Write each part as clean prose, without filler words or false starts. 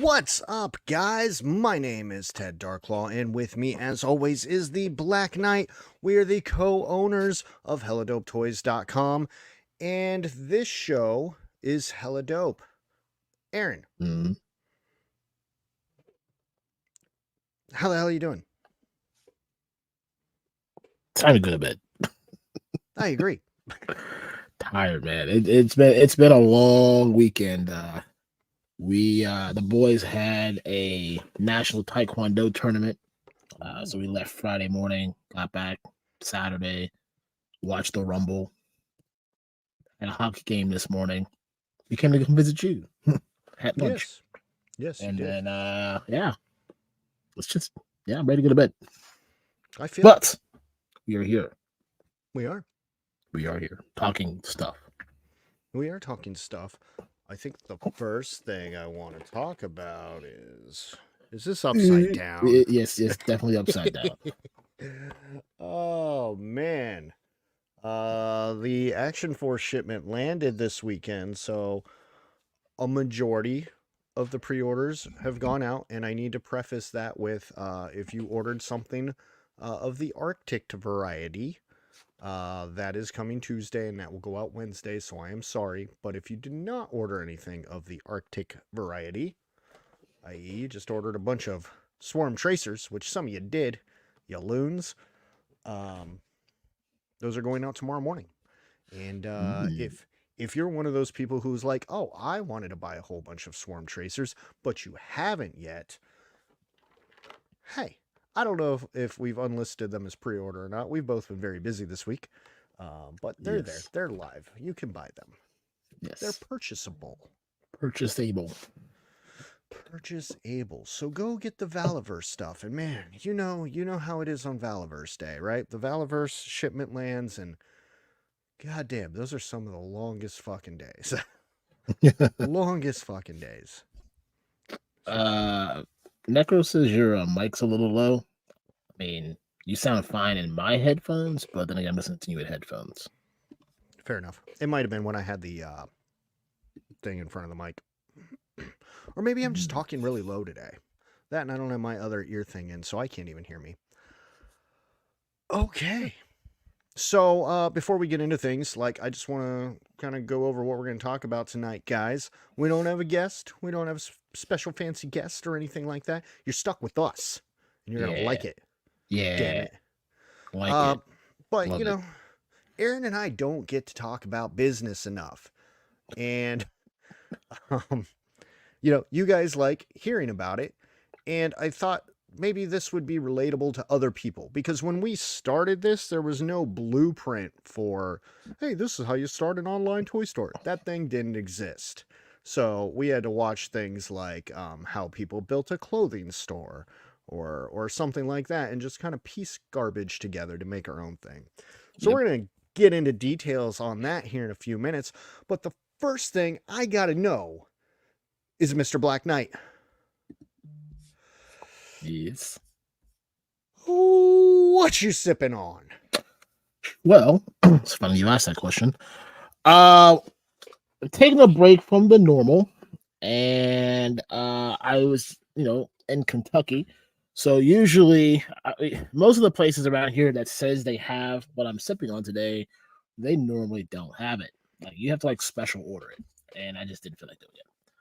What's up, guys? My name is Ted DarkClaw, and with me, as always, is the Black Knight. We are the co-owners of HellaDopeToys.com, and this show is Hella Dope. Aaron, how the hell are you doing? Time to go to bed. I agree. Tired, man. It's been a long weekend. The boys had a national taekwondo tournament. So we left Friday morning, got back Saturday, watched the Rumble, and a hockey game this morning. We came to come visit you. Had lunch. Yes, and you did. then I'm ready to go to bed. I feel But we are here. We are here talking stuff. We are talking stuff. I think the first thing I want to talk about is this upside down? Yes, definitely upside down. Oh, man. The Action Force shipment landed this weekend, so a majority of the pre-orders have gone out, and I need to preface that with if you ordered something of the Arctic variety, that is coming Tuesday, and that will go out Wednesday, so I am sorry. But if you did not order anything of the Arctic variety, i.e. you just ordered a bunch of Swarm Tracers, which some of you did, you loons, those are going out tomorrow morning. And if you're one of those people who's like, oh, I wanted to buy a whole bunch of Swarm Tracers, but you haven't yet, hey, I don't know if we've unlisted them as pre-order or not. We've both been very busy this week, but they're there. They're live. You can buy them. Yes. They're purchasable. Purchasable. So go get the Valaverse stuff. And man, you know how it is on Valaverse Day, right? The Valaverse shipment lands, and goddamn, those are some of the longest fucking days. Longest fucking days. Necro says your mic's a little low. I mean, you sound fine in my headphones, but then again, I'm listening to you with headphones. Fair enough. It might have been when I had the thing in front of the mic. Or maybe I'm just talking really low today. That, and I don't have my other ear thing in, so I can't even hear me. Okay. So, before we get into things, I just want to kind of go over what we're going to talk about tonight, guys. We don't have a guest. We don't have a special fancy guest or anything like that. You're stuck with us, and you're going to like it. Yeah. Damn it. Like it. But, Love it. Aaron and I don't get to talk about business enough. And, you guys like hearing about it. And I thought maybe this would be relatable to other people, because when we started this, there was no blueprint for, hey, this is how you start an online toy store. That thing didn't exist. So we had to watch things like how people built a clothing store or something like that, and just kind of piece garbage together to make our own thing. So we're going to get into details on that here in a few minutes. But the first thing I got to know is Mr. Black Knight. Yes. What you sipping on? Well, it's funny you asked that question. Taking a break from the normal, and I was, in Kentucky. So usually, most of the places around here that says they have what I'm sipping on today, they normally don't have it. Like, you have to special order it, and I just didn't feel like doing it.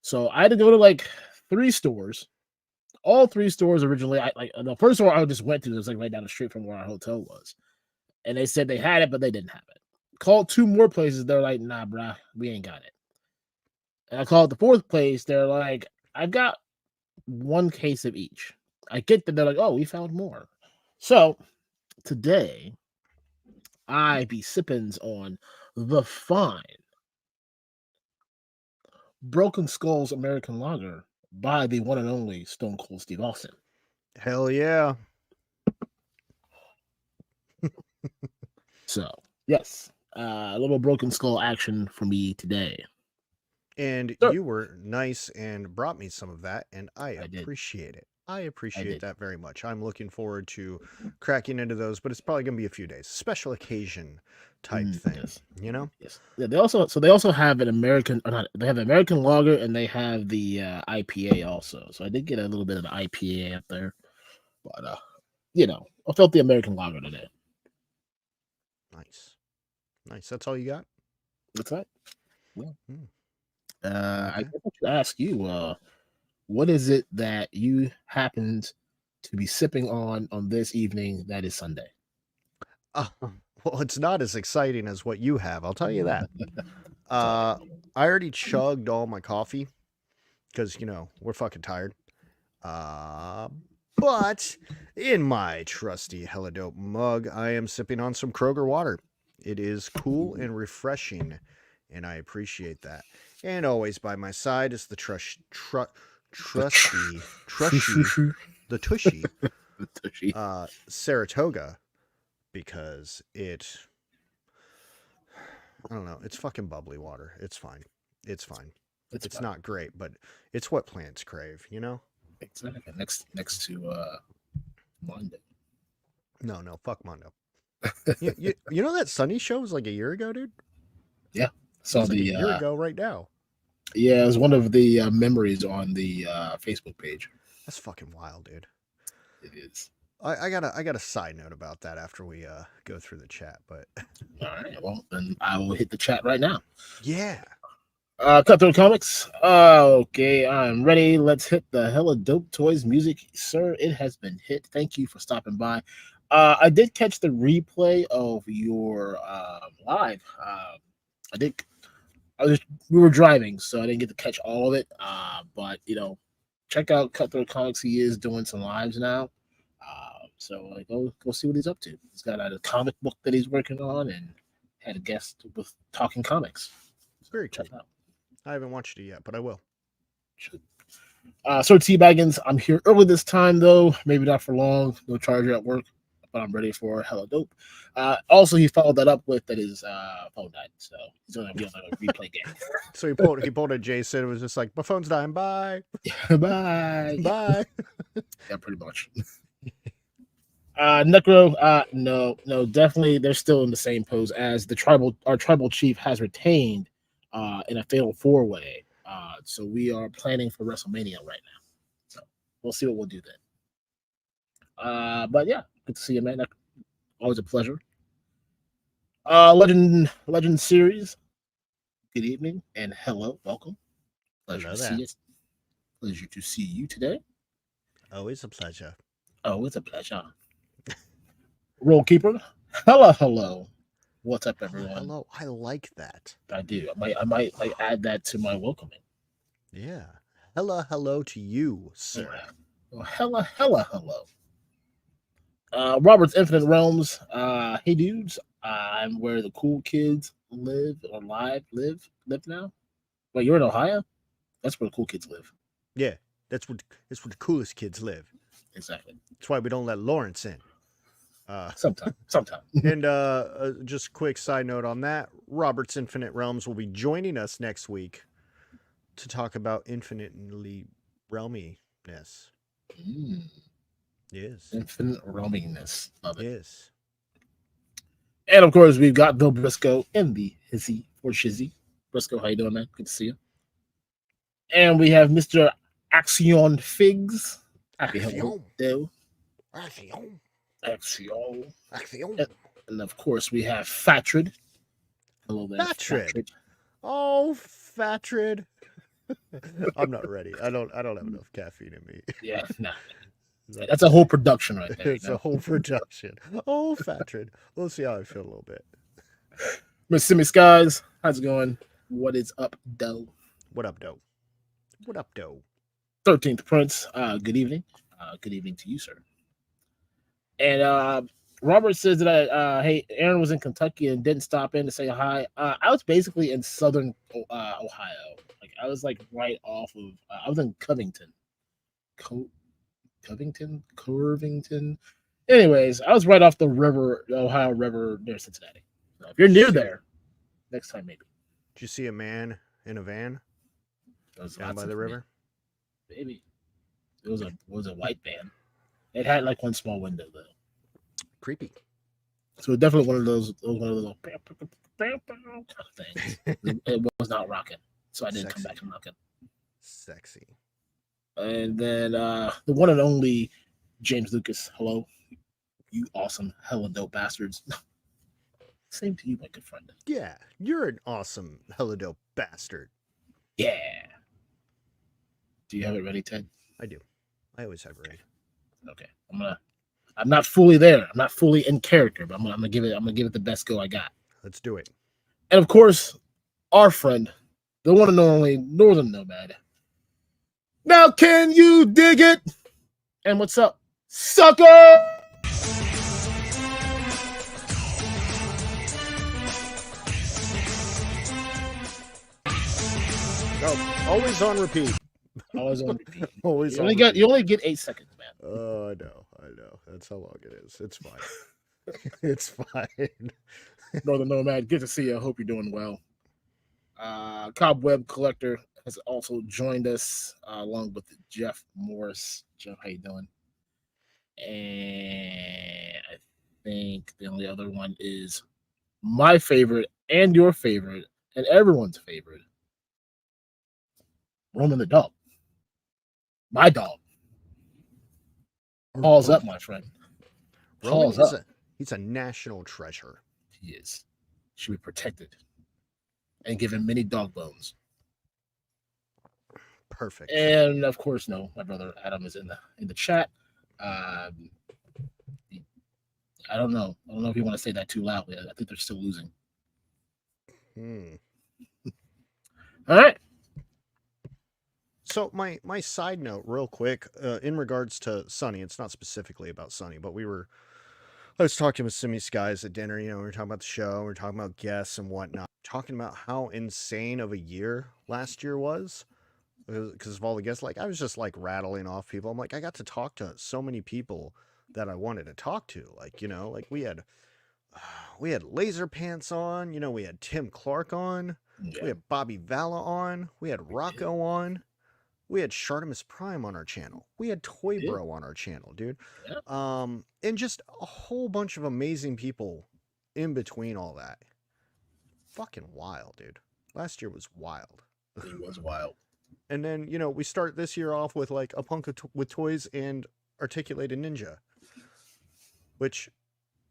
So I had to go to 3 stores. All 3 stores originally. The first store I just went to was right down the street from where our hotel was, and they said they had it, but they didn't have it. Called 2 more places. They're like, nah, bruh, we ain't got it. And I called the 4th place. They're like, I've got 1 case of each. I get that they're like, oh, we found more. So today, I be sippins on the fine Broken Skulls American Lager by the one and only Stone Cold Steve Austin. Hell yeah. So, yes, a little Broken Skull action for me today. And you were nice and brought me some of that, and I appreciate it. I I appreciate did. that very much. I'm looking forward to cracking into those, but it's probably going to be a few days. Special occasion type thing, Yes. you know? Yes. Yeah, they also have an American or not, they have an American lager and they have the IPA also. So I did get a little bit of the IPA up there. But I felt the American lager today. Nice. Nice. That's all you got? That's right. Well, Hmm, I okay. guess I should ask you, what is it that you happened to be sipping on this evening that is Sunday? Uh, well, it's not as exciting as what you have, I'll tell you that. Tell Uh, me. I already chugged all my coffee because, we're fucking tired. Uh, but in my trusty Hella Dope mug, I am sipping on some Kroger water. It is cool and refreshing, and I appreciate that. And always by my side is the trusty, trushy, the tushy, The tushy. Saratoga, because I don't know, it's fucking bubbly water. It's fine. It's fine. It's It's fine. not great, but it's what plants crave, Exactly. Next to Monday. No, fuck Mondo. You know that Sunny show was like a year ago, dude? Yeah. It So was like a the year ago right now. yeah, it was one of the memories on the Facebook page. That's fucking wild, dude. It is. I got a side note about that after we go through the chat, but All right. Well, then I will hit the chat right now. yeah. Cutthroat Comics. Okay, I'm ready. Let's hit the Hella Dope Toys music, sir. It has been hit. Thank you for stopping by. I did catch the replay of your live. I did. We were driving, so I didn't get to catch all of it. But check out Cutthroat Comics. He is doing some lives now. So go see what he's up to. He's got a comic book that he's working on, and had a guest with Talking Comics. So Very check cool. it out. I haven't watched it yet, but I will. Sir T Baggins, I'm here early this time though. Maybe not for long. No charger at work, but I'm ready for Hella Dope. Also, he followed that up with that his phone died, so he's gonna be on a replay game. So he pulled a Jason and was just like, my phone's dying, bye. Bye. Bye. Yeah, pretty much. Necro, no, definitely they're still in the same pose as our tribal chief has retained in a fatal four-way. So we are planning for WrestleMania right now. So we'll see what we'll do then. But yeah, good to see you, man. Always a pleasure. Legend series. Good evening and hello, welcome. Pleasure Hello to see there. you. Pleasure to see you today. Always a pleasure. Oh, it's a pleasure. Roll keeper. Hello. What's up, Hello, everyone? hello. I like that. I do. I might like add that to my welcoming. Yeah. Hello to you, sir. Yeah. Well, hello. Robert's Infinite Realms. Hey dudes. I'm where the cool kids live now. Wait, you're in Ohio? That's where the cool kids live. Yeah, that's where the coolest kids live. Exactly. That's why we don't let Lawrence in. Sometime. And just a quick side note on that: Robert's Infinite Realms will be joining us next week to talk about infinitely realminess. Yes, Infinite roamingness. Love it. yes. And of course, we've got Bill Briscoe in the hizzy or shizzy. Briscoe, how you doing, man? Good to see you. And we have Mr. Axion Figs. Happy hello. Axiom. Axiom. Axion. Axiom. And of course, we have Fatrid. Hello there, Fatrid. Oh, Fatrid. I'm not ready. I don't have enough caffeine in me. Yeah, nah. That's a whole production right there. It's a whole production. Oh, Fatrid. We'll see how I feel a little bit. Miss Simi Skies, how's it going? What is up, Doe? What up, Doe? What up, Doe? 13th Prince, good evening. Good evening to you, sir. And Robert says that hey, Aaron was in Kentucky and didn't stop in to say hi. I was basically in southern Ohio. Like I was like right off of. I was in Covington. Curvington. Anyways, I was right off the river, the Ohio River near Cincinnati. So if you're near there, next time maybe. Did you see a man in a van down by the river? Maybe. it was a white van. It had like one small window though. Creepy. So definitely one of those kind of things. It was not rocking, so I didn't come Sexy. back and knock it. Sexy. And then the one and only James Lucas. Hello, you awesome, hella dope bastards. Same to you, my good friend. Yeah, you're an awesome, hella dope bastard. Yeah. Do you have it ready, Ted? I do. I always have it ready. Okay. I'm not fully there. I'm not fully in character, but I'm gonna give it the best go I got. Let's do it. And of course, our friend, the one and only Northern Nomad. Now can you dig it? And what's up, sucker? Oh, always on repeat. Always on repeat. Always You on only repeat. you only get 8 seconds, man. I know. That's how long it is. It's fine. It's fine. Northern Nomad, good to see you. I hope you're doing well. Cobweb Collector has also joined us along with Jeff Morris. Jeff, how you doing? And I think the only other one is my favorite and your favorite and everyone's favorite, Roman the dog. My dog. Paws up, my friend. Roman Paws up. he's a national treasure. He is. Should be protected and given many dog bones. Perfect. And of course, no, my brother Adam is in the chat. I don't know. I don't know if you want to say that too loudly. I think they're still losing. All right. So my side note, real quick, in regards to Sunny, it's not specifically about Sunny, but I was talking with Simi's guys at dinner. We were talking about the show, we were talking about guests and whatnot, talking about how insane of a year last year was because of all the guests. Like, I was just like rattling off people. I'm like, I got to talk to so many people that I wanted to talk to. Like, like we had Laser Pants on, we had Tim Clark on, we had Bobby Valla on, we had Rocco on. We had Shartimus Prime on our channel. We had Toy Bro on our channel, dude. And just a whole bunch of amazing people in between all that. Fucking wild, dude. Last year was wild. It was wild. And then, we start this year off with like a Punk with Toys and Articulated Ninja. Which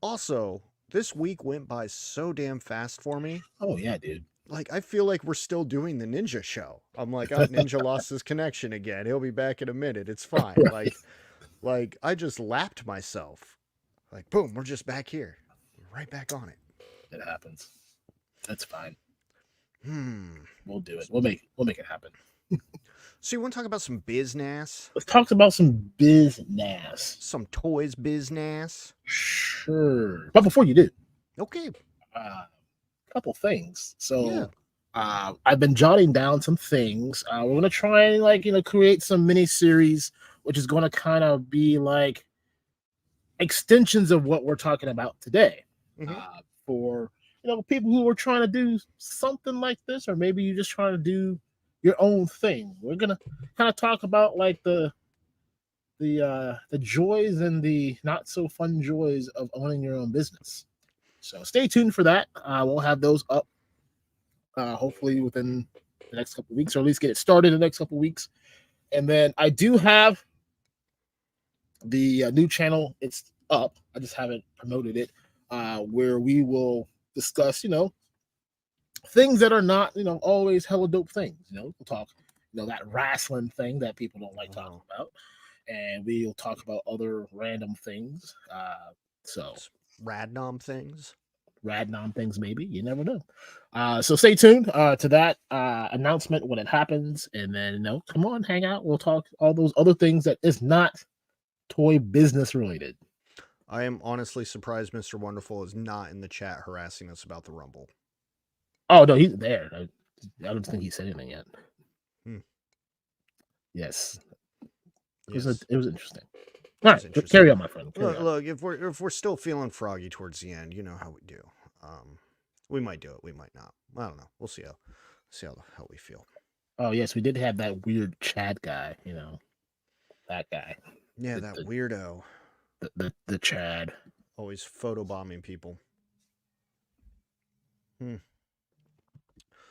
also, this week went by so damn fast for me. Oh, yeah, dude. Like, I feel like we're still doing the Ninja show. I'm like, oh, Ninja lost his connection again. He'll be back in a minute. It's fine. Right. Like I just lapped myself. Like, boom, we're just back here. We're right back on it. It happens. That's fine. We'll do it. We'll make it happen. So you want to talk about some business? Let's talk about some business. Some toys business? Sure. But before you do, okay. Couple things. So Yeah. I've been jotting down some things. We're gonna try and create some mini series, which is gonna kind of be like extensions of what we're talking about today. For people who are trying to do something like this, or maybe you're just trying to do your own thing. We're gonna kind of talk about like the joys and the not so fun joys of owning your own business. So stay tuned for that. We'll have those up hopefully within the next couple of weeks, or at least get it started in the next couple of weeks. And then I do have the new channel. It's up. I just haven't promoted it, where we will discuss, things that are not, always hella dope things. We'll talk, that wrestling thing that people don't like talking about. And we'll talk about other random things. So Radnom things. Radnom things, maybe. You never know. So stay tuned to that announcement when it happens. And then, come on, hang out. We'll talk all those other things that is not toy business related. I am honestly surprised Mr. Wonderful is not in the chat harassing us about the Rumble. Oh, no, he's there. I don't think he said anything yet. Yes. It was interesting. All right, carry on, my friend. Look, if we're still feeling froggy towards the end, you know how we do. We might do it, we might not. I don't know. We'll see how we feel. Oh yes, we did have that weird chat guy. That guy, Yeah, the that the weirdo. the Chad. Always photobombing people. Hmm.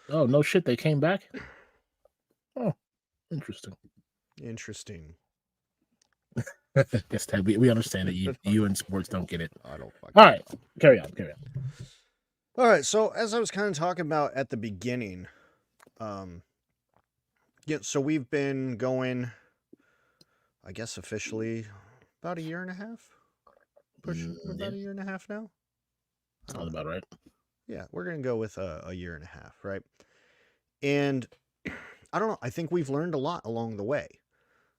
Oh no shit, they came back. Oh, interesting. Interesting. Guess Ted, we understand that you in sports don't get it. I don't fucking All right, know. carry on, carry on. All right, so as I was kind of talking about at the beginning, yeah, so we've been going, I guess officially about a year and a half. Pushing for Yeah, about a year and a half now. I don't sounds know. about right. Yeah, we're gonna go with a year and a half, right? And I don't know. I think we've learned a lot along the way.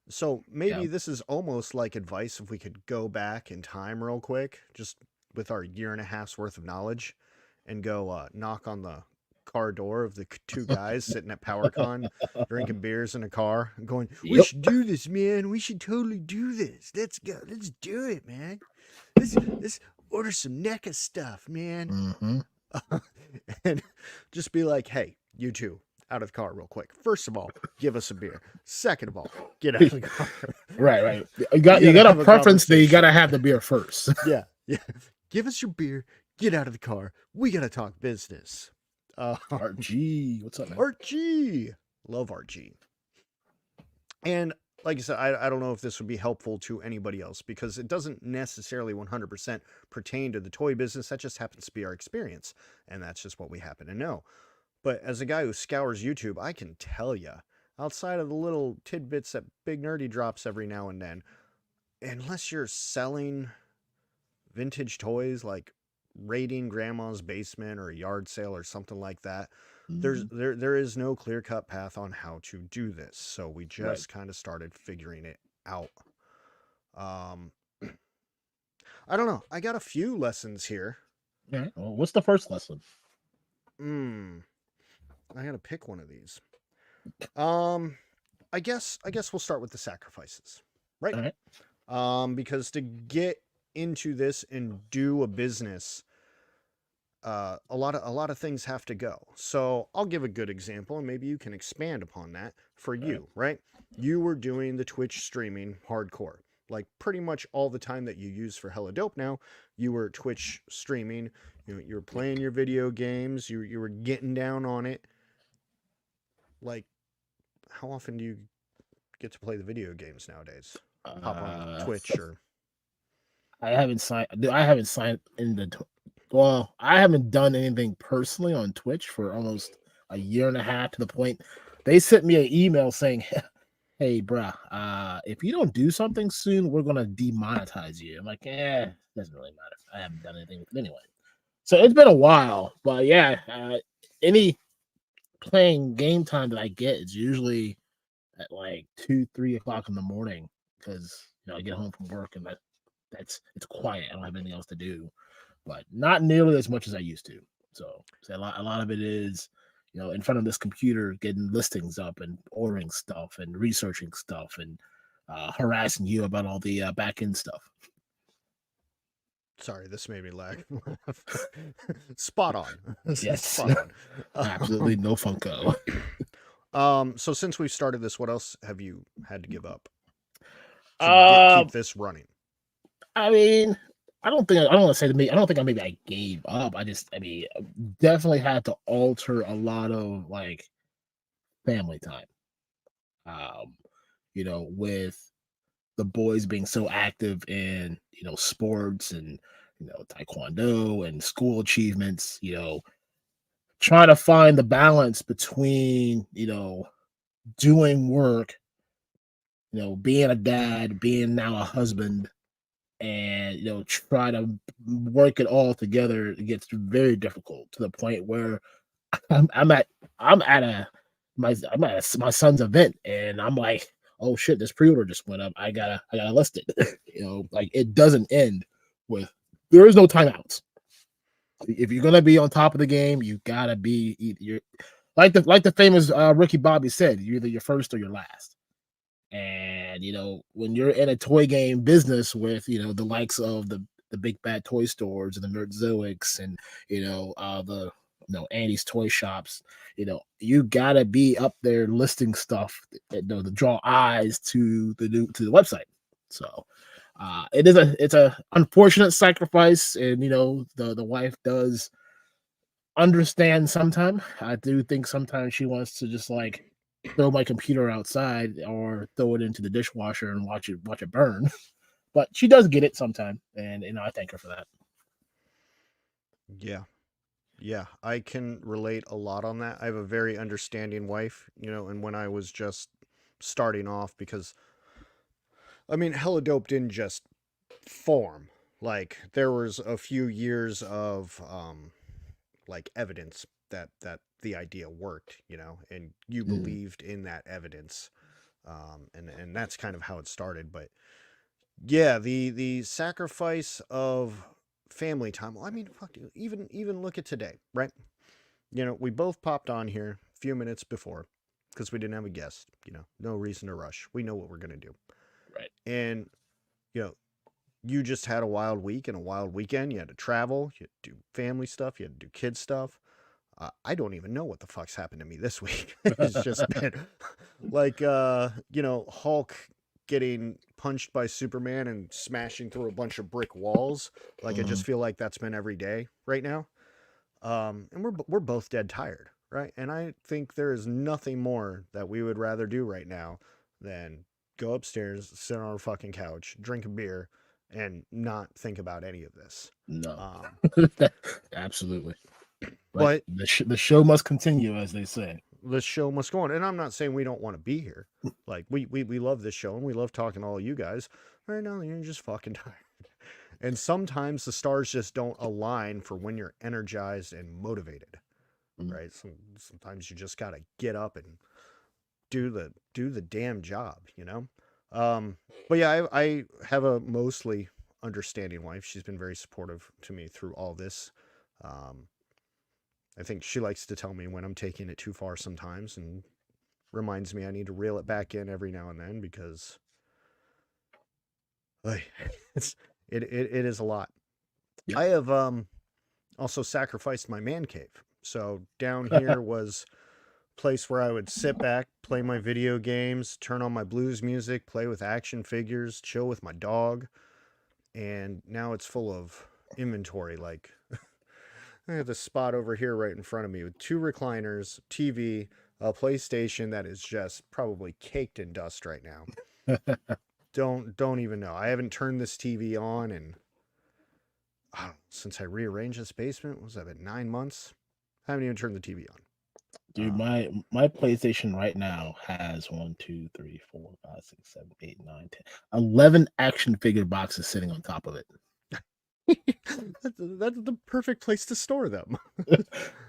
So Yeah. maybe this is almost like advice if we could go back in time real quick, just with our year and a half's worth of knowledge, and go knock on the car door of the two guys sitting at PowerCon, drinking beers in a car, and going, "We Yep. should do this, man. We should totally do this. Let's go. Let's do it, man. Let's order some NECA stuff, man." Mm-hmm. And just be like, "Hey, you two, out of the car real quick. First of all, give us a beer. Second of all, get out of the car." Right. You We got gotta a have a preference that you got conversation. to have the beer first. Yeah. Give us your beer. Get out of the car. We gotta talk business. RG, what's up, man? RG. Love RG. And like I said, I don't know if this would be helpful to anybody else because it doesn't necessarily 100% pertain to the toy business. That just happens to be our experience. And that's just what we happen to know. But as a guy who scours YouTube, I can tell you, outside of the little tidbits that Big Nerdy drops every now and then, unless you're selling vintage toys like raiding grandma's basement or a yard sale or something like that, there is no clear-cut path on how to do this. So we just kind of started figuring it out. I don't know. I got a few lessons here. All right. Well, what's the first lesson? I gotta pick one of these. I guess we'll start with the sacrifices, right? All right. Because to get into this and do a business, a lot of things have to go. So I'll give a good example, and maybe you can expand upon that. For you, right? You were doing the Twitch streaming hardcore, like pretty much all the time that you use for Hella Dope now. You were Twitch streaming. You were playing your video games. You were getting down on it. Like, how often do you get to play the video games nowadays? Hop on Twitch or I haven't signed in the well, I haven't done anything personally on Twitch for almost a year and a half, to the point they sent me an email saying, "Hey, bruh, if you don't do something soon, we're gonna demonetize you." I'm like, doesn't really matter. I haven't done anything with it anyway. So it's been a while, but yeah, any playing game time that I get is usually at like 2, 3 o'clock in the morning, because I get home from work and it's quiet. I don't have anything else to do, but not nearly as much as I used to. So a lot of it is, in front of this computer, getting listings up and ordering stuff and researching stuff and harassing you about all the back end stuff. Sorry, this made me laugh. Spot on. Yes. Spot on. Absolutely no Funko. So since we've started this, what else have you had to give up to keep this running? I mean, I don't want to say to me. I don't think I gave up. I definitely had to alter a lot of like family time. With the boys being so active in sports and taekwondo and school achievements, trying to find the balance between doing work, being a dad, being now a husband, and try to work it all together. It gets very difficult, to the point where I'm at my son's event, and I'm like, oh shit, this pre-order just went up. I gotta list it. Like, it doesn't end with, there is no timeouts. If you're gonna be on top of the game, you gotta be you're like the famous Ricky Bobby said, you're either your first or your last. And when you're in a toy game business with the likes of the big bad toy stores and the Nerdzoics and the Andy's toy shops. You gotta be up there listing stuff, to draw eyes to the website. So it's a unfortunate sacrifice, and the wife does understand sometime. I do think sometimes she wants to just like throw my computer outside or throw it into the dishwasher and watch it burn. But she does get it sometime, and I thank her for that. Yeah. Yeah, I can relate a lot on that. I have a very understanding wife, and when I was just starting off, because I mean, Hella Dope didn't just form. Like there was a few years of like evidence that the idea worked, and you Mm, believed in that evidence. And that's kind of how it started. But yeah, the sacrifice of family time. Well, I mean, fuck you. Even look at today, right? We both popped on here a few minutes before because we didn't have a guest. No reason to rush. We know what we're gonna do. right. And you know, you just had a wild week and a wild weekend. You had to travel. You had to do family stuff. You had to do kid stuff. I don't even know what the fuck's happened to me this week. It's just been like, Hulk getting punched by Superman and smashing through a bunch of brick walls. Like, I just Mhm. feel like that's been every day right now. And we're both dead tired, right? And I think there is nothing more that we would rather do right now than go upstairs, sit on our fucking couch, drink a beer, and not think about any of this. No, Um, absolutely. But but the show must continue, as they say. the show must go on. And I'm not saying we don't want to be here. Like we love this show and we love talking to all you guys. Right now you're just fucking tired. And sometimes the stars just don't align for when you're energized and motivated. Mm. Right? Sometimes you just gotta get up and do the damn job. Um, but yeah, I have a mostly understanding wife. She's been very supportive to me through all this. Um, I think she likes to tell me when I'm taking it too far sometimes, and reminds me I need to reel it back in every now and then because like, it is a lot. Yep. I have also sacrificed my man cave. So down here was place where I would sit back, play my video games, turn on my blues music, play with action figures, chill with my dog, and now it's full of inventory. Like I have this spot over here right in front of me with two recliners, TV, a PlayStation that is just probably caked in dust right now. Don't even know. I haven't turned this TV on and I don't know, since I rearranged this basement. Was that been 9 months? I haven't even turned the TV on. Dude, my PlayStation right now has 1, 2, 3, 4, 5, 6, 7, 8, 9, 10, 11 action figure boxes sitting on top of it. That's the perfect place to store them.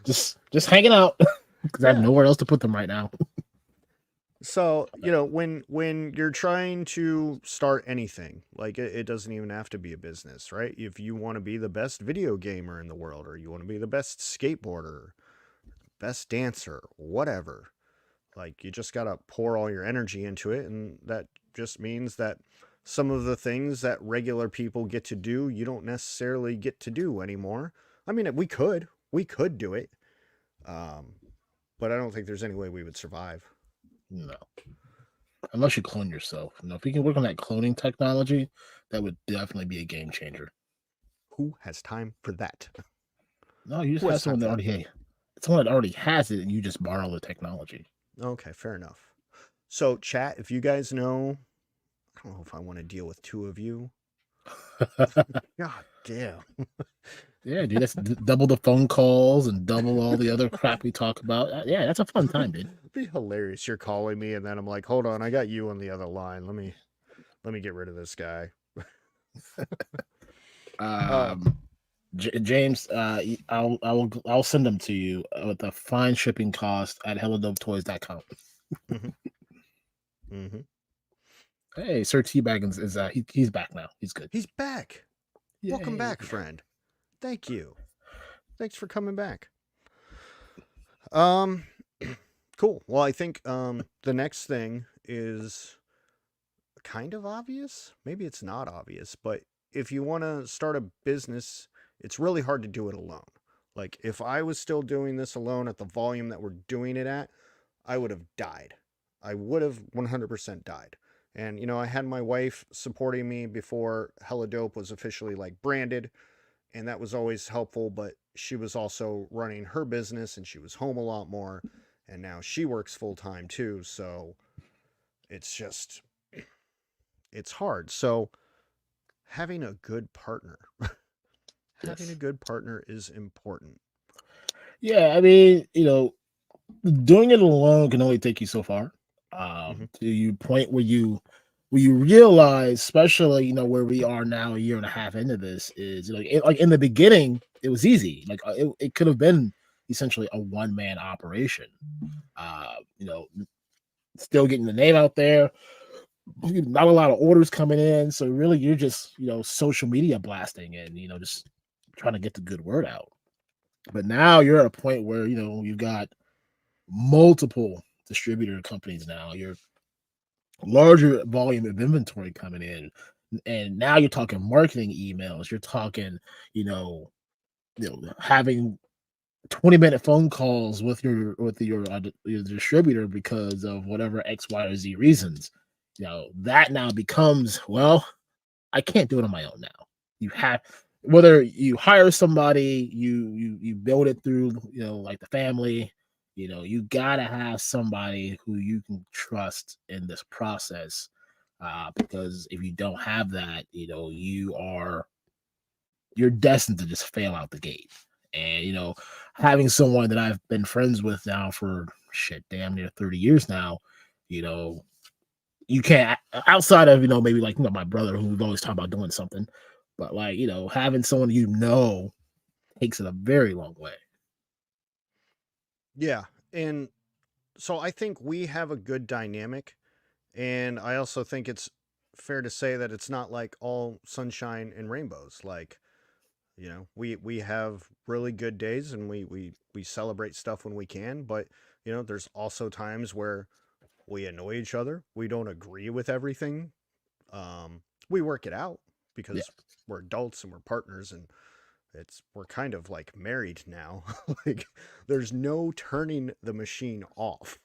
Just hanging out because I have Yeah. nowhere else to put them right now. So, when you're trying to start anything, like it doesn't even have to be a business, right? If you want to be the best video gamer in the world, or you want to be the best skateboarder, best dancer, whatever, like you just got to pour all your energy into it. And that just means that some of the things that regular people get to do, you don't necessarily get to do anymore. I mean, we could do it. Um, but I don't think there's any way we would survive. No, unless you clone yourself. If you can work on that cloning technology, that would definitely be a game changer. Who has time for that? No, you just Who has have time someone for that that? already someone that already has it, and you just borrow the technology. Okay, fair enough. So, chat, if you guys know, I don't know if I want to deal with two of you. God damn. Yeah, dude, that's double the phone calls and double all the other crap we talk about. Yeah, that's a fun time, dude. It'd be hilarious. You're calling me, and then I'm like, hold on, I got you on the other line. Let me get rid of this guy. Um, Um, James, I'll send them to you with a fine shipping cost at hellodovetoys.com. mhm, mhm. Hey, Sir T Baggins is he's back now. He's good. He's back. Welcome Yay. back, friend. Thank you. Thanks for coming back. Um, cool. Well, I think the next thing is kind of obvious. Maybe it's not obvious, but if you want to start a business, it's really hard to do it alone. Like, if I was still doing this alone at the volume that we're doing it at, I would have died. I would have 100% died. And, I had my wife supporting me before Hella Dope was officially like branded, and that was always helpful, but she was also running her business and she was home a lot more. And now she works full time too. So it's just, it's hard. So having a good partner, having a Yes. good partner is important. Yeah, I mean, doing it alone can only take you so far. Hmm. To you point where you realize, especially where we are now, a year and a half into this, is like in the beginning, it was easy. Like it could have been essentially a one man operation. Uh, you know, Still getting the name out there, not a lot of orders coming in, so really you're just social media blasting and just trying to get the good word out. But now you're at a point where you've got multiple distributor companies now. You're larger volume of inventory coming in, and now you're talking marketing emails. You're talking, having 20-minute phone calls with your distributor because of whatever X, Y, or Z reasons. That now becomes, well, I can't do it on my own now. You have Whether you hire somebody, you build it through, like the family. You gotta have somebody who you can trust in this process, because if you don't have that, you're destined to just fail out the gate. And having someone that I've been friends with now for shit, damn near 30 years now, you know, you can't outside of maybe like my brother who's always talking about doing something, but like having someone takes it a very long way. Yeah. And so I think we have a good dynamic. And I also think it's fair to say that it's not like all sunshine and rainbows. Like, we have really good days and we celebrate stuff when we can, but there's also times where we annoy each other. We don't agree with everything. We work it out Yeah, because we're adults and we're partners, and we're kind of like married now. Like, there's no turning the machine off.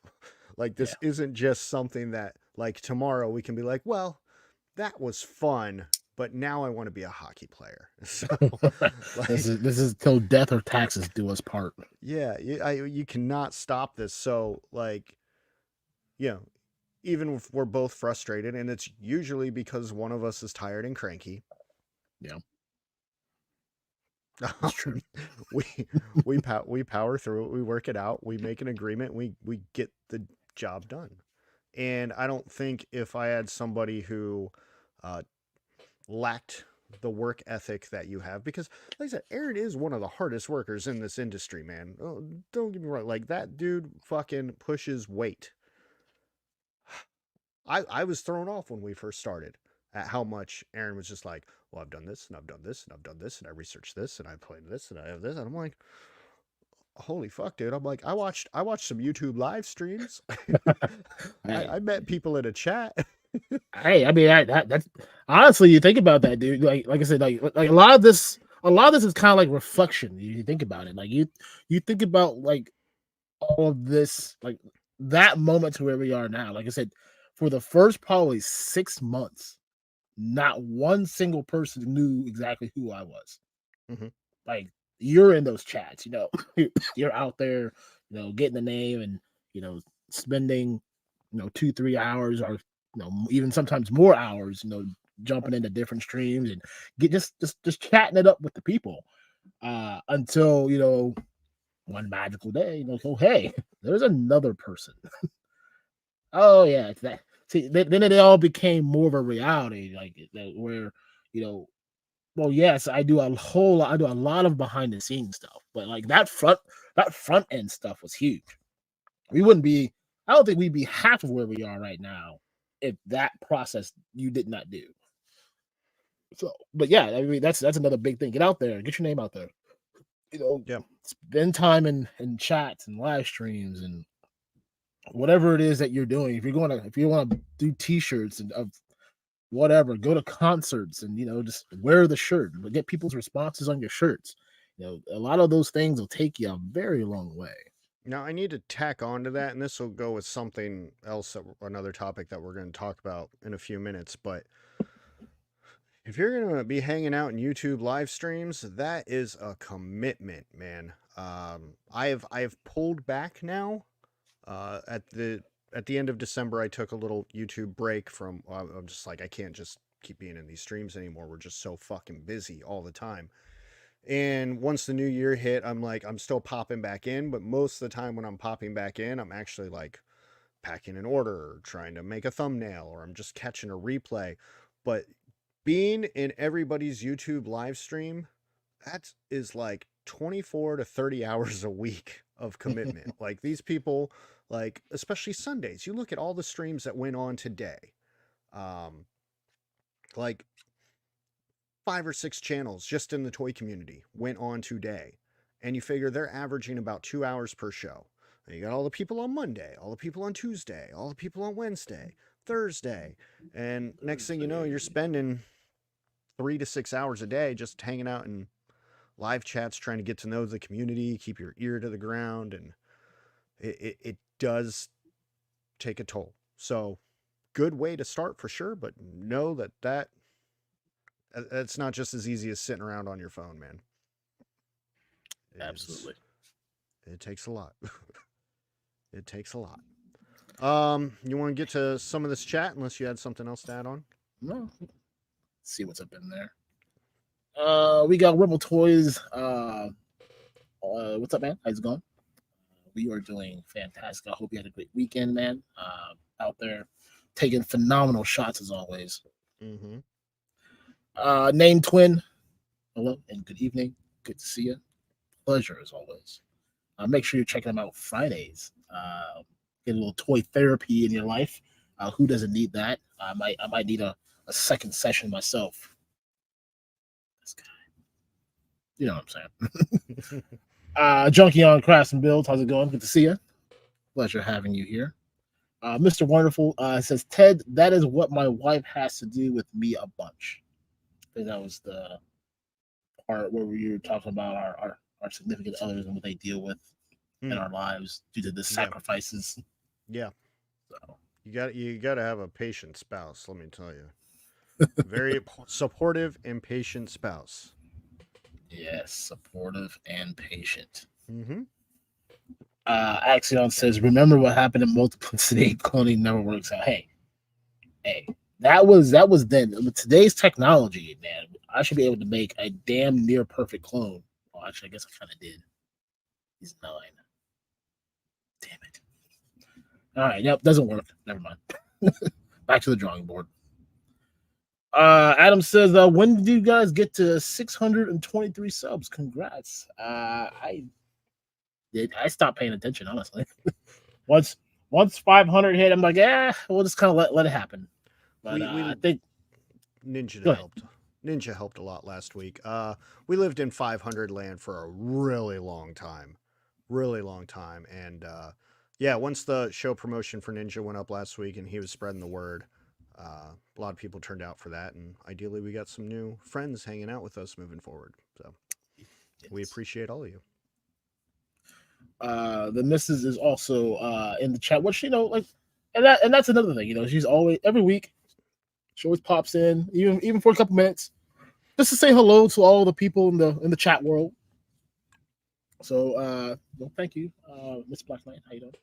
Like, yeah, this isn't just something that like tomorrow we can be like, well, that was fun, but now I want to be a hockey player. So this like, is till death or taxes do us part. yeah, you cannot stop this. So like, you know, even if we're both frustrated, and it's usually because one of us is tired and cranky, Yeah, it's true. um, we we power through it. We work it out. We make an agreement. We get the job done. And I don't think if I had somebody who uh, lacked the work ethic that you have, because like I said, Aaron is one of the hardest workers in this industry, man. Oh, don't get me wrong, like that dude fucking pushes weight. I was thrown off when we first started at how much Aaron was just like, well, I've done this and I've done this and I've done this and I researched this and I played this and I have this, and I'm like, holy fuck, dude. I'm like, I watched some YouTube live streams. Hey, I met people in a chat. hey, I mean that's honestly, you think about that, dude. Like I said, like a lot of this is kind of like reflection. You think about it, like you think about like all of this, like that moment to where we are now. Like I said, for the first probably 6 months, not one single person knew exactly who I was. Hmm. Like you're in those chats, you're out there, getting the name and spending 2-3 hours or even sometimes more hours, jumping into different streams and get just chatting it up with the people until one magical day, oh hey, there's another person. Oh yeah, it's that. See, then it all became more of a reality, like where you know well, yes, I do a whole lot. I do a lot of behind the scenes stuff, but like that front end stuff was huge. We wouldn't be. I don't think we'd be half of where we are right now if that process you did not do. So, but yeah, I mean that's another big thing. Get out there, get your name out there. Yeah. Spend time in chats and live streams and whatever it is that you're doing. If you want to do T-shirts and of whatever, go to concerts and just wear the shirt, get people's responses on your shirts. A lot of those things will take you a very long way. Now, I need to tack on to that, and this will go with something else, another topic that we're going to talk about in a few minutes. But if you're going to be hanging out in YouTube live streams, that is a commitment, man. I have pulled back now. At the end of December, I took a little YouTube break from. I'm just like, I can't just keep being in these streams anymore. We're just so fucking busy all the time. And once the new year hit, I'm like, I'm still popping back in, but most of the time when I'm popping back in, I'm actually like packing an order or trying to make a thumbnail or I'm just catching a replay. But being in everybody's YouTube live stream, that is like 24 to 30 hours a week of commitment. Like these people, like especially Sundays, you look at all the streams that went on today. Like 5 or 6 channels just in the toy community went on today. And you figure they're averaging about 2 hours per show. And you got all the people on Monday, all the people on Tuesday, all the people on Wednesday, Thursday. And next thing you know, you're spending 3 to 6 hours a day just hanging out in live chats, trying to get to know the community, keep your ear to the ground. And it does take a toll. So good way to start for sure, but know that it's not just as easy as sitting around on your phone, man. Absolutely. It takes a lot. It takes a lot. You want to get to some of this chat unless you had something else to add on? No. Let's see what's up in there. We got Rebel Toys. What's up, man? How's it going? We are doing fantastic. I hope you had a great weekend, man. Out there taking phenomenal shots as always. Mm-hmm. Name Twin. Hello and good evening. Good to see you. Pleasure as always. Make sure you're checking them out Fridays. Get a little toy therapy in your life. Who doesn't need that? I might need a second session myself. This guy. You know what I'm saying. Junkie on Crafts and Builds. How's it going? Good to see you. Pleasure having you here. Mr. Wonderful says, Ted, that is what my wife has to do with me a bunch. I think that was the part where we were talking about our significant others and what they deal with in our lives due to the sacrifices. Yeah. So you got to have a patient spouse, let me tell you. Very supportive and patient spouse. Yes, supportive and patient. Mm-hmm. Axion says, remember what happened in Multiplicity? Cloning never works out. Hey, that was then. With today's technology, man, I should be able to make a damn near perfect clone. Well, actually, I guess I kind of did. He's 9. Damn it. All right, yep, doesn't work. Never mind. Back to the drawing board. Adam says, when did you guys get to 623 subs? Congrats. I stopped paying attention, honestly. Once 500 hit, I'm like, we'll just kind of let it happen. But I think Ninja helped. Ninja helped a lot last week. We lived in 500 land for a really long time. And once the show promotion for Ninja went up last week and he was spreading the word, a lot of people turned out for that, and ideally we got some new friends hanging out with us moving forward. So we appreciate all of you. The missus is also in the chat, which and that's another thing. She's always every week. She always pops in, even for a couple minutes, just to say hello to all the people in the chat world. So, thank you, Miss Blacknight. How you doing?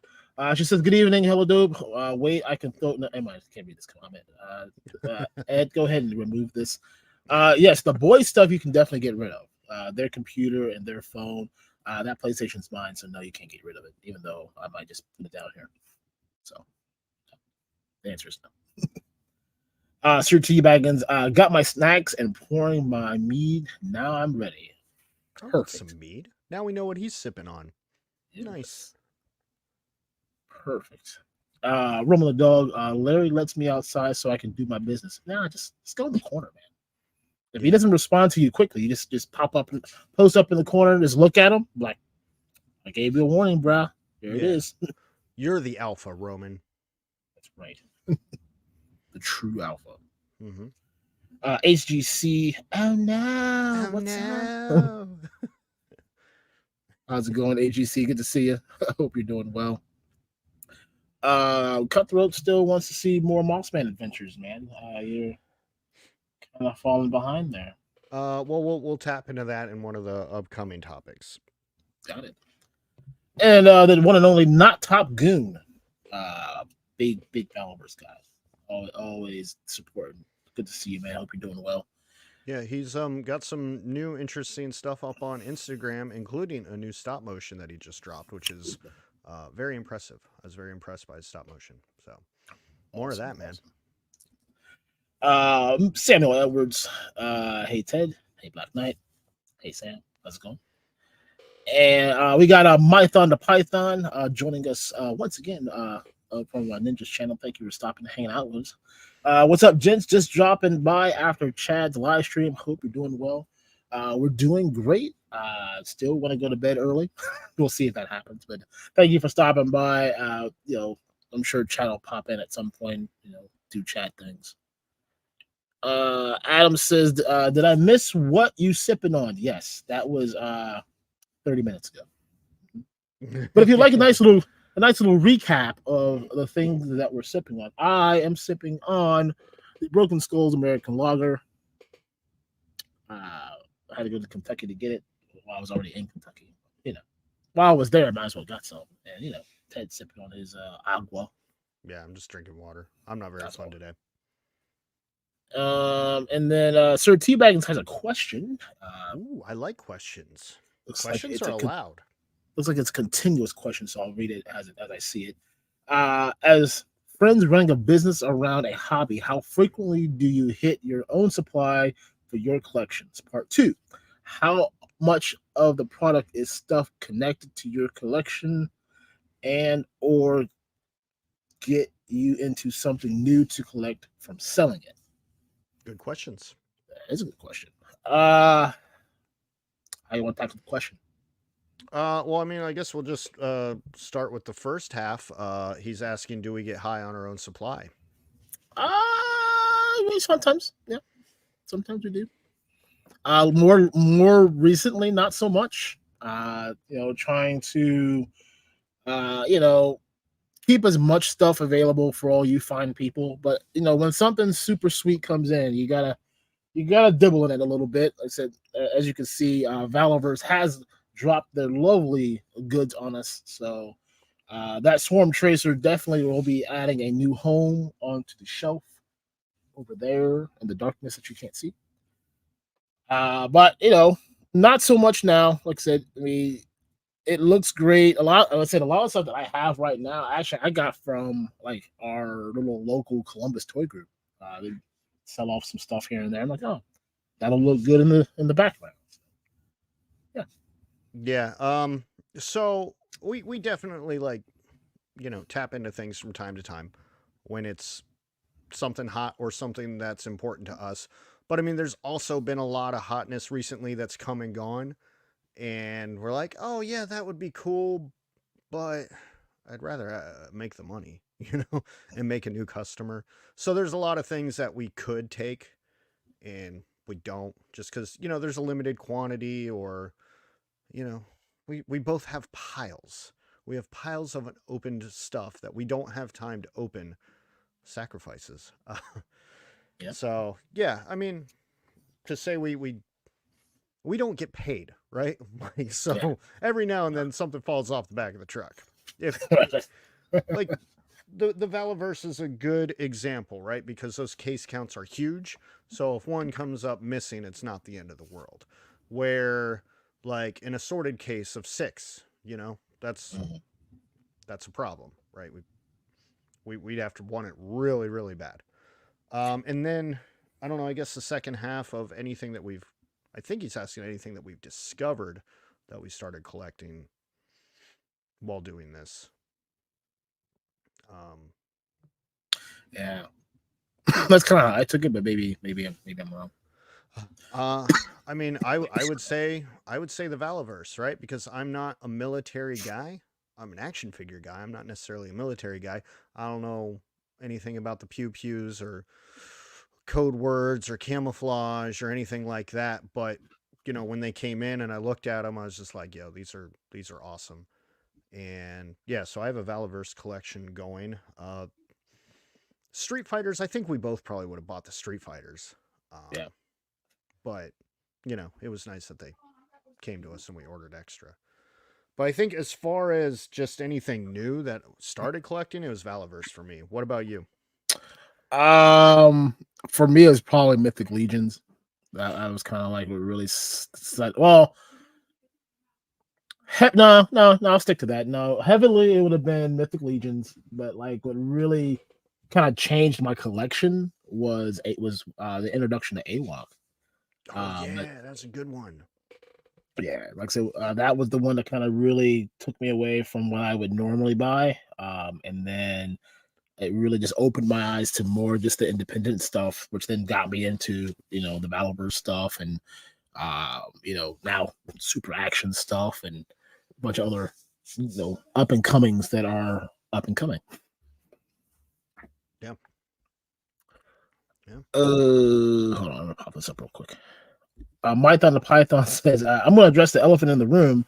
She says, "Good evening, hello, dope. Wait, I can throw. No, I can't read this comment. Ed, go ahead and remove this. Yes, the boys stuff you can definitely get rid of. Their computer and their phone. That PlayStation's mine, so no, you can't get rid of it. Even though I might just put it down here. So, the answer is no." Sir T Baggins, got my snacks and pouring my mead. Now I'm ready. Perfect. Some mead. Now we know what he's sipping on. Yes. Nice. Perfect. Roman the dog. Larry lets me outside so I can do my business. Nah, just go in the corner, man. If he doesn't respond to you quickly, you just pop up and post up in the corner, just look at him. Like, I gave you a warning, bro. Here it is. You're the alpha, Roman. That's right. The true alpha. Mm-hmm. HGC. Oh no! What's up? How's it going, AGC? Good to see you. I hope you're doing well. Cutthroat still wants to see more Mossman adventures, man. You're kind of falling behind there. Well, we'll tap into that in one of the upcoming topics. Got it. And the one and only not Top Goon. Uh, big Valverse guy. Always supporting. Good to see you, man. Hope you're doing well. Yeah, he's got some new interesting stuff up on Instagram, including a new stop motion that he just dropped, which is very impressive. I was very impressed by his stop motion. So more of Awesome, that, man. Samuel Edwards. Hey Ted. Hey Black Knight. Hey Sam. How's it going? And we got Mython the Python joining us once again from Ninja's channel. Thank you for stopping and hanging out with us. What's up, gents? Just dropping by after Chad's live stream. Hope you're doing well. We're doing great. Still want to go to bed early. We'll see if that happens. But thank you for stopping by. I'm sure Chad will pop in at some point. Do chat things. Adam says, "Did I miss what you sipping on?" Yes, that was 30 minutes ago. But if you'd like a nice little recap of the things that we're sipping on, I am sipping on the Broken Skulls American Lager. I had to go to Kentucky to get it. While I was already in Kentucky. While I was there, I might as well got some. And Ted sipping on his agua. Yeah, I'm just drinking water. I'm not very fun today. And then Sir Teabaggins has a question. Ooh, I like questions. Questions are allowed. Looks like it's a continuous question, so I'll read it as I see it. As friends running a business around a hobby, how frequently do you hit your own supply for your collections? Part 2. How much of the product is stuff connected to your collection and or get you into something new to collect from selling it? Good questions. That is a good question. How you want to tackle the question? Well, I mean, I guess we'll just start with the first half. He's asking, do we get high on our own supply? Sometimes, yeah. Sometimes we do. More recently, not so much. Trying to, keep as much stuff available for all you fine people. But when something super sweet comes in, you gotta dibble in it a little bit. Like I said, as you can see, Valorverse has dropped their lovely goods on us. So that Swarm Tracer definitely will be adding a new home onto the shelf over there in the darkness that you can't see. But not so much now. Like I said, it looks great. A lot of stuff that I have right now, actually, I got from like our little local Columbus toy group. They sell off some stuff here and there. I'm like, oh, that'll look good in the background. Yeah. Yeah. So we definitely tap into things from time to time when it's something hot or something that's important to us. But I mean, there's also been a lot of hotness recently that's come and gone. And we're like, oh, yeah, that would be cool. But I'd rather make the money, and make a new customer. So there's a lot of things that we could take and we don't just because, there's a limited quantity or, we both have piles. We have piles of unopened stuff that we don't have time to open. Sacrifices. Yeah. So yeah, I mean, to say we don't get paid, right? Every now and then something falls off the back of the truck. If like the Valaverse is a good example, right? Because those case counts are huge. So if one comes up missing, it's not the end of the world. Where like an assorted case of 6, that's a problem, right? We'd have to want it really, really bad. And then, I don't know, I guess the second half of anything that I think he's asking anything that we've discovered that we started collecting while doing this. Yeah. That's kind of how I took it, but maybe I'm wrong. I mean, I would say the Valaverse, right? Because I'm not a military guy. I'm an action figure guy. I'm not necessarily a military guy. I don't know anything about the pew-pews or code words or camouflage or anything like that. But, when they came in and I looked at them, I was just like, yo, these are awesome. And yeah, so I have a Valaverse collection going. Street Fighters, I think we both probably would have bought the Street Fighters. Yeah. But it was nice that they came to us and we ordered extra. But I think as far as just anything new that started collecting, it was Valaverse for me. What about you? For me, it was probably Mythic Legions. That was kind of like what really well. No, I'll stick to that. No, heavily it would have been Mythic Legions, but like what really kind of changed my collection was the introduction to AWOC. Oh yeah, that's a good one. Yeah, like so that was the one that kind of really took me away from what I would normally buy. And then it really just opened my eyes to more just the independent stuff, which then got me into the Battleverse stuff and now super action stuff and a bunch of other up and comings that are up and coming. Yeah. Hold on, I'm gonna pop this up real quick. Mython the Python says, I'm going to address the elephant in the room.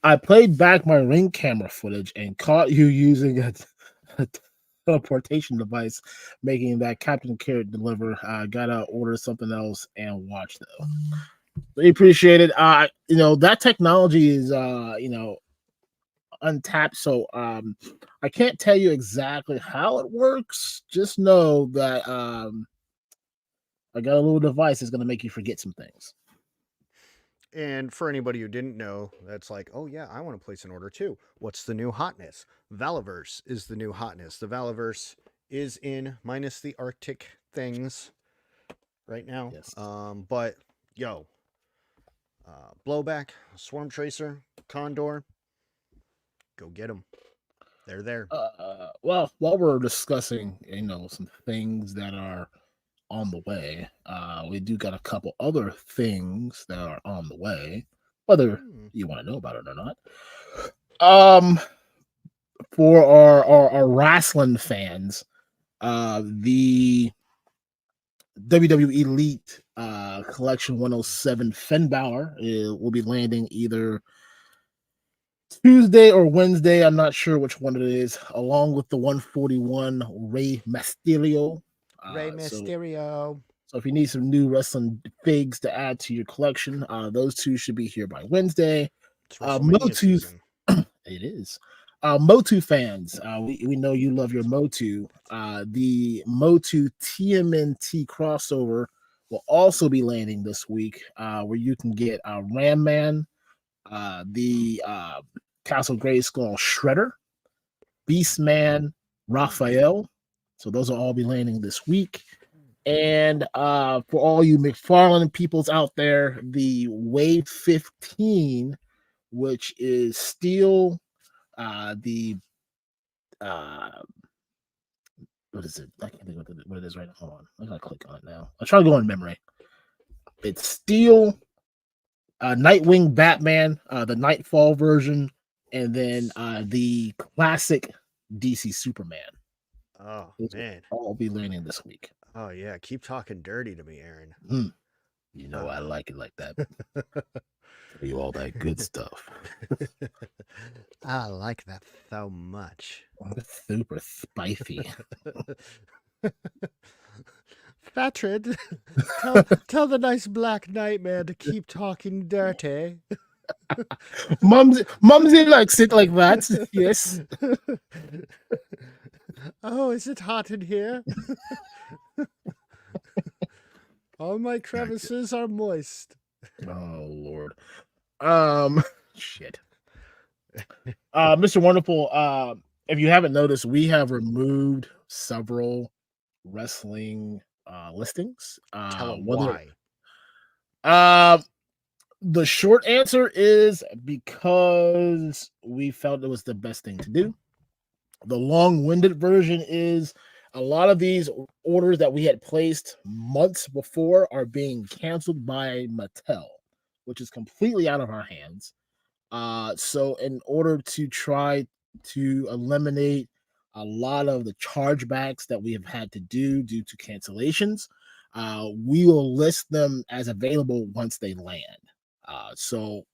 I played back my Ring camera footage and caught you using a teleportation device, making that Captain Carrot deliver. Gotta order something else and watch though. We appreciate it. That technology is untapped, so I can't tell you exactly how it works. Just know that I got a little device that's going to make you forget some things. And for anybody who didn't know, that's like, oh yeah, I want to place an order too. What's the new hotness? Valaverse is the new hotness. The Valaverse is in minus the Arctic things right now. Yes. But Blowback, Swarm Tracer, Condor, go get them. They're there. Well, while we're discussing, some things that are on the way, we do got a couple other things that are on the way, whether you want to know about it or not. For our wrestling fans, the WWE Elite Collection 107 Finn Balor will be landing either Tuesday or Wednesday. I'm not sure which one it is, along with the 141 Rey Mysterio. Rey Mysterio. So if you need some new wrestling figs to add to your collection, those two should be here by Wednesday. It's WrestleMania season. It is. Motu fans, we know you love your Motu. The Motu TMNT crossover will also be landing this week, where you can get Ram Man, the Castle Grayskull Shredder, Beastman, Raphael. So those will all be landing this week. And for all you McFarlane peoples out there, the Wave 15, which is still the what is it? I can't think what it is right now. Hold on. I gotta click on it now. I'll try to go in memory. It's still Nightwing Batman, the Nightfall version, and then the classic DC Superman. Oh, Those man. will all be landing this week. Oh, yeah. Keep talking dirty to me, Aaron. You know I like it like that. Tell you all that good stuff. I like that so much. Super spicy. Fatred, tell the nice Black Knight man to keep talking dirty. Mumsy likes it like that. Yes. Oh, is it hot in here? All my crevices are moist. Oh Lord. Shit. Mr. Wonderful, if you haven't noticed, we have removed several wrestling listings. Tell them why. The short answer is because we felt it was the best thing to do. The long-winded version is a lot of these orders that we had placed months before are being canceled by Mattel, which is completely out of our hands. So in order to try to eliminate a lot of the chargebacks that we have had to do due to cancellations, we will list them as available once they land. So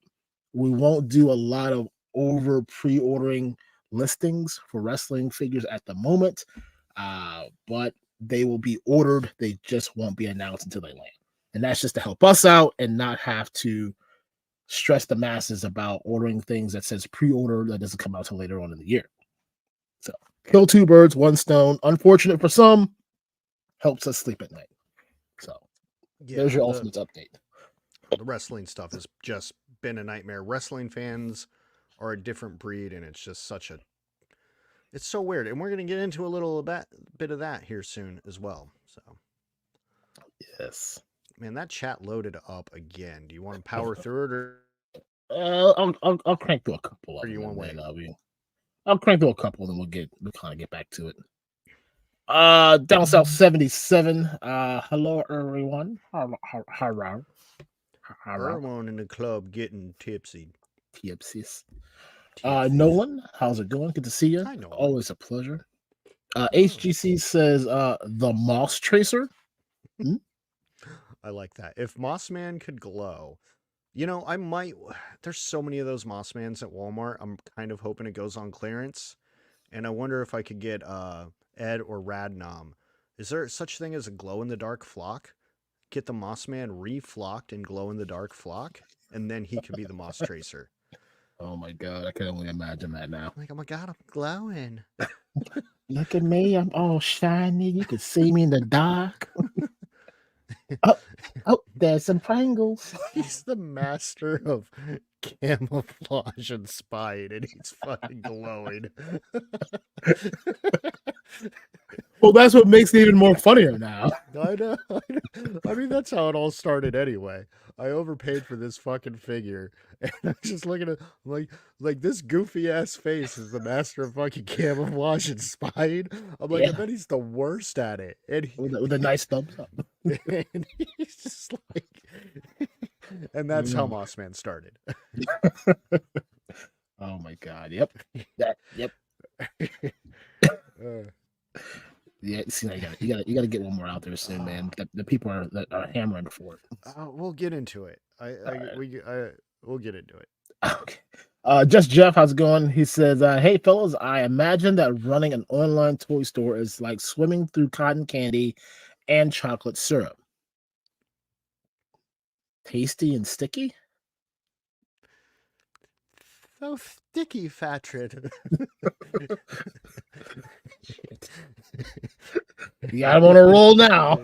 we won't do a lot of over pre-ordering listings for wrestling figures at the moment, but they will be ordered. They just won't be announced until they land, and that's just to help us out and not have to stress the masses about ordering things that says pre-order that doesn't come out till later on in the year. So kill two birds, one stone. Unfortunate for some, helps us sleep at night. So there's Yeah, your the Ultimates update. the wrestling stuff has just been a nightmare. Wrestling fans are a different breed, and it's just such a it's so weird. And we're gonna get into a little bit of that here soon as well. So, Yes. man, that chat loaded up again. Do you want to power through it, or I'll crank through a couple of do you them want to and wait? then I'll crank through a couple and we'll kind of get back to it. Down south 77. Hello everyone. Hello. Everyone in the club getting tipsy. Tipsies. Tipsies. Nolan, how's it going? Good to see you. Hi, Nolan. Always a pleasure. Oh, HGC says the Moss Tracer. Hmm? I like that. If Mossman could glow, I might. There's so many of those Mossmans at Walmart. I'm kind of hoping it goes on clearance, and I wonder if I could get Ed or Radnom. Is there such thing as a glow in the dark flock? Get the Mossman reflocked and glow in the dark flock, and then he could be the Moss Tracer. Oh my god, I can only imagine that now. Like, oh my god, I'm glowing. Look at me, I'm all shiny. You can see me in the dark. Oh, oh, there's some Pringles. He's the master of camouflage and spying, and he's fucking glowing. Well, that's what makes it even more funnier now. I know. I mean, that's how it all started anyway. I overpaid for this fucking figure, and I'm just looking at like this goofy ass face is the master of fucking camouflage and spying. I'm like, I Yeah, bet he's the worst at it, and, with a nice thumbs up. and he's just like, and that's how Mm. Mossman started. Oh my god. Yep. Yep. Uh, Yeah. See, you gotta get one more out there soon, man. The people that are hammering for it. we'll get into it. All right. We'll get into it. Okay. Just Jeff, how's it going? He says, "Hey fellas, I imagine that running an online toy store is like swimming through cotton candy and chocolate syrup. Tasty and sticky." So sticky, Fatrid. You got him on a roll now.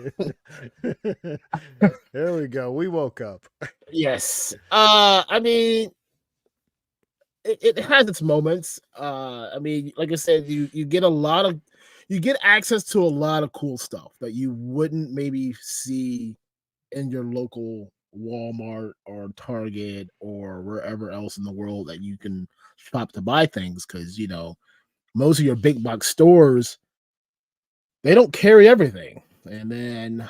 There we go. We woke up. Yes. I mean, it has its moments. I mean, like I said, you get you get access to a lot of cool stuff that you wouldn't maybe see in your local Walmart or Target or wherever else in the world that you can shop to buy things, because most of your big box stores, they don't carry everything. And then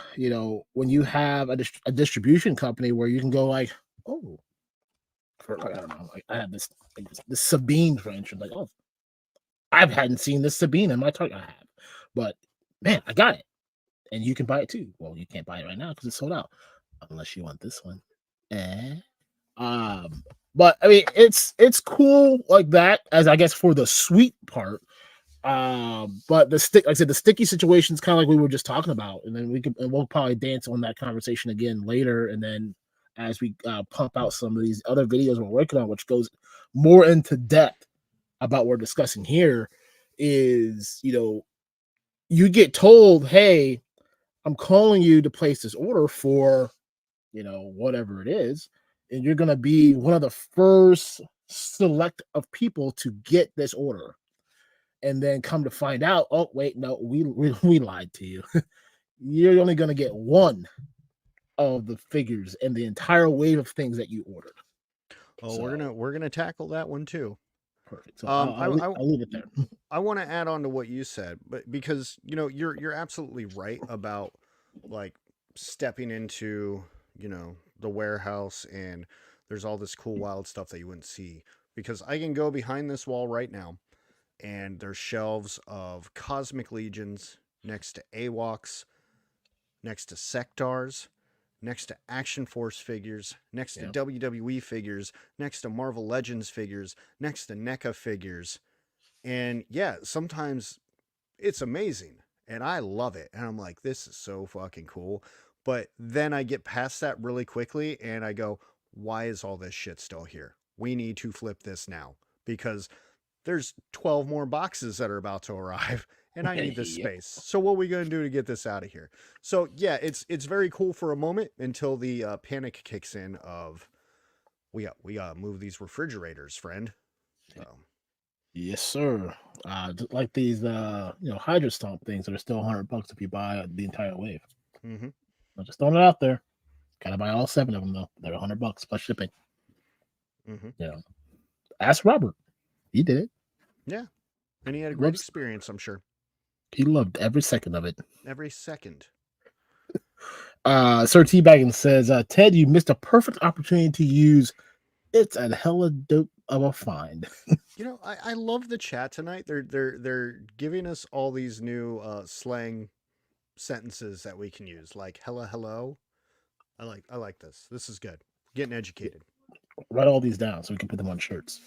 when you have a distribution company where you can go like, oh, for like, I don't know, like I have this Sabine, for instance, like, oh, I hadn't seen this Sabine in my Target. I have, but man, I got it, and you can buy it too. Well, you can't buy it right now because it's sold out, unless you want this one. Eh? Um, but I mean, it's cool like that, as I guess for the sweet part. But like I said, the sticky situation is kind of like we were just talking about, and then we'll probably dance on that conversation again later, and then as we pump out some of these other videos we're working on, which goes more into depth about what we're discussing here, is you get told, hey, I'm calling you to place this order for whatever it is, and you're gonna be one of the first select of people to get this order, and then come to find out, oh wait, no, we lied to you. You're only going to get one of the figures and the entire wave of things that you ordered. Oh, So we're gonna tackle that one too. perfect. So I I'll leave it there. I want to add on to what you said, but because you're absolutely right about like stepping into the warehouse, and there's all this cool wild stuff that you wouldn't see, because I can go behind this wall right now, and there's shelves of Cosmic Legions next to AWOCs, next to Sectars, next to Action Force figures, next to Yeah. WWE figures, next to Marvel Legends figures, next to NECA figures. And yeah, sometimes it's amazing and I love it. And I'm like, this is so fucking cool. But then I get past that really quickly and I go, why is all this shit still here? We need to flip this now because there's 12 more boxes that are about to arrive and I need this Yep. space. So what are we going to do to get this out of here? So yeah, it's very cool for a moment until the panic kicks in of we got to move these refrigerators, friend. So Yes, sir. Like these, Hydro Stomp things that are still $100 if you buy the entire wave. mm-hmm. I'm just throwing it out there. Gotta buy all 7 of them though. They're $100 plus shipping. Mm-hmm. Ask Robert. He did it. Yeah. And he had a great experience, I'm sure. He loved every second of it. Every second. Sir Teabaggin says, Ted, you missed a perfect opportunity to use it's a hella dope of a find. I love the chat tonight. They're giving us all these new slang sentences that we can use, like hella hello. I like this. This is good. Getting educated. Write all these down so we can put them on shirts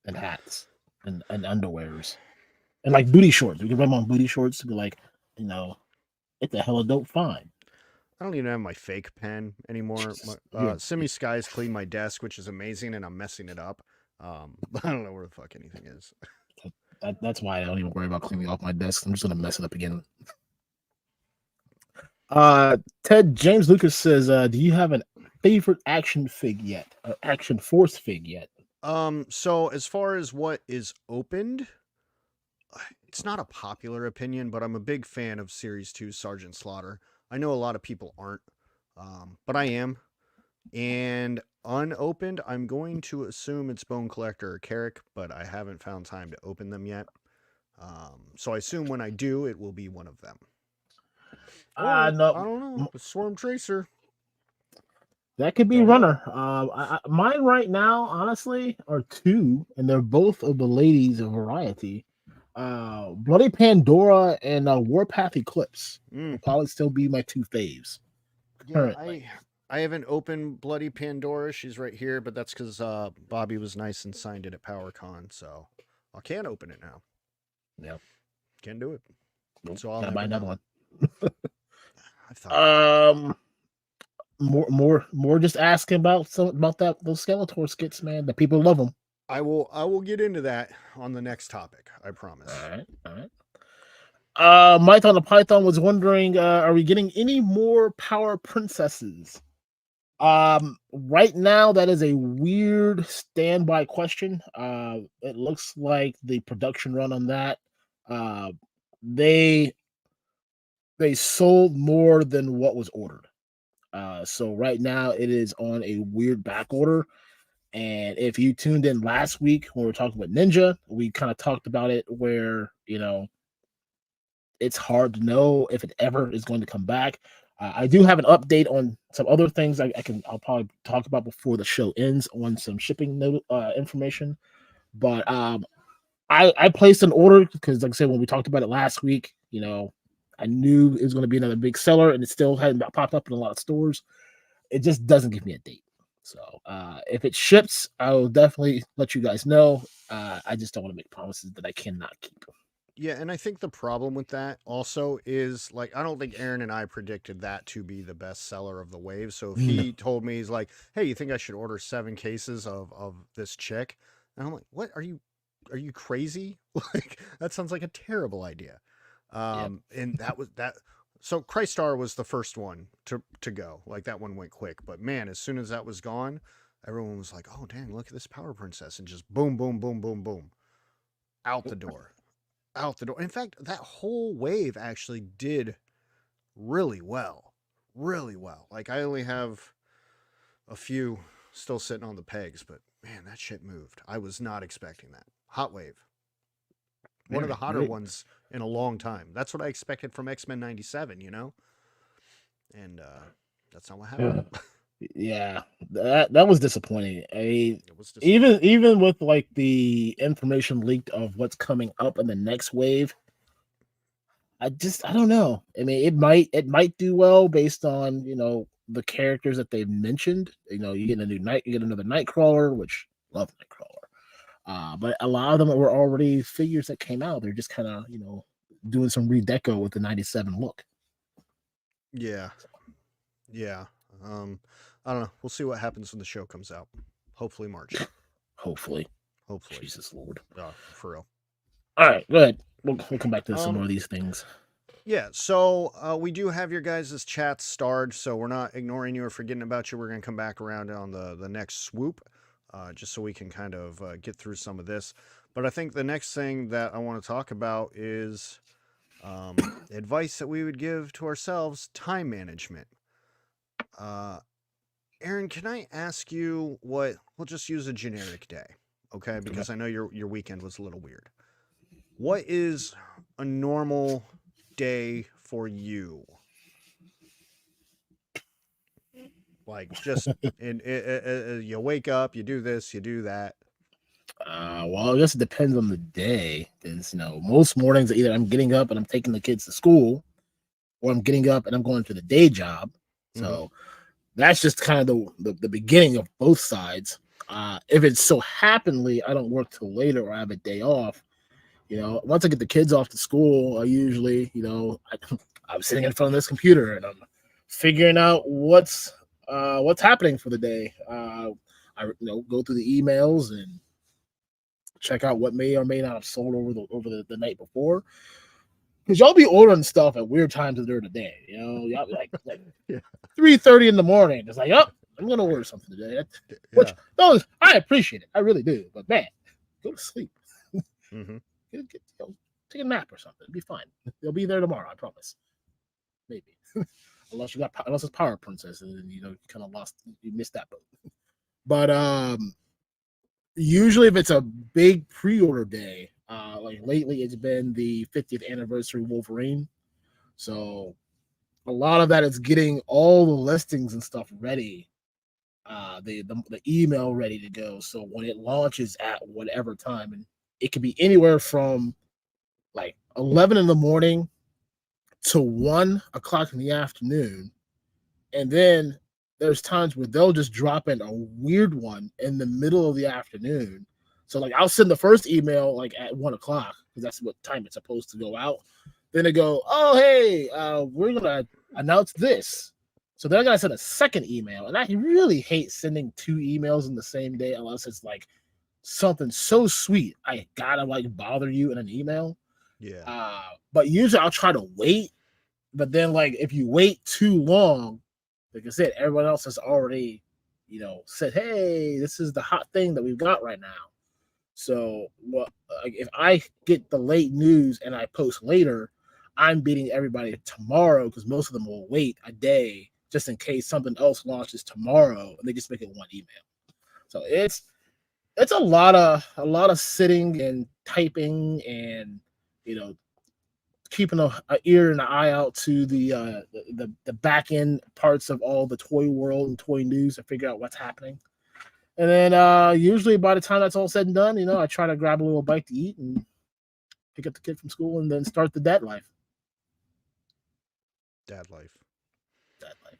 and hats and underwears. And like booty shorts. We can put them on booty shorts to be like, it's a hella dope find. I don't even have my fake pen anymore. Simi Skies cleaned my desk, which is amazing, and I'm messing it up. I don't know where the fuck anything is. That's why I don't even worry about cleaning off my desk. I'm just gonna mess it up again. Ted James Lucas says, do you have a favorite action fig yet? Or action force fig yet? So as far as what is opened, it's not a popular opinion, but I'm a big fan of Series 2 Sergeant Slaughter. I know a lot of people aren't, but I am. And unopened, I'm going to assume it's Bone Collector or Carrick, but I haven't found time to open them yet. So I assume when I do, it will be one of them. No, I don't know. The Swarm Tracer. That could be Runner. Mine right now, honestly, are 2, and they're both of the ladies of Variety. Bloody Pandora and Warpath Eclipse will probably still be my 2 faves. Currently. I haven't opened Bloody Pandora. She's right here, but that's because Bobby was nice and signed it at PowerCon, so I can't open it now. Yep. Can't do it. Nope. So I'll gotta buy another one. I thought more just asking about those Skeletor skits, man. The people love them. I will get into that on the next topic. I promise. All right. Mike on the Python was wondering, are we getting any more Power Princesses? Right now that is a weird standby question. It looks like the production run on that, they sold more than what was ordered. So right now it is on a weird back order. And if you tuned in last week when we were talking about Ninja, we kind of talked about it where, it's hard to know if it ever is going to come back. I do have an update on some other things I'll probably talk about before the show ends on some shipping information. But I placed an order because, like I said, when we talked about it last week, I knew it was going to be another big seller, and it still hadn't popped up in a lot of stores. It just doesn't give me a date. So if it ships, I will definitely let you guys know. I just don't want to make promises that I cannot keep. Yeah, and I think the problem with that also is, like, I don't think Aaron and I predicted that to be the best seller of the wave. So if he told me, he's like, hey, you think I should order 7 cases of this chick? And I'm like, what? Are you crazy? Like, that sounds like a terrible idea. And that was that. So Crystar was the first one to go. Like, that one went quick. But man, as soon as that was gone, everyone was like, oh, dang, look at this Power Princess. And just boom, boom, boom, boom, boom. Out the door. Out the door. In fact, that whole wave actually did really well. Really well. Like, I only have a few still sitting on the pegs, but man, that shit moved. I was not expecting that. Hot wave. One of the hotter ones in a long time. That's what I expected from X-Men 97, And that's not what happened. Yeah, that was disappointing. Even with like the information leaked of what's coming up in the next wave, I don't know. I mean, it might do well based on the characters that they've mentioned. You get you get another Nightcrawler, which love Nightcrawler. But a lot of them were already figures that came out. They're just kind of doing some redeco with the '97 look. Yeah. Yeah. I don't know. We'll see what happens when the show comes out. Hopefully March. Hopefully. Hopefully. Jesus Lord. For real. All right, go ahead. We'll come back to some more of these things. Yeah, so we do have your guys' chats starred, so we're not ignoring you or forgetting about you. We're going to come back around on the next swoop, just so we can kind of get through some of this. But I think the next thing that I want to talk about is advice that we would give to ourselves, time management. Aaron, can I ask you we'll just use a generic day, okay? Because I know your weekend was a little weird. What is a normal day for you? Like, just you wake up, you do this, you do that. Well, I guess it depends on the day. Because most mornings either I'm getting up and I'm taking the kids to school, or I'm getting up and I'm going to the day job. So that's just kind of the beginning of both sides. If it's so happenly I don't work till later or I have a day off, once I get the kids off to school, I usually, I'm sitting in front of this computer and I'm figuring out what's happening for the day. I go through the emails and check out what may or may not have sold over the night before. Because y'all be ordering stuff at weird times during the day. Y'all be like Yeah. 3:30 in the morning. It's like, oh, I'm gonna order something today. Which I appreciate it. I really do. But man, go to sleep. Take a nap or something. It'll be fine. They'll be there tomorrow. I promise. Maybe. unless it's Power Princess, and then you kind of you missed that boat. But usually if it's a big pre-order day, like lately it's been the 50th anniversary Wolverine, so a lot of that is getting all the listings and stuff ready, the email ready to go, so when it launches at whatever time, and it could be anywhere from like 11 in the morning to 1 o'clock in the afternoon, and then there's times where they'll just drop in a weird one in the middle of the afternoon. So like I'll send the first email like at 1 o'clock because that's what time it's supposed to go out. Then they go, oh hey, we're gonna announce this. So then I gotta send a second email, and I really hate sending 2 emails in the same day unless it's like something so sweet I gotta like bother you in an email. Yeah. But usually I'll try to wait. But then like if you wait too long, like I said, everyone else has already, said, hey, this is the hot thing that we've got right now. So if I get the late news and I post later, I'm beating everybody tomorrow because most of them will wait a day just in case something else launches tomorrow and they just make it one email. So it's a lot of sitting and typing and keeping an ear and an eye out to the back end parts of all the toy world and toy news to figure out what's happening. And then usually by the time that's all said and done, I try to grab a little bite to eat and pick up the kid from school and then start the dad life. Dad life. Dad life.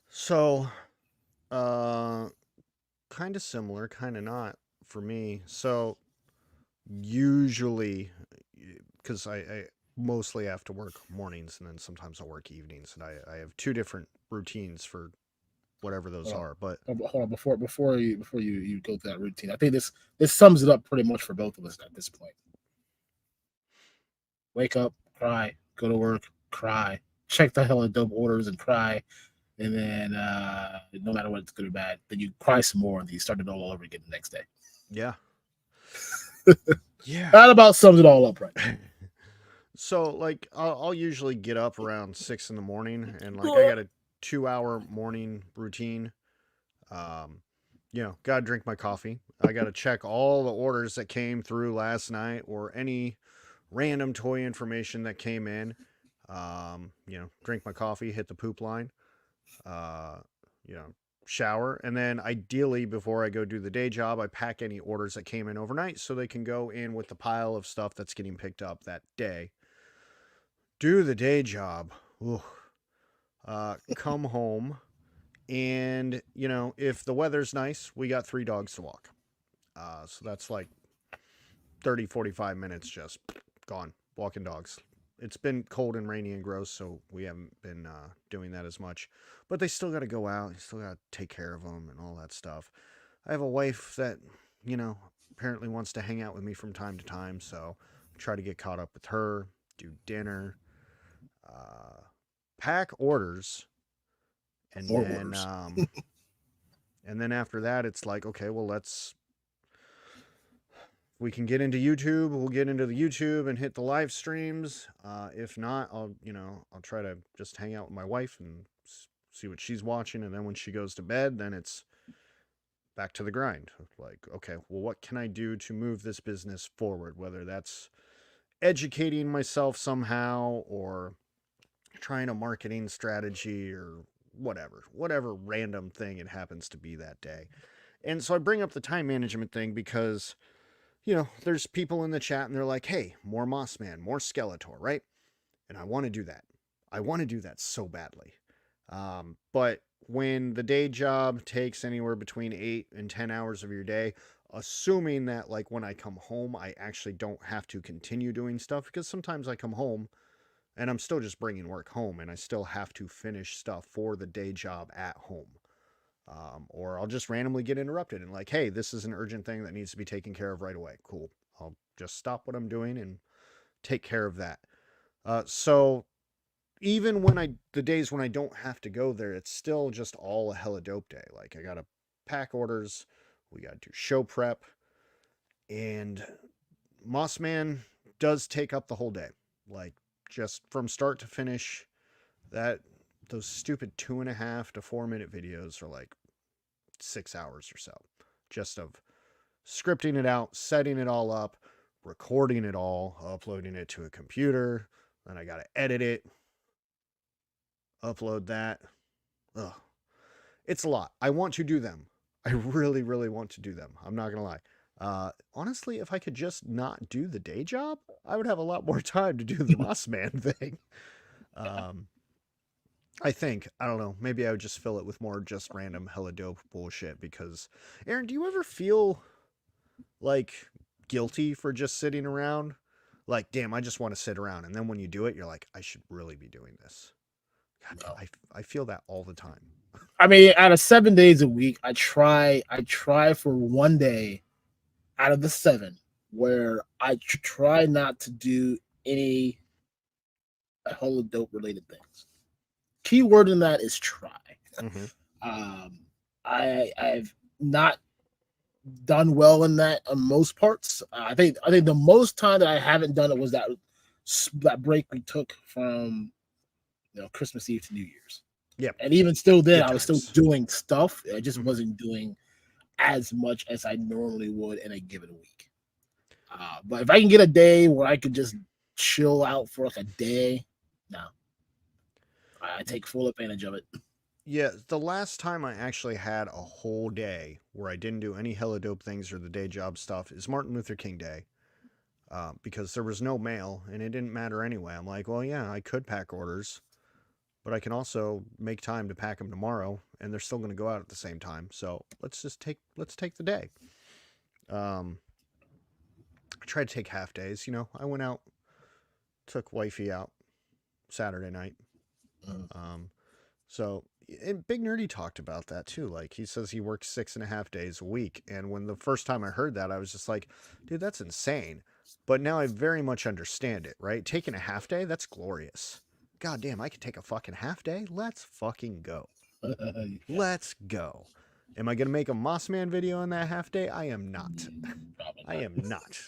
So, kind of similar, kind of not for me. So, usually, because I mostly have to work mornings and then sometimes I work evenings, and I have 2 different routines for whatever those are. But hold on, before you go through that routine, I think this sums it up pretty much for both of us at this point. Wake up, cry, go to work, cry, check the hell of dope orders and cry, and then no matter what, it's good or bad, then you cry some more and then you start it all over again the next day. Yeah. Yeah. That about sums it all up, right? So like I'll usually get up around 6 in the morning, and like I got a 2-hour morning routine. Gotta drink my coffee. I gotta check all the orders that came through last night or any random toy information that came in. Drink my coffee, hit the poop line, shower, and then ideally before I go do the day job, I pack any orders that came in overnight so they can go in with the pile of stuff that's getting picked up that day. Do the day job. Ooh. come home, and if the weather's nice, we got 3 dogs to walk. So that's like 30, 45 minutes just gone walking dogs. It's been cold and rainy and gross, so we haven't been doing that as much. But they still got to go out. You still got to take care of them and all that stuff. I have a wife that, you know, apparently wants to hang out with me from time to time, so I try to get caught up with her, do dinner, uh, pack orders, and then Orders. after that, it's like, okay, well, we can get into YouTube. We'll get into the YouTube and hit the live streams. If not, I'll try to just hang out with my wife and see what she's watching. And then when she goes to bed, then it's back to the grind. Like, okay, well, what can I do to move this business forward? Whether that's educating myself somehow or trying a marketing strategy or whatever random thing it happens to be that day. And so I bring up the time management thing because there's people in the chat and they're like, hey, more Mossman, more Skeletor, right? And I want to do that. I want to do that so badly. But when the day job takes anywhere between 8 and 10 hours of your day, assuming that like when I come home, I actually don't have to continue doing stuff, because sometimes I come home and I'm still just bringing work home and I still have to finish stuff for the day job at home. Or I'll just randomly get interrupted and like, hey, this is an urgent thing that needs to be taken care of right away. Cool. I'll just stop what I'm doing and take care of that. So even when the days when I don't have to go there, it's still just all a hella dope day. Like I gotta pack orders, we gotta do show prep, and Mossman does take up the whole day. Like just from start to finish, that those stupid 2.5 to 4 minute videos are like 6 hours or so, just of scripting it out, setting it all up, recording it all, uploading it to a computer. Then I got to edit it, upload that. Ugh. It's a lot. I want to do them. I really, really want to do them. I'm not going to lie. Honestly, if I could just not do the day job, I would have a lot more time to do the Mossman thing. I think. I don't know. Maybe I would just fill it with more just random hella dope bullshit because, Aaron, do you ever feel like guilty for just sitting around? Like, damn, I just want to sit around. And then when you do it, you're like, I should really be doing this. God, No. I feel that all the time. I mean, out of 7 days a week, I try for one day out of the 7 where I try not to do any hella dope related things. Keyword in that is try. Mm-hmm. I've not done well in that on most parts. I think the most time that I haven't done it was that break we took from Christmas Eve to New Year's. Yeah. And even still then, Good I was still times. doing stuff. I just Mhm. wasn't doing as much as I normally would in a given week. But if I can get a day where I could just chill out for like a day, no, I take full advantage of it. Yeah, the last time I actually had a whole day where I didn't do any hella dope things or the day job stuff is Martin Luther King Day. Because there was no mail and it didn't matter anyway. I'm like, well, yeah, I could pack orders, but I can also make time to pack them tomorrow, and they're still going to go out at the same time. So let's take the day. Um, I tried to take half days. I went out, took wifey out Saturday night. Um, so and Big Nerdy talked about that too. Like he says he works 6.5 days a week, and when the first time I heard that, I was just like, dude, that's insane. But now I very much understand it. Right, taking a half day, that's glorious. God damn, I could take a fucking half day. Let's fucking go. Yeah. Let's go. Am I gonna make a Mossman video on that half day? I am not. Probably I not. am not.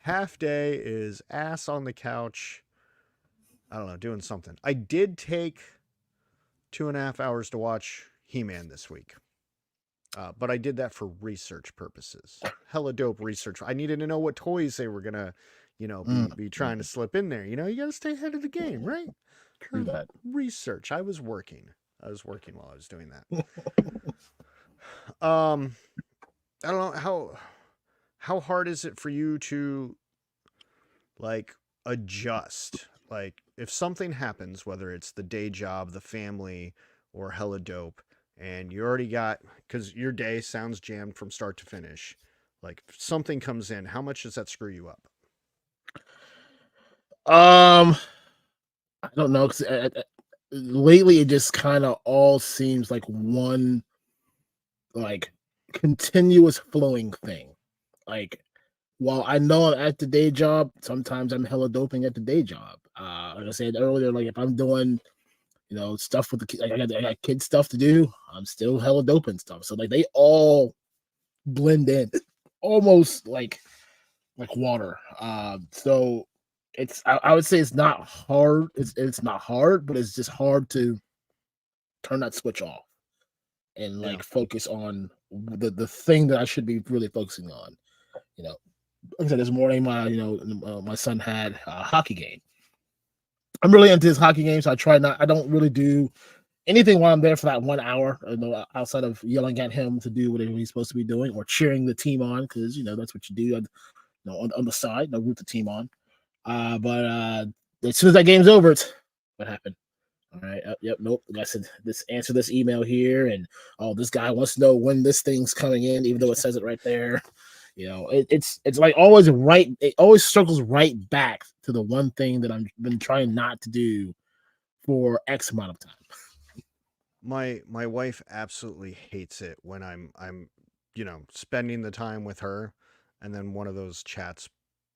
Half day is ass on the couch. I don't know, doing something. I did take 2.5 hours to watch He-Man this week. But I did that for research purposes. Hella dope research. I needed to know what toys they were gonna, be trying to slip in there. You gotta stay ahead of the game, right? True that. Research. I was working while I was doing that. I don't know how hard is it for you to like adjust? Like if something happens, whether it's the day job, the family, or hella dope, and you already got, because your day sounds jammed from start to finish, like if something comes in, how much does that screw you up? Um, I don't know, 'cause, lately it just kind of all seems like one like continuous flowing thing. Like, while I know I'm at the day job, sometimes I'm hella doping at the day job. Like I said earlier, like if I'm doing stuff with the kids, like I got kid stuff to do, I'm still hella doping stuff. So like they all blend in, almost like water. So I would say it's not hard. It's not hard, but it's just hard to turn that switch off and Yeah. like focus on the thing that I should be really focusing on. You know, like I said, this morning my son had a hockey game. I'm really into his hockey game, so I don't really do anything while I'm there for that 1 hour, outside of yelling at him to do whatever he's supposed to be doing or cheering the team on, because that's what you do on the side, root the team on. But as soon as that game's over, it's what happened. All right, yep, nope. I said this, answer this email here, and this guy wants to know when this thing's coming in, even though it says it right there. It's like always right. It always circles right back to the one thing that I've been trying not to do for X amount of time. My wife absolutely hates it when I'm spending the time with her, and then one of those chats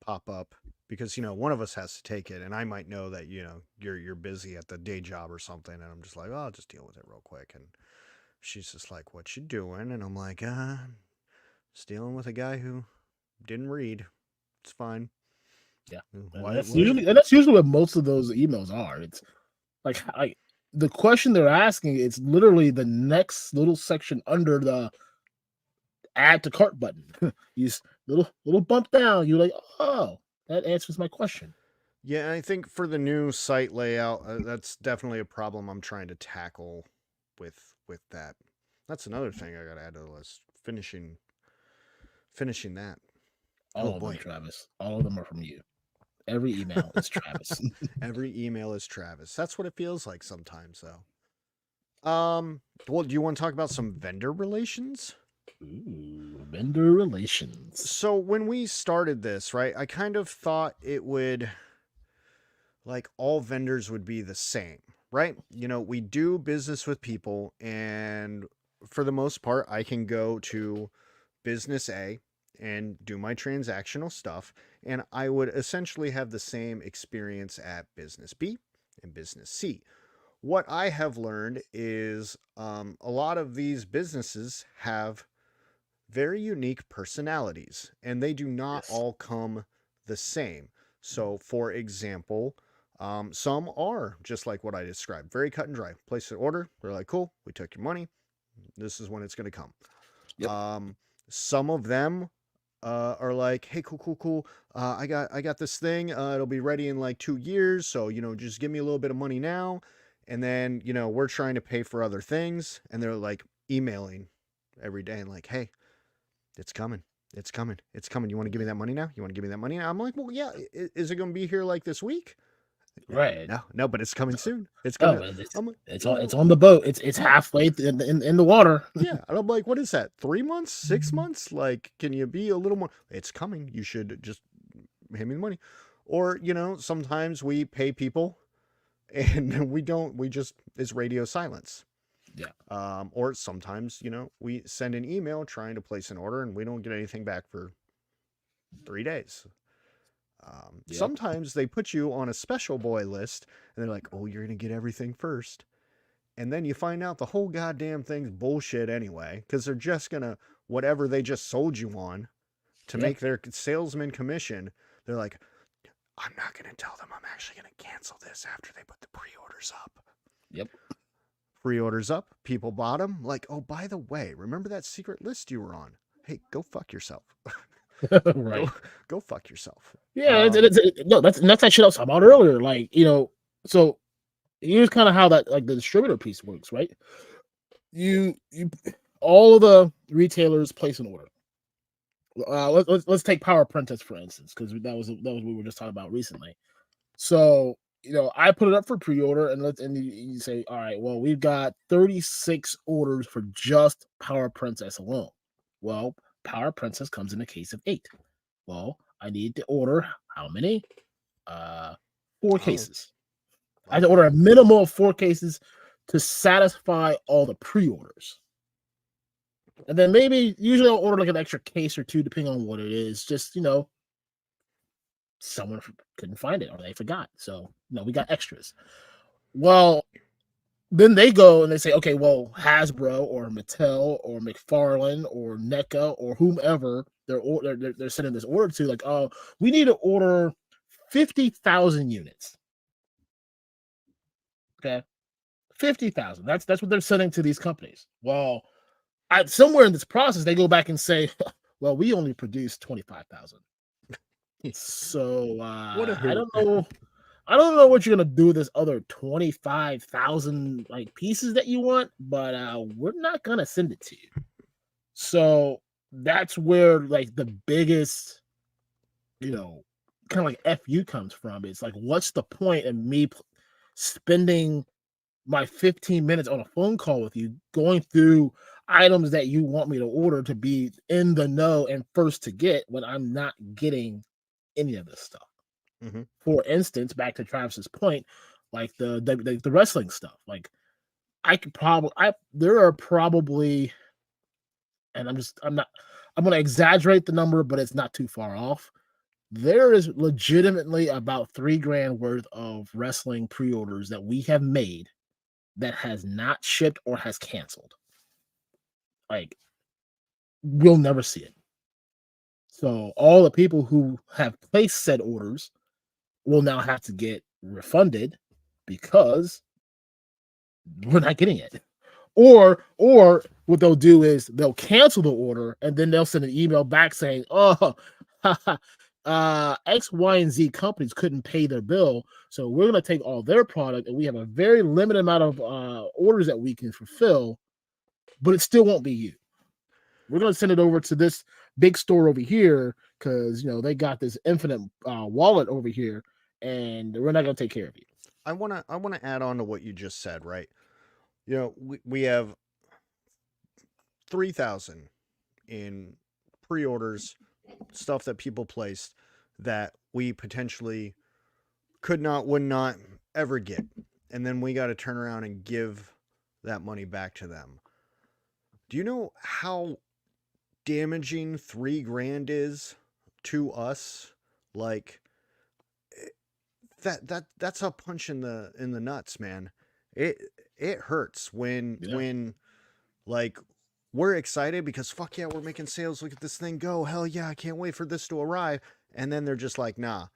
pop up, because one of us has to take it, and I might know that you're busy at the day job or something, and I'm just like, oh, I'll just deal with it real quick. And she's just like, what you doing? And I'm like, just dealing with a guy who didn't read. It's fine. Yeah, and Why? that's usually what most of those emails are. It's like the question they're asking. It's literally the next little section under the add to cart button. You little bump down. You're like, oh, that answers my question. Yeah, and I think for the new site layout, that's definitely a problem I'm trying to tackle with that. That's another thing I got to add to the list. Finishing that. Oh All of them, boy. Travis. All of them are from you. Every email is Travis. Every email is Travis. That's what it feels like sometimes, though. Well, do you want to talk about some vendor relations? Ooh, vendor relations. So when we started this, right, I kind of thought it would, like, all vendors would be the same, right? We do business with people, and for the most part, I can go to business A and do my transactional stuff, and I would essentially have the same experience at business B and business C. What I have learned is a lot of these businesses have very unique personalities, and they do not Yes. all come the same. So, for example, some are just like what I described, very cut and dry. Place an order, they're like, cool, we took your money, this is when it's going to come. Yep. Some of them are like, hey, cool. I got this thing. It'll be ready in like 2 years. So, just give me a little bit of money now. And then, we're trying to pay for other things. And they're like emailing every day and like, hey, it's coming. It's coming. It's coming. You want to give me that money now? You want to give me that money now? I'm like, well, yeah. Is it going to be here like this week? Right. No, but it's coming soon. It's Oh, gonna. I'm like, it's on the boat. It's halfway in the water. yeah, and I'm like, what is that? 3 months, 6 months? Like, can you be a little more? It's coming. You should just hand me the money. Or sometimes we pay people, and we don't. We just it's radio silence. Yeah. Or sometimes we send an email trying to place an order, and we don't get anything back for 3 days. Yep. Sometimes they put you on a special boy list, and they're like, oh, you're gonna get everything first. And then you find out the whole goddamn thing's bullshit anyway, because they're just gonna, whatever they just sold you on to Yep. make their salesman commission, they're like, I'm not gonna tell them I'm actually gonna cancel this after they put the pre-orders up. Yep. Pre-orders up, people bought them. Like, oh, by the way, remember that secret list you were on? Hey, go fuck yourself. Right. Go fuck yourself. Yeah. No, that's that shit I was talking about earlier. Like, so here's kind of how that like the distributor piece works, right? You all of the retailers place an order. Let's take Power Princess for instance, because that was what we were just talking about recently. So I put it up for pre-order, and you say, all right, well, we've got 36 orders for just Power Princess alone. Well, Power Princess comes in a case of 8. Well, I need to order how many? 4 Oh, cases. I had to order okay. a minimum of 4 cases to satisfy all the pre-orders. And then maybe usually I'll order like an extra case or 2 depending on what it is. Just, someone couldn't find it or they forgot. So, we got extras. Well, then they go and they say, okay, well, Hasbro or Mattel or McFarlane or NECA or whomever they're sending this order to, like, oh, we need to order 50,000 units. Okay, 50,000. That's what they're sending to these companies. Well, somewhere in this process, they go back and say, well, we only produced 25,000. So What a I hoot. don't know. I don't know what you're gonna do with this other 25,000 like pieces that you want, but we're not gonna send it to you. So that's where like the biggest, kind of like FU comes from. It's like, what's the point in me spending my 15 minutes on a phone call with you, going through items that you want me to order to be in the know and first to get when I'm not getting any of this stuff. Hmm. For instance, back to Travis's point, like the wrestling stuff, like there are probably, and I'm gonna exaggerate the number, but it's not too far off. There is legitimately about $3,000 worth of wrestling pre-orders that we have made that has not shipped or has canceled. Like, we'll never see it. So all the people who have placed said orders will now have to get refunded because we're not getting it. Or what they'll do is they'll cancel the order and then they'll send an email back saying, "Oh, X, Y, and Z companies couldn't pay their bill, so we're going to take all their product and we have a very limited amount of orders that we can fulfill, but it still won't be you. We're going to send it over to this big store over here because they got this infinite wallet over here, and we're not going to take care of you." I wanna add on to what you just said, right? We have 3,000 in pre-orders, stuff that people placed that we potentially would not ever get. And then we got to turn around and give that money back to them. Do you know how damaging $3,000 is to us? Like that's a punch in the nuts, man. It it hurts Yeah. when like we're excited because fuck yeah, we're making sales. Look at this thing go. Hell yeah, I can't wait for this to arrive. And then they're just like, nah.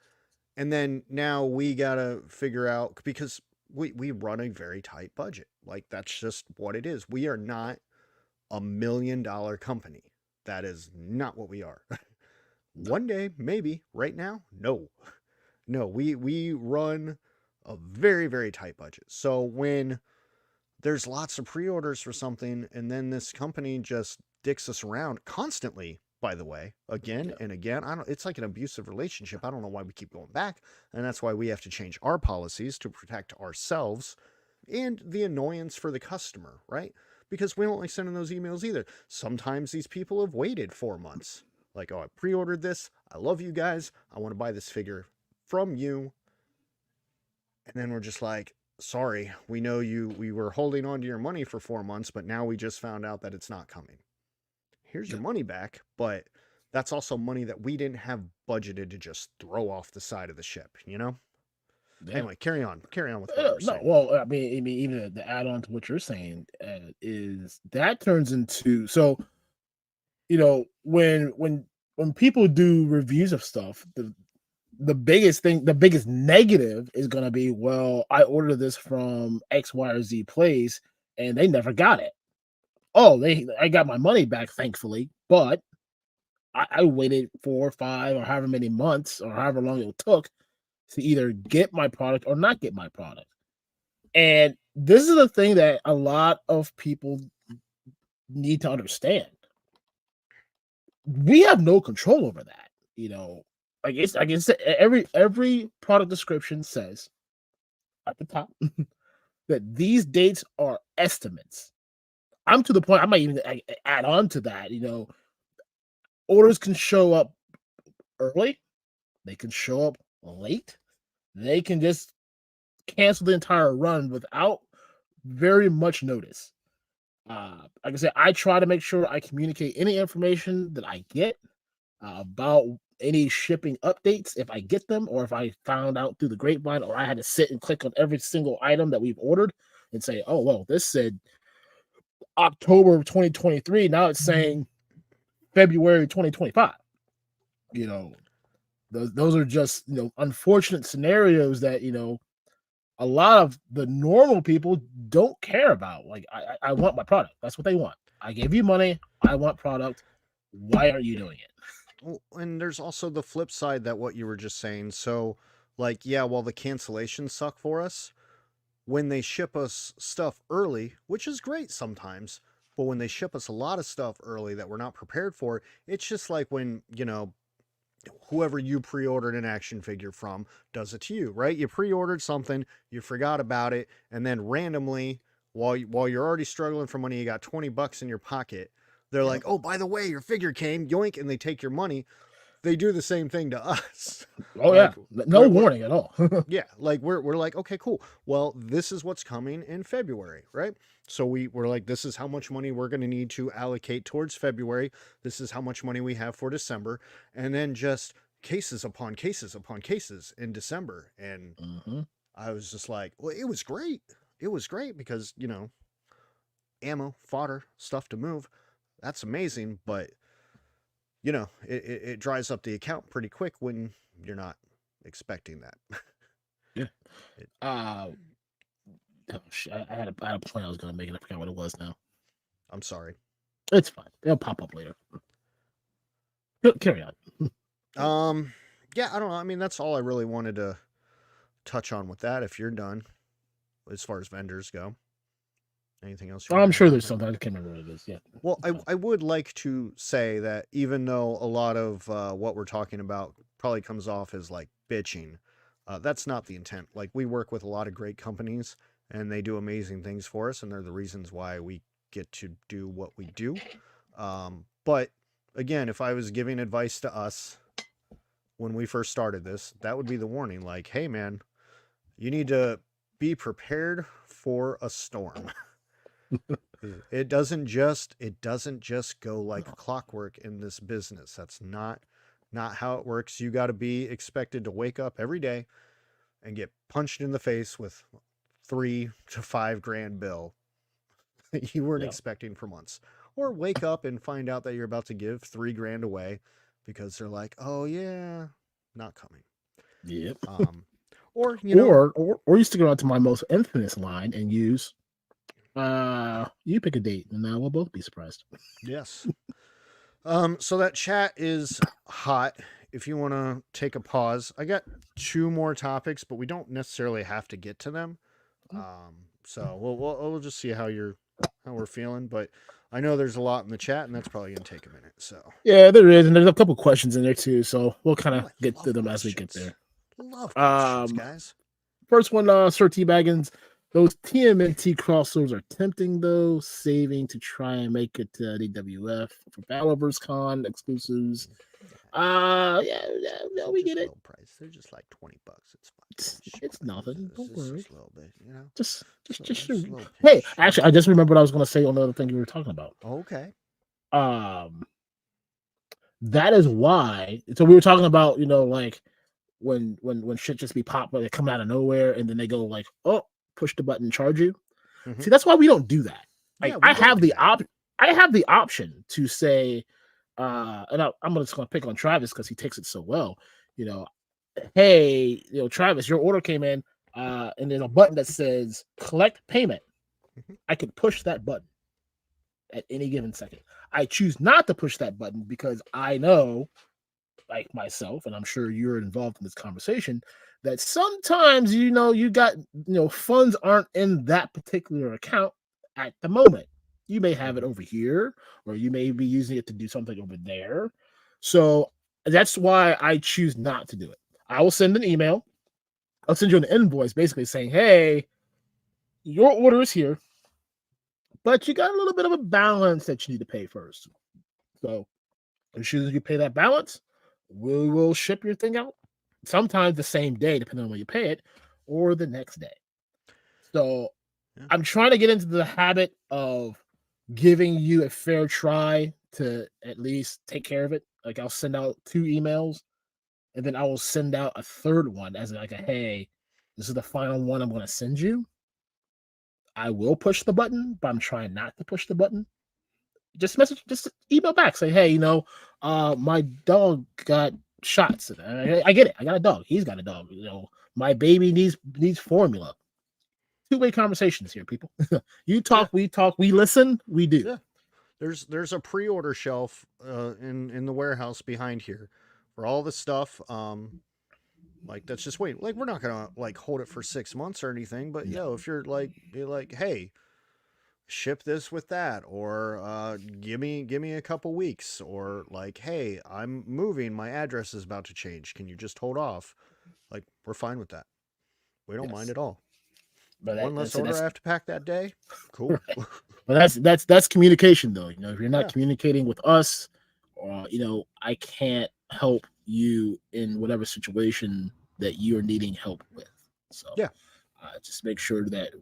And then now we gotta figure out because we run a very tight budget. Like that's just what it is. We are not $1 million company. That is not what we are. No. One day, maybe. Right now, no. No, we run a very, very tight budget. So when there's lots of pre-orders for something and then this company just dicks us around constantly, by the way, again Yeah. and again, I don't it's like an abusive relationship. I don't know why we keep going back, and that's why we have to change our policies to protect ourselves and the annoyance for the customer, right? Because we don't like sending those emails either. Sometimes these people have waited 4 months. Like, "Oh, I pre-ordered this. I love you guys. I want to buy this figure from you." And then we're just like, sorry, we were holding on to your money for 4 months, but now we just found out that it's not coming. Here's your Yeah. money back, but that's also money that we didn't have budgeted to just throw off the side of the ship. Yeah. Anyway, carry on with what you were No, saying. well, I mean, even the add on to what you're saying is that turns into, so when people do reviews of stuff, the biggest thing, the biggest negative is going to be, well, I ordered this from X, Y, or Z place, and they never got it. Oh, I got my money back, thankfully, but I waited 4 or 5 or however many months or however long it took to either get my product or not get my product. And this is the thing that a lot of people need to understand. We have no control over that. Like I guess every product description says at the top that these dates are estimates. I'm to the point I might even add on to that. Orders can show up early, they can show up late, they can just cancel the entire run without very much notice. Like I said, I try to make sure I communicate any information that I get about any shipping updates if I get them, or if I found out through the grapevine, or I had to sit and click on every single item that we've ordered and say, oh, well, this said October of 2023. Now it's saying February 2025. Those are just, unfortunate scenarios that, a lot of the normal people don't care about. Like, I want my product. That's what they want. I gave you money. I want product. Why are you doing it? Well, and there's also the flip side that what you were just saying. So, like, yeah, while the cancellations suck for us, when they ship us stuff early, which is great sometimes, but when they ship us a lot of stuff early that we're not prepared for, it's just like when, whoever you pre-ordered an action figure from does it to you, right? You pre-ordered something, you forgot about it, and then randomly, while you're already struggling for money, you got $20 in your pocket. They're like, oh, by the way, your figure came, yoink, and they take your money. They do the same thing to us. Oh, Like, yeah. No warning at all. yeah, like we're like, okay, cool. Well, this is what's coming in February, right? So we're like, this is how much money we're going to need to allocate towards February. This is how much money we have for December, and then just cases upon cases upon cases in December. And I was just like, well, it was great. It was great because, ammo, fodder, stuff to move. That's amazing, but it dries up the account pretty quick when you're not expecting that. Yeah. I had a point I was going to make, and I forgot what it was now. I'm sorry. It's fine. They'll pop up later. Carry on. Yeah, I don't know. I mean, that's all I really wanted to touch on with that. If you're done, as far as vendors go, anything else? I'm sure there's something. I can't remember what it is. Yeah. Well, I would like to say that even though a lot of what we're talking about probably comes off as like bitching, that's not the intent. Like, we work with a lot of great companies, and they do amazing things for us, and they're the reasons why we get to do what we do. But again, if I was giving advice to us when we first started this, that would be the warning. Like, hey man, you need to be prepared for a storm. It doesn't just go like clockwork in this business. That's not how it works. You got to be expected to wake up every day and get punched in the face with $3 to $5 grand bill that you weren't expecting for months, or wake up and find out that you're about to give $3 grand away because they're like, oh yeah, not coming. Yep. Or you stick around to my most infamous line and use, you pick a date and we'll both be surprised. Yes. So that chat is hot. If you want to take a pause, I got 2 more topics, but we don't necessarily have to get to them. So we'll just see how we're feeling. But I know there's a lot in the chat, and that's probably gonna take a minute. So yeah, there is, and there's a couple questions in there too. So we'll kind of get to them as we get there. Love questions, guys. First one, Sir T Baggins. Those TMNT crossovers are tempting, though. Saving to try and make it to DWF for Battleverse Con exclusives. Yeah, we get it. Low price. They're just like $20. It's fine. It's nothing. Don't worry. Just a little bit, Just hey, actually, I just remembered what I was going to say on the other thing you were talking about. Okay. That is why. So we were talking about, like when shit just be popped, like they come out of nowhere, and then they go like, oh, push the button, charge you. Mm-hmm. See, that's why we don't do that. Like, I have the option to say, and I'm just going to pick on Travis because he takes it so well. Hey, Travis, your order came in, and there's a button that says collect payment. Mm-hmm. I could push that button at any given second. I choose not to push that button because I know, like myself, and I'm sure you're involved in this conversation, that sometimes, you got, funds aren't in that particular account at the moment. You may have it over here, or you may be using it to do something over there. So that's why I choose not to do it. I will send an email I'll send you an invoice basically saying, hey, your order is here, but you got a little bit of a balance that you need to pay first. So as soon as you pay that balance, we will ship your thing out. Sometimes the same day, depending on when you pay it, or the next day. So Yeah. I'm trying to get into the habit of giving you a fair try to at least take care of it. Like I'll send out 2 emails and then I will send out a third one as like a hey, this is the final one I'm going to send you. I will push the button, but I'm trying not to push the button. Just email back, say, hey, my dog got shots. I get it. I got a dog. He's got a dog. My baby needs formula. 2-way conversations here, people. You talk, we talk, we listen, we do. Yeah. There's a pre-order shelf in the warehouse behind here for all the stuff. Like that's just wait. Like we're not gonna like hold it for 6 months or anything. But if you're like hey, ship this with that, or give me a couple weeks, or like hey, I'm moving. My address is about to change. Can you just hold off? Like we're fine with that. We don't mind at all. But One less order I have to pack that day. Cool. Right. But that's communication, though. If you're not Yeah. communicating with us, I can't help you in whatever situation that you're needing help with. So Yeah. just make sure that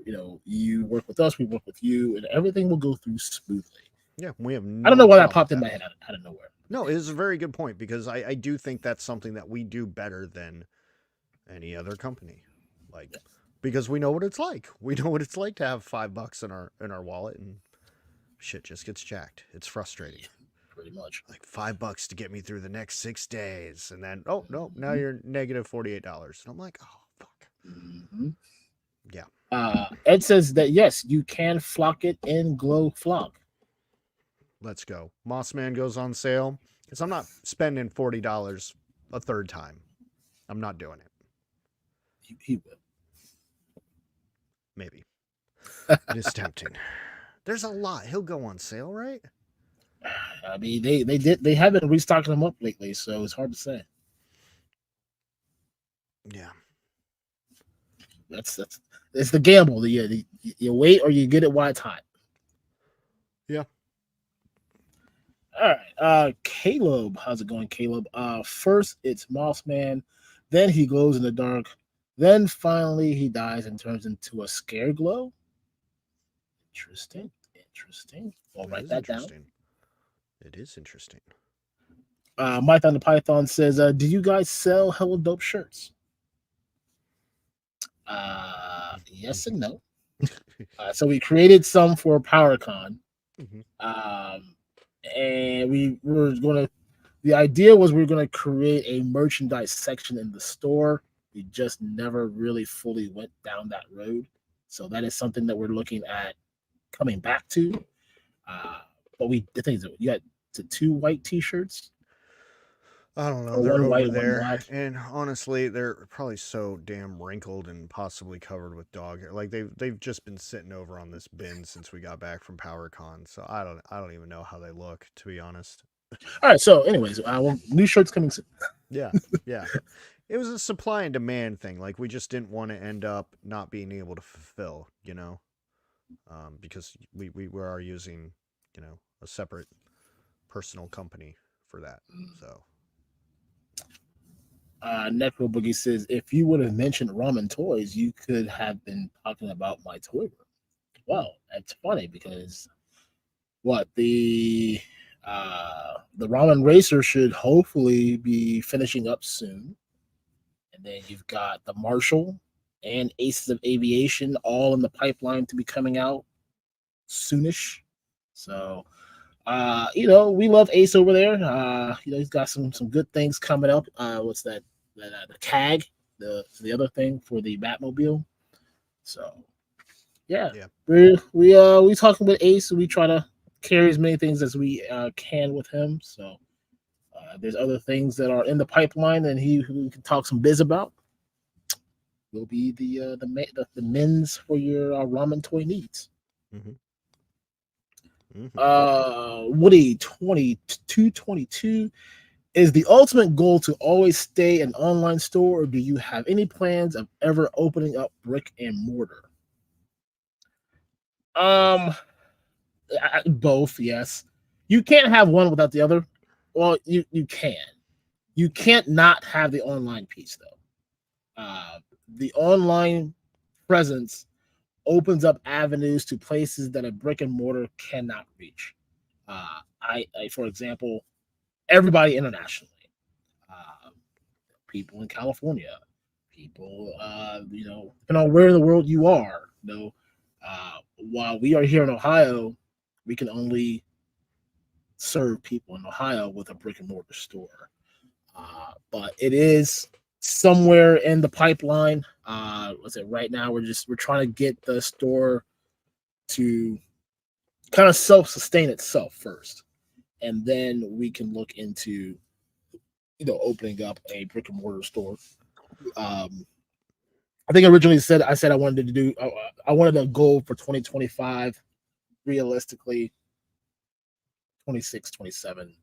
you work with us, we work with you, and everything will go through smoothly. Yeah, we have. I don't know why that popped in my head out of nowhere. No, it is a very good point because I do think that's something that we do better than any other company. Like, because we know what it's like. We know what it's like to have $5 in our wallet and shit just gets jacked. It's frustrating. Yeah, pretty much. Like $5 to get me through the next 6 days, and then oh no, now you're negative $48. And I'm like, oh fuck. Mm-hmm. Yeah. Ed says that yes, you can flock it in Glow Flock. Let's go. Mossman goes on sale because I'm not spending $40 a third time. I'm not doing it. He will. Maybe. It is tempting. There's a lot. He'll go on sale, right? I mean, they have been restocking them up lately, so it's hard to say. Yeah. That's it's the gamble. You wait or you get it while it's hot. Yeah. All right. Caleb, how's it going, Caleb? First it's Mossman, then he glows in the dark, then finally he dies and turns into a scare glow. Interesting. I'll write that down. It is interesting. Mython the Python says, do you guys sell Hello Dope shirts? Yes and no. So we created some for PowerCon. And we were going to, the idea was we were going to create a merchandise section in the store. We just never really fully went down that road. So that is something that we're looking at coming back to. But the thing is, you got 2 white t-shirts. I don't know. They're over there, and honestly, they're probably so damn wrinkled and possibly covered with dog hair. Like they've just been sitting over on this bin since we got back from PowerCon. So I don't even know how they look, to be honest. All right. So, anyways, new shirts coming soon. Yeah. It was a supply and demand thing. Like we just didn't want to end up not being able to fulfill, because we are using, a separate personal company for that. So. Necro Boogie says, if you would have mentioned ramen toys, you could have been talking about my toy room. Well, that's funny because the ramen racer should hopefully be finishing up soon. And then you've got the Marshall and Aces of Aviation all in the pipeline to be coming out soonish. So we love Ace over there. He's got some good things coming up. What's that? The CAG, the other thing for the Batmobile. So, yeah. We talking with Ace. We try to carry as many things as we can with him. So, there's other things that are in the pipeline, and we can talk some biz about. Will be the men's for your ramen toy needs. Woody 2222 Is the ultimate goal to always stay an online store, or do you have any plans of ever opening up brick and mortar? Um, both, yes. You can't have one without the other. Well, you can. You can't not have the online piece though. The online presence opens up avenues to places that a brick and mortar cannot reach. For example, everybody internationally, uh, people in California, people, depending on where in the world you are. While we are here in Ohio, we can only serve people in Ohio with a brick and mortar store. But it is somewhere in the pipeline. Let's say right now we're trying to get the store to kind of self sustain itself first, and then we can look into opening up a brick and mortar store. Um, I think originally I said I wanted to do I wanted a goal for 2025. Realistically, 26, 27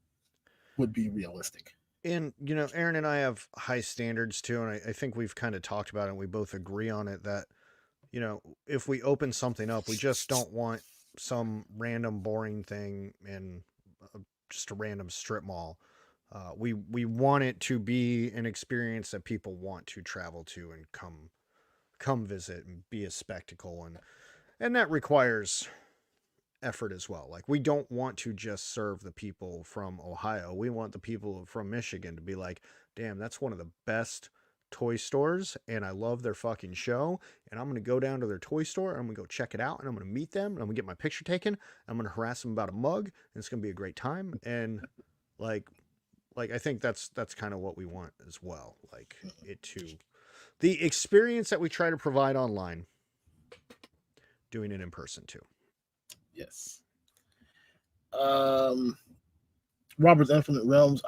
would be realistic. And, Aaron and I have high standards too. And I think we've kind of talked about it and we both agree on it that, if we open something up, we just don't want some random boring thing in just a random strip mall. We want it to be an experience that people want to travel to and come visit and be a spectacle, and that requires effort as well. Like we don't want to just serve the people from Ohio. We want the people from Michigan to be like, "Damn, that's one of the best toy stores and I love their fucking show, and I'm going to go down to their toy store and I'm going to go check it out and I'm going to meet them and I'm going to get my picture taken. I'm going to harass them about a mug and it's going to be a great time." And like I think that's kind of what we want as well. Like it to the experience that we try to provide online, doing it in person too. Yes. Um, Robert's Infinite Realms.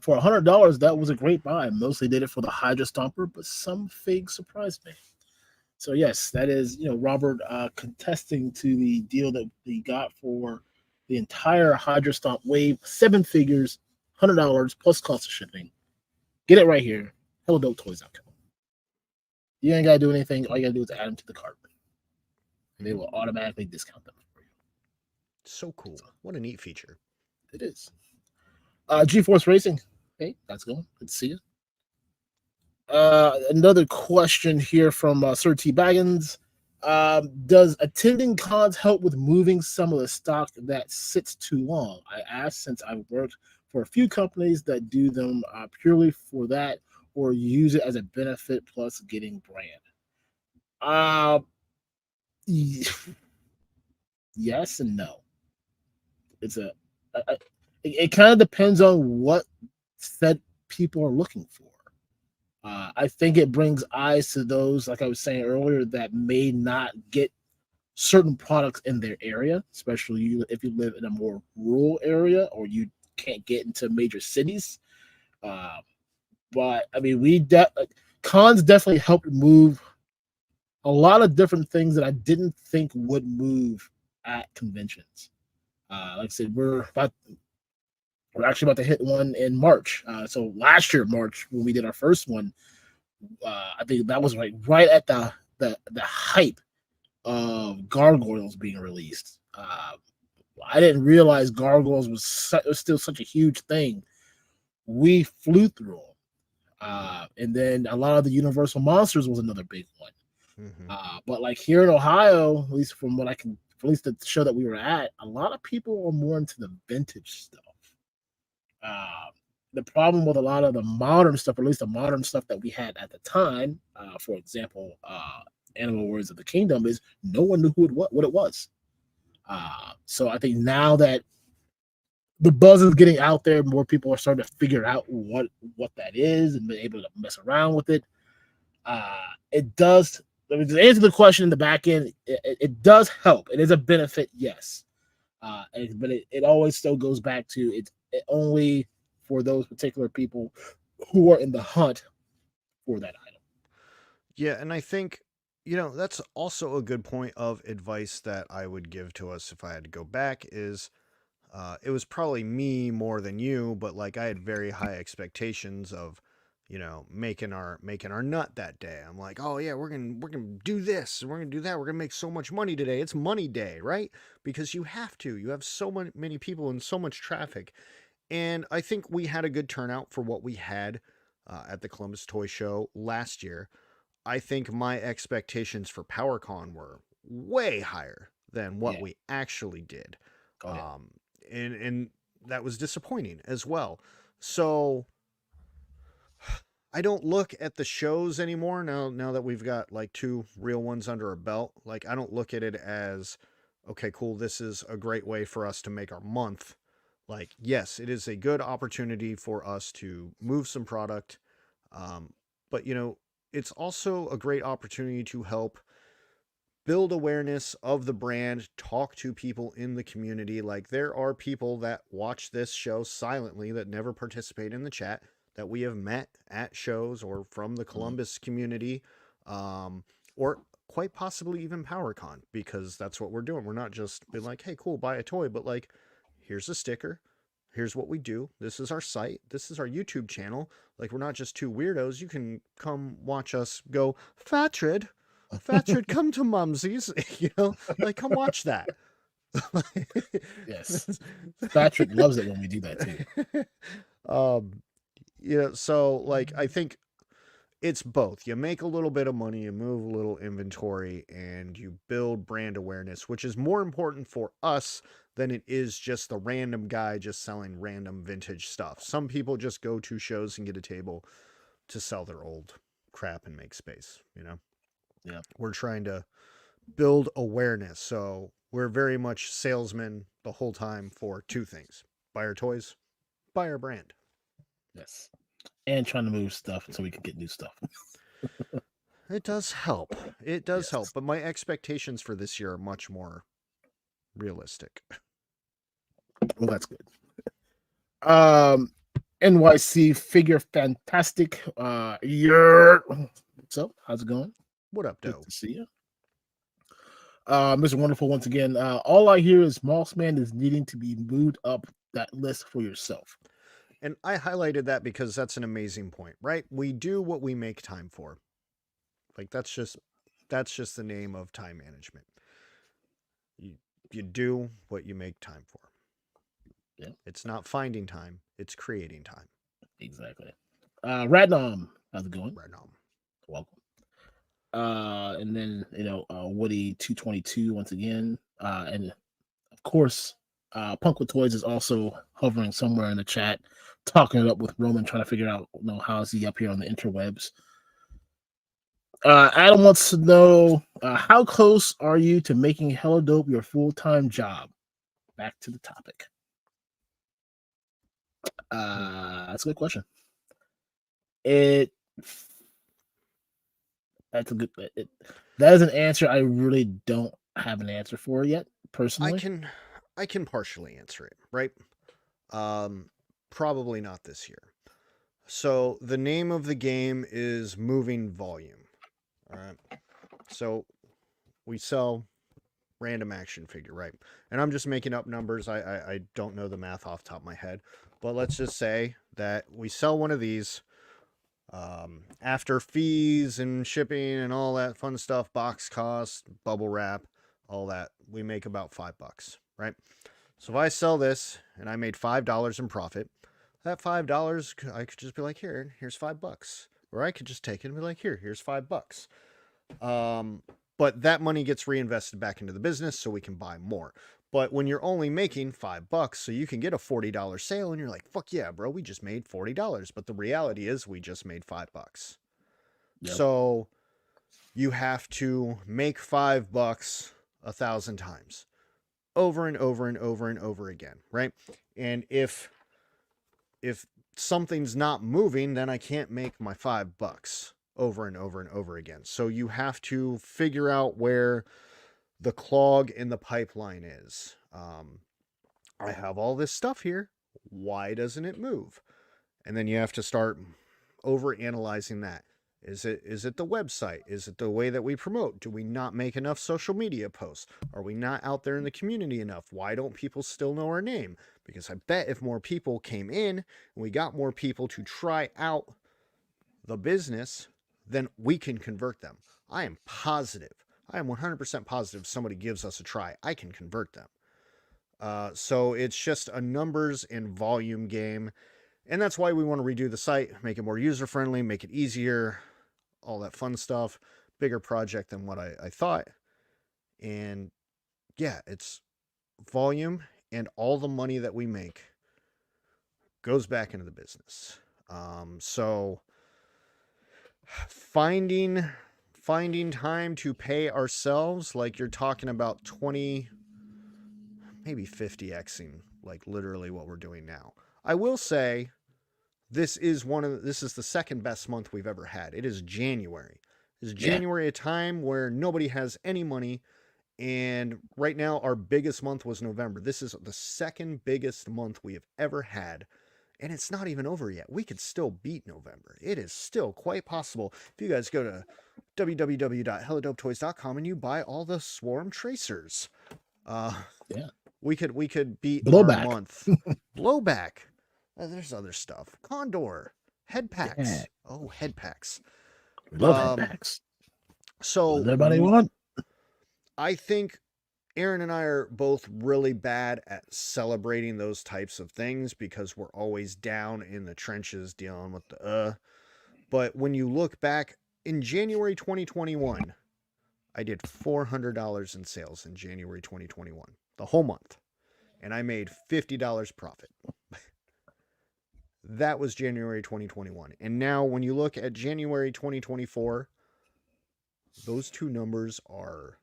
For $100, that was a great buy. Mostly did it for the Hydra Stomper, but some figs surprised me. So yes, that is Robert contesting to the deal that he got for the entire Hydra Stomp wave, 7 figures, $100 plus cost of shipping. Get it right here. HelloDopeToys.com. You ain't gotta do anything. All you gotta do is add them to the cart, and they will automatically discount them for you. So cool. What a neat feature. It is. GeForce Racing. Hey, that's going. Good to see you. Another question here from Sir T. Baggins. Does attending cons help with moving some of the stock that sits too long? I asked since I've worked for a few companies that do them purely for that or use it as a benefit plus getting brand. Uh, yes and no. It's it kind of depends on what set people are looking for. I think it brings eyes to those, like I was saying earlier, that may not get certain products in their area, especially if you live in a more rural area or you can't get into major cities. Uh, but I mean, cons definitely helped move a lot of different things that I didn't think would move at conventions. Like I said, we're actually about to hit one in March. So last year, March, when we did our first one, I think that was right at the hype of Gargoyles being released. I didn't realize Gargoyles was still such a huge thing. We flew through them. And then a lot of the Universal Monsters was another big one. But like here in Ohio, at least from at least the show that we were at, a lot of people are more into the vintage stuff. The problem with a lot of the modern stuff, or at least the modern stuff that we had at the time, for example, Animal Words of the Kingdom, is no one knew what it was. So I think now that the buzz is getting out there, more people are starting to figure out what that is and be able to mess around with it. It does. To answer the question in the back end, it does help. It is a benefit, yes. But it always still goes back to it only for those particular people who are in the hunt for that item. Yeah, and I think, that's also a good point of advice that I would give to us if I had to go back is It was probably me more than you, but like I had very high expectations of, making our nut that day. I'm like, oh yeah, we're gonna do this, and we're gonna do that. We're gonna make so much money today. It's money day, right? Because you have to. You have so many people and so much traffic, and I think we had a good turnout for what we had at the Columbus Toy Show last year. I think my expectations for PowerCon were way higher than what Yeah. we actually did. Oh yeah. Um, and that was disappointing as well. So I don't look at the shows anymore now that we've got like two real ones under our belt. Like I don't look at it as okay, cool, this is a great way for us to make our month. Like yes, it is a good opportunity for us to move some product. Um, but it's also a great opportunity to help build awareness of the brand, talk to people in the community. Like there are people that watch this show silently that never participate in the chat that we have met at shows or from the Mhm. Columbus community, or quite possibly even PowerCon, because that's what we're doing. We're not just being like, hey, cool, buy a toy, but like, here's a sticker. Here's what we do. This is our site. This is our YouTube channel. Like, we're not just two weirdos. You can come watch us go, Fatred, Fatred, come to Mumsy's, like come watch that. Yes. Patrick loves it when we do that too. um, so like I think it's both. You make a little bit of money, you move a little inventory, and you build brand awareness, which is more important for us than it is just the random guy just selling random vintage stuff. Some people just go to shows and get a table to sell their old crap and make space. Yeah. We're trying to build awareness. So we're very much salesmen the whole time for two things: buy our toys, buy our brand. Yes. And trying to move stuff so we can get new stuff. It does help. It does Yes. help. But my expectations for this year are much more realistic. Well, that's good. NYC Figure Fantastic. So how's it going? What up, Good Doe? to see you. Mr. Wonderful, once again. All I hear is Mossman is needing to be moved up that list for yourself. And I highlighted that because that's an amazing point, right? We do what we make time for. Like that's just the name of time management. You do what you make time for. Yeah, It's not finding time, it's creating time. exactly. Radnom, how's it going? Right now. Welcome. And then Woody 222 once again. And of course, Punk with Toys is also hovering somewhere in the chat, talking it up with Roman, trying to figure out, how is he up here on the interwebs. Adam wants to know, how close are you to making Hella Dope your full-time job? Back to the topic. That's a good question. That's a good. That is an answer I really don't have an answer for yet, personally. I can partially answer it, right? Probably not this year. So the name of the game is moving volume. All right. So we sell random action figure, right? And I'm just making up numbers. I don't know the math off the top of my head, but let's just say that we sell one of these. After fees and shipping and all that fun stuff, box cost, bubble wrap, all that, we make about $5, right? So if I sell this and I made $5 in profit, that $5 I could just be like, here's $5, or I could just take it and be like, here's $5. But that money gets reinvested back into the business so we can buy more. But when you're only making $5, so you can get a $40 sale and you're like, fuck yeah, bro, we just made $40. But the reality is we just made $5. Yep. So you have to make $5 1,000 times over and over and over and over again, right? And if something's not moving, then I can't make my $5 over and over and over again. So you have to figure out where the clog in the pipeline is. I have all this stuff here. Why doesn't it move? And then you have to start over analyzing that. Is it the website? Is it the way that we promote? Do we not make enough social media posts? Are we not out there in the community enough? Why don't people still know our name? Because I bet if more people came in and we got more people to try out the business, then we can convert them. I am positive. I am 100% positive somebody gives us a try. I can convert them. So it's just a numbers and volume game. And that's why we want to redo the site, make it more user friendly, make it easier, all that fun stuff. Bigger project than what I thought. And yeah, it's volume, and all the money that we make goes back into the business. So finding time to pay ourselves, like you're talking about 20, maybe 50xing, like literally what we're doing now. I will say this is the second best month we've ever had. It is January. Is January a time where nobody has any money? And right now, our biggest month was November. This is the second biggest month we have ever had. And it's not even over yet. We could still beat November. It is still quite possible. If you guys go to www.hellodopetoys.com and you buy all the Swarm Tracers, we could beat Blowback. our month. Blowback. There's other stuff. Condor. Head packs. Yeah. Oh, head packs. Love head packs. So what does everybody want? I think Aaron and I are both really bad at celebrating those types of things because we're always down in the trenches dealing with the But when you look back in January 2021, I did $400 in sales in January 2021, the whole month, and I made $50 profit. That was January 2021. And now when you look at January 2024, those two numbers are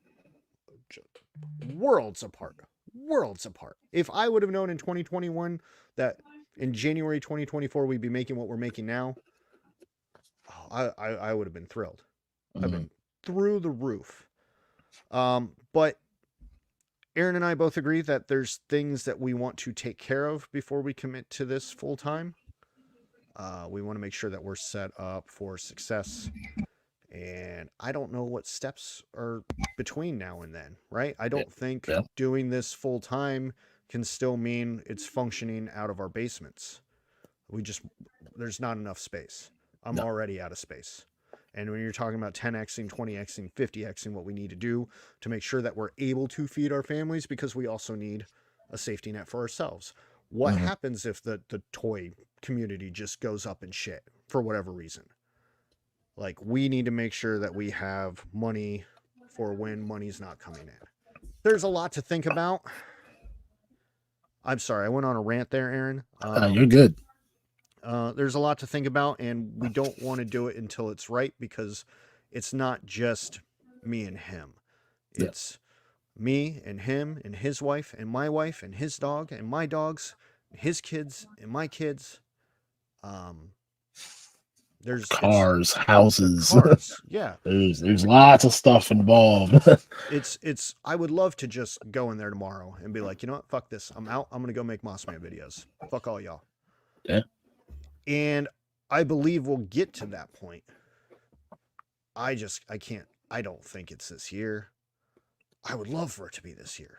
worlds apart. Worlds apart. If I would have known in 2021 that in January 2024 we'd be making what we're making now, I would have been thrilled. I've been through the roof. But Aaron and I both agree that there's things that we want to take care of before we commit to this full time. We want to make sure that we're set up for success. And I don't know what steps are between now and then, right? I don't think doing this full time can still mean it's functioning out of our basements. There's not enough space. I'm already out of space. And when you're talking about 10xing, 20xing, 50xing, what we need to do to make sure that we're able to feed our families, because we also need a safety net for ourselves. What happens if the toy community just goes up in shit for whatever reason? Like, we need to make sure that we have money for when money's not coming in. There's a lot to think about. I'm sorry, I went on a rant there, Aaron. You're good. There's a lot to think about, and we don't want to do it until it's right, because it's not just me and him. It's me and him and his wife and my wife and his dog and my dogs, his kids and my kids. There's cars, houses. Cars. Yeah. There's lots of stuff involved. it's I would love to just go in there tomorrow and be like, you know what? Fuck this. I'm out. I'm going to go make Mossman videos. Fuck all y'all. Yeah. And I believe we'll get to that point. I don't think it's this year. I would love for it to be this year.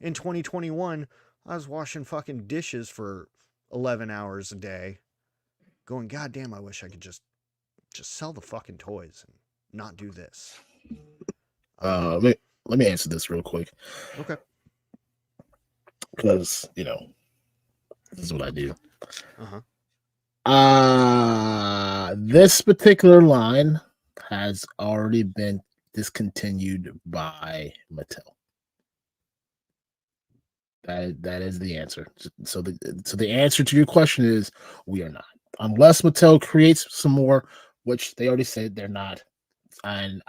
In 2021, I was washing fucking dishes for 11 hours a day, going, God damn, I wish I could just sell the fucking toys and not do this. Let me answer this real quick. Okay. Because, this is what I do. This particular line has already been discontinued by Mattel. That is the answer. So the answer to your question is we are not. Unless Mattel creates some more, which they already said they're not. And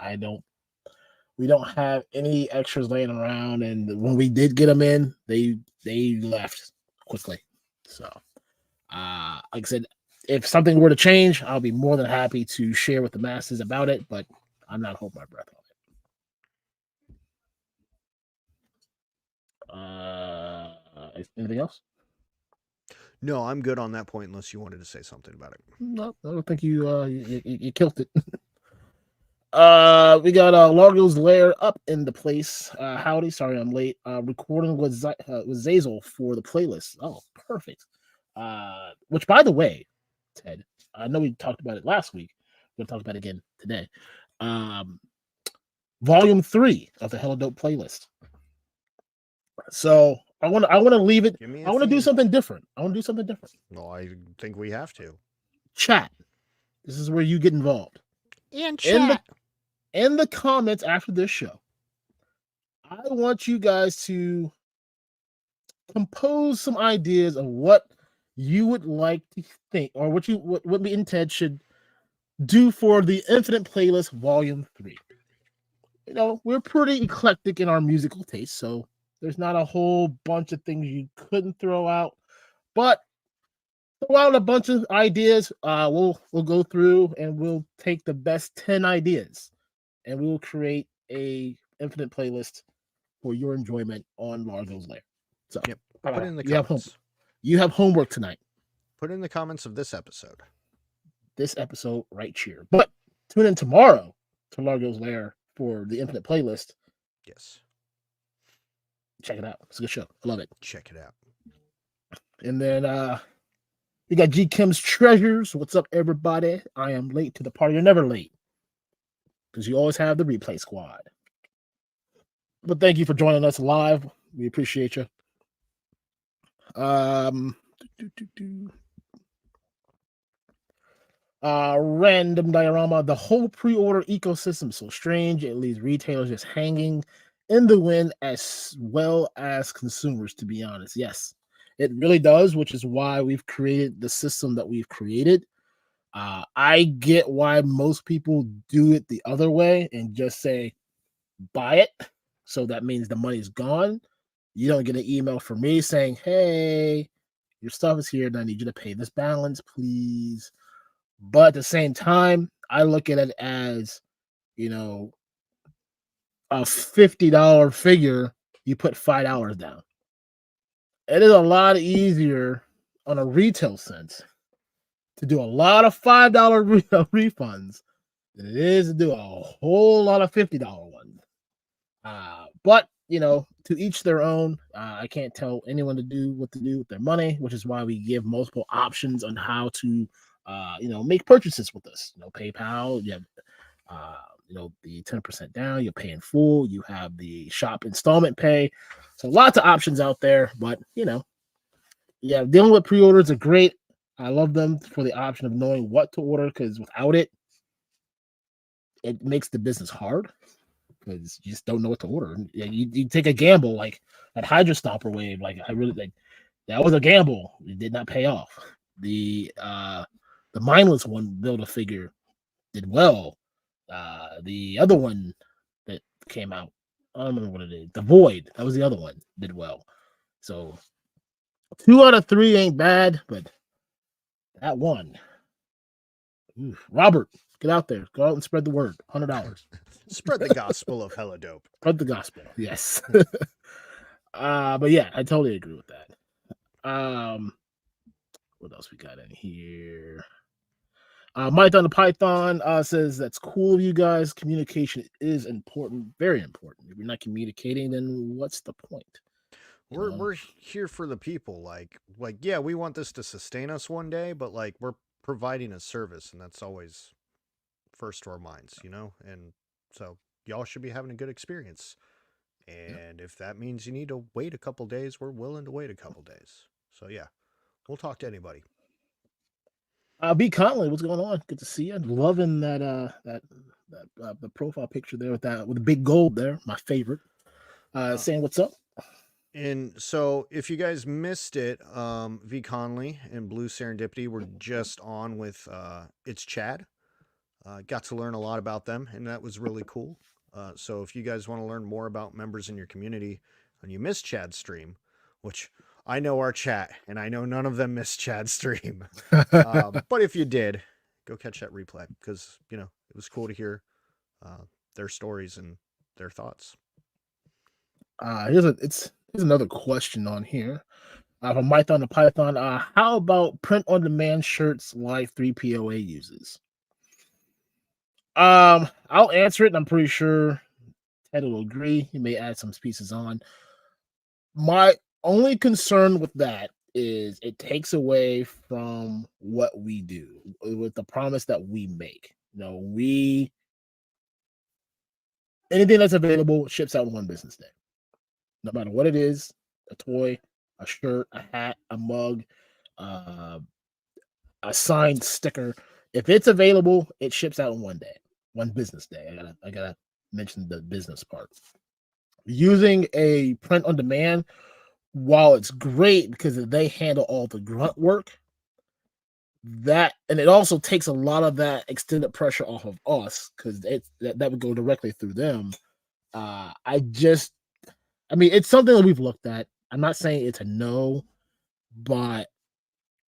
we don't have any extras laying around, and when we did get them in, they left quickly. So like I said, if something were to change, I'll be more than happy to share with the masses about it, but I'm not holding my breath on it. Anything else? No, I'm good on that point unless you wanted to say something about it. No, I don't think you killed it. We got Largo's Lair up in the place. Howdy, sorry I'm late. Recording with Zazel for the playlist. Oh, perfect. Which by the way, Ted, I know we talked about it last week. We're gonna talk about it again today. Um, Volume 3 of the Hella Dope playlist. So I want to leave it. Give me I a want to do theme. something different. Well, I think we have to. Chat. This is where you get involved. And In the comments after this show, I want you guys to compose some ideas of what you would like to think, or what me and Ted should do for the Infinite Playlist Volume 3. You know, we're pretty eclectic in our musical taste, so there's not a whole bunch of things you couldn't throw out, but throw out a bunch of ideas. We'll go through and we'll take the best 10 ideas and we'll create a infinite playlist for your enjoyment on Largo's Lair. So Yep. Put it in the you comments. You have homework tonight. Put it in the comments of this episode. This episode right here. But tune in tomorrow to Largo's Lair for the infinite playlist. Yes. Check it out. It's a good show. I love it. Check it out. And then we got G Kim's Treasures. What's up, everybody? I am late to the party. You're never late because you always have the replay squad. But thank you for joining us live. We appreciate you. Random diorama. The whole pre-order ecosystem is so strange. It leaves retailers just hanging in the wind as well as consumers, to be honest. Yes, it really does, which is why we've created the system that we've created. I get why most people do it the other way and just say, buy it. So that means the money's gone. You don't get an email from me saying, hey, your stuff is here and I need you to pay this balance, please. But at the same time, I look at it as, you know, a $50 figure, you put $5 down. It is a lot easier on a retail sense to do a lot of $5 refunds than it is to do a whole lot of $50 ones. But, you know, to each their own. I can't tell anyone to do what to do with their money, which is why we give multiple options on how to, you know, make purchases with us. You know, PayPal, you have, you know, the 10% down, you pay in full, you have the shop installment pay. So lots of options out there, but, you know, yeah, dealing with pre-orders are great. I love them for the option of knowing what to order, because without it, it makes the business hard because you just don't know what to order. You take a gamble like that Hydra Stomper wave. Like I really like that was a gamble. It did not pay off. The mindless one build a figure did well. The other one that came out, I don't remember what it is. The Void, that was the other one, did well. So 2 out of 3 ain't bad, but that one. Oof. Robert, get out there. Go out and spread the word. $100. Spread the gospel of hella dope. Spread the gospel. Yes. But yeah, I totally agree with that. What else we got in here? Mike on the Python says that's cool of you guys. Communication is important, very important. If you're not communicating, then what's the point? We're here for the people. Like yeah, we want this to sustain us one day, but like we're providing a service, and that's always first to our minds, you know. And so y'all should be having a good experience. And if that means you need to wait a couple days, we're willing to wait a couple days. So yeah, we'll talk to anybody. B Conley, what's going on? Good to see you. Loving that the profile picture there with the big gold there. My favorite. Saying what's up. And so if you guys missed it, V Conley and Blue Serendipity were just on with It's Chad. Got to learn a lot about them, and that was really cool. So if you guys want to learn more about members in your community and you missed Chad's stream, which I know our chat, and I know none of them missed Chad's stream. But if you did, go catch that replay, because, you know, it was cool to hear their stories and their thoughts. Here's another question on here from Mike on the Python. How about print on demand shirts like 3POA uses? I'll answer it, and I'm pretty sure Ted will agree. He may add some pieces on. My only concern with that is it takes away from what we do with the promise that we make. We anything that's available ships out in one business day, no matter what it is, a toy, a shirt, a hat, a mug, uh, a signed sticker. If it's available, it ships out in one day, one business day. I gotta mention the business part. Using a print on demand, while it's great because they handle all the grunt work, and it also takes a lot of that extended pressure off of us because that would go directly through them. I mean, it's something that we've looked at. I'm not saying it's a no, but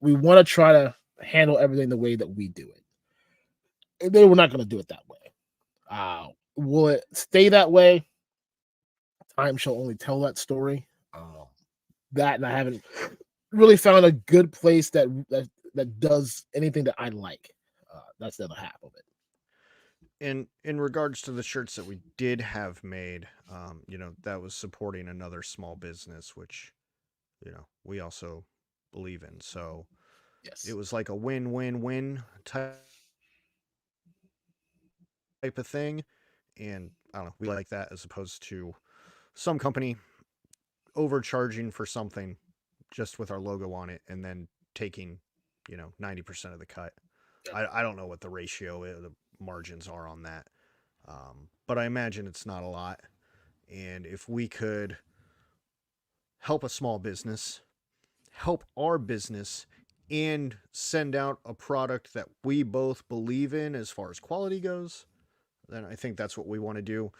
we want to try to handle everything the way that we do it. We're not going to do it that way. Will it stay that way? Time shall only tell that story. That, and I haven't really found a good place that does anything that I like. That's the other half of it. In regards to the shirts that we did have made, that was supporting another small business, which we also believe in. So Yes, it was like a win-win-win type of thing, and I don't know, we like that as opposed to some company overcharging for something just with our logo on it and then taking 90% of the cut. yep. I don't know what the ratio the margins are on that, but I imagine it's not a lot. And if we could help a small business, help our business, and send out a product that we both believe in as far as quality goes, then I think that's what we want to do.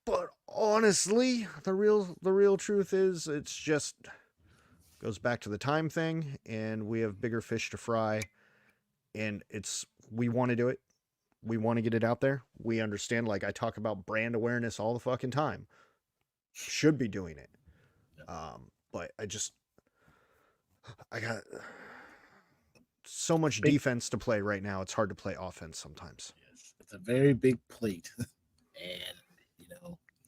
But honestly, the real truth is it's just goes back to the time thing, and we have bigger fish to fry, and we want to do it. We want to get it out there. We understand, like I talk about brand awareness all the fucking time. Should be doing it. But I got so much Big, defense to play right now. It's hard to play offense sometimes. yes, it's a very big plate, and you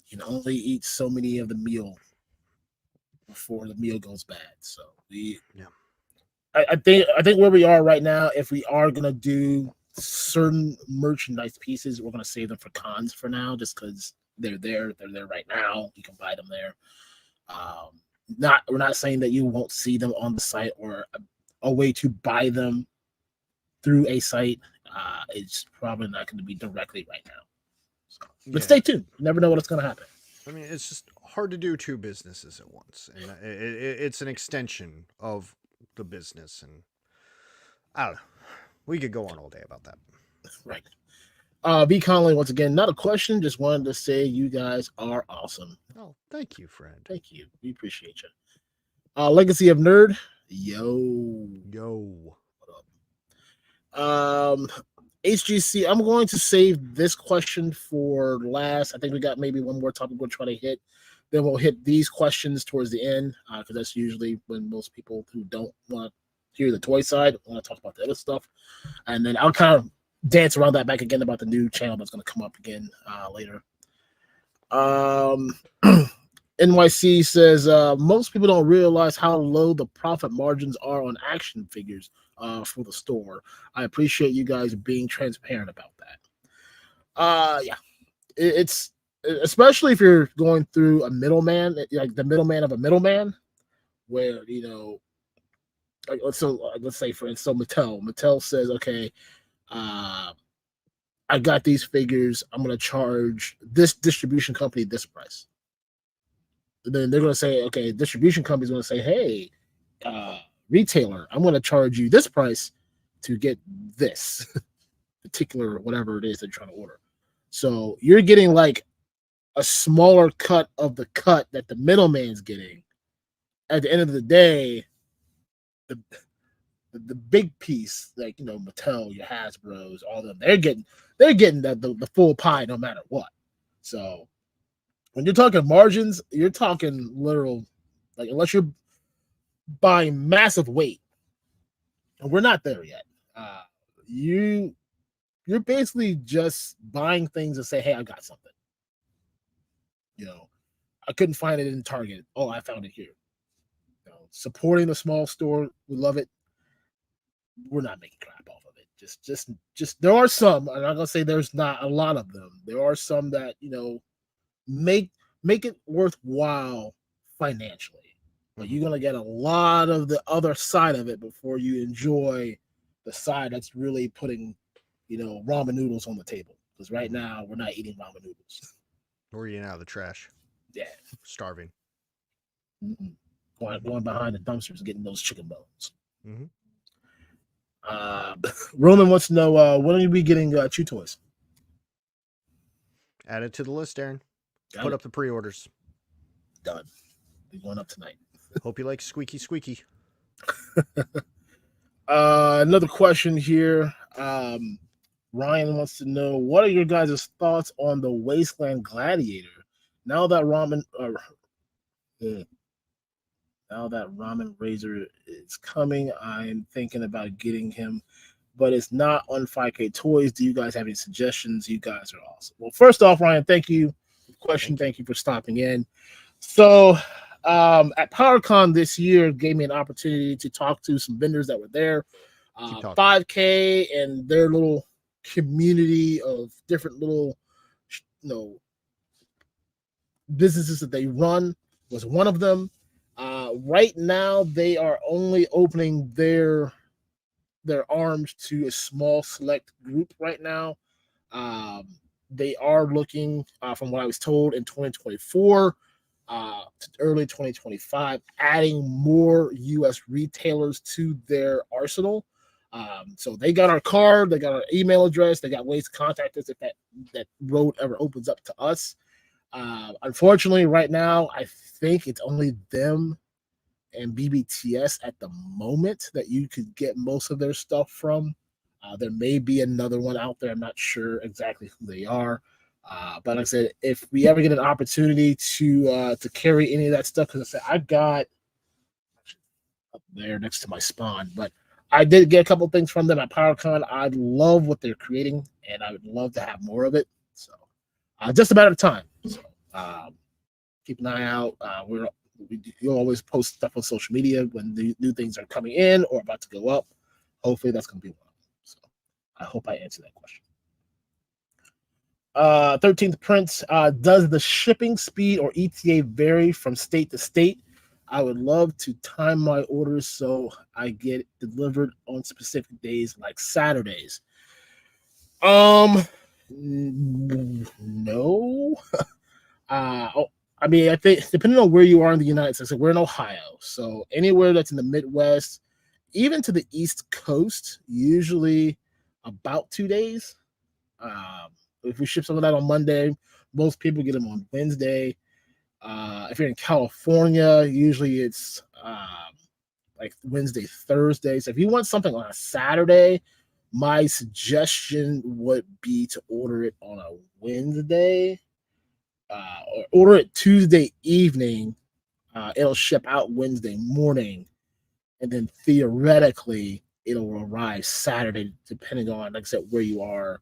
can only eat so many of the meal before the meal goes bad. So Yeah. I think where we are right now, if we are gonna do certain merchandise pieces, we're gonna save them for cons for now, just because they're there right now. You can buy them there. We're not saying that you won't see them on the site or a way to buy them through a site. It's probably not going to be directly right now. So, but Yeah. stay tuned. You never know what's going to happen. I mean, it's just hard to do two businesses at once, and it's an extension of the business, and I don't know. We could go on all day about that. Right. B. Conley, once again, not a question. Just wanted to say you guys are awesome. Oh, thank you, friend. Thank you. We appreciate you. Legacy of Nerd. Yo. Yo. What up? HGC, I'm going to save this question for last. I think we got maybe one more topic we'll try to hit. Then we'll hit these questions towards the end because that's usually when most people who don't want to hear the toy side want to talk about the other stuff. And then I'll kind of dance around that back again about the new channel that's going to come up again later. NYC says most people don't realize how low the profit margins are on action figures for the store. I appreciate you guys being transparent about that. Yeah, it's especially if you're going through a middleman, like the middleman of a middleman, where like, let's say for instance, so Mattel says, okay, I got these figures. I'm going to charge this distribution company this price. Then they're going to say, okay, distribution company's going to say, hey, retailer, I'm going to charge you this price to get this particular whatever it is that you're trying to order. So you're getting like a smaller cut of the cut that the middleman's getting. At the end of the day, the big piece, like Mattel, your Hasbro's, all of them, they're getting the full pie no matter what. So when you're talking margins, you're talking literal, like unless you're buying massive weight, and we're not there yet. You you're basically just buying things and say, hey, I got something. I couldn't find it in Target. Oh, I found it here. Supporting the small store, we love it. We're not making crap off of it. Just there are some. I'm not gonna say there's not a lot of them. There are some that make it worthwhile financially, but you're gonna get a lot of the other side of it before you enjoy the side that's really putting ramen noodles on the table. Because right now we're not eating ramen noodles. We're eating out of the trash. Yeah, Starving. Going behind the dumpsters getting those chicken bones. Mm-hmm. Roman wants to know when are you be getting Chew Toys? Add it to the list, Aaron. Got it. Up the pre-orders. Done. Be going up tonight. Hope you like squeaky squeaky. Another question here. Ryan wants to know, what are your guys' thoughts on the Wasteland Gladiator? Now that Ramen Razor is coming, I'm thinking about getting him, but it's not on 5K Toys. Do you guys have any suggestions? You guys are awesome. Well, first off, Ryan, thank you for the question. Thank you for stopping in. So at PowerCon this year gave me an opportunity to talk to some vendors that were there. 5K and their little community of different little businesses that they run was one of them. Right now they are only opening their arms to a small select group right now. They are looking, from what I was told, in 2024 to early 2025, adding more U.S. retailers to their arsenal. So they got our card, they got our email address, they got ways to contact us if that road ever opens up to us. Unfortunately, right now, I think it's only them and BBTS at the moment that you could get most of their stuff from. There may be another one out there. I'm not sure exactly who they are. But like I said, if we ever get an opportunity to carry any of that stuff, because I said I've got up there next to my spawn, but I did get a couple things from them at PowerCon. I love what they're creating, and I would love to have more of it. So just a matter of time. So keep an eye out. You'll always post stuff on social media when the new things are coming in or about to go up. Hopefully that's going to be one of them. So I hope I answered that question. 13th Prince, does the shipping speed or ETA vary from state to state? I would love to time my orders so I get delivered on specific days like Saturdays. No. I mean, I think depending on where you are in the United States, so we're in Ohio, so anywhere that's in the Midwest, even to the East Coast, usually about 2 days. If we ship some of that on Monday, most people get them on Wednesday. If you're in California, usually it's like Wednesday, Thursday. So if you want something on a Saturday, my suggestion would be to order it on a Wednesday. Or order it Tuesday evening. It'll ship out Wednesday morning, and then theoretically it'll arrive Saturday, depending on, like I said, where you are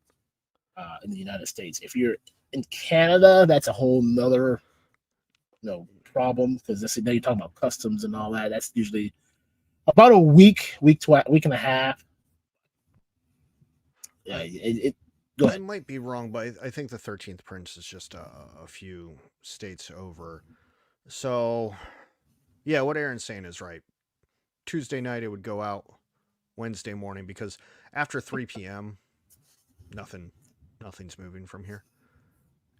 in the United States. If you're in Canada, that's a whole nother problem, because now you're talking about customs and all that. That's usually about a week and a half. Yeah, I might be wrong, but I think the 13th Prince is just a few states over. So, yeah, what Aaron's saying is right. Tuesday night it would go out Wednesday morning, because after 3 p.m., nothing's moving from here.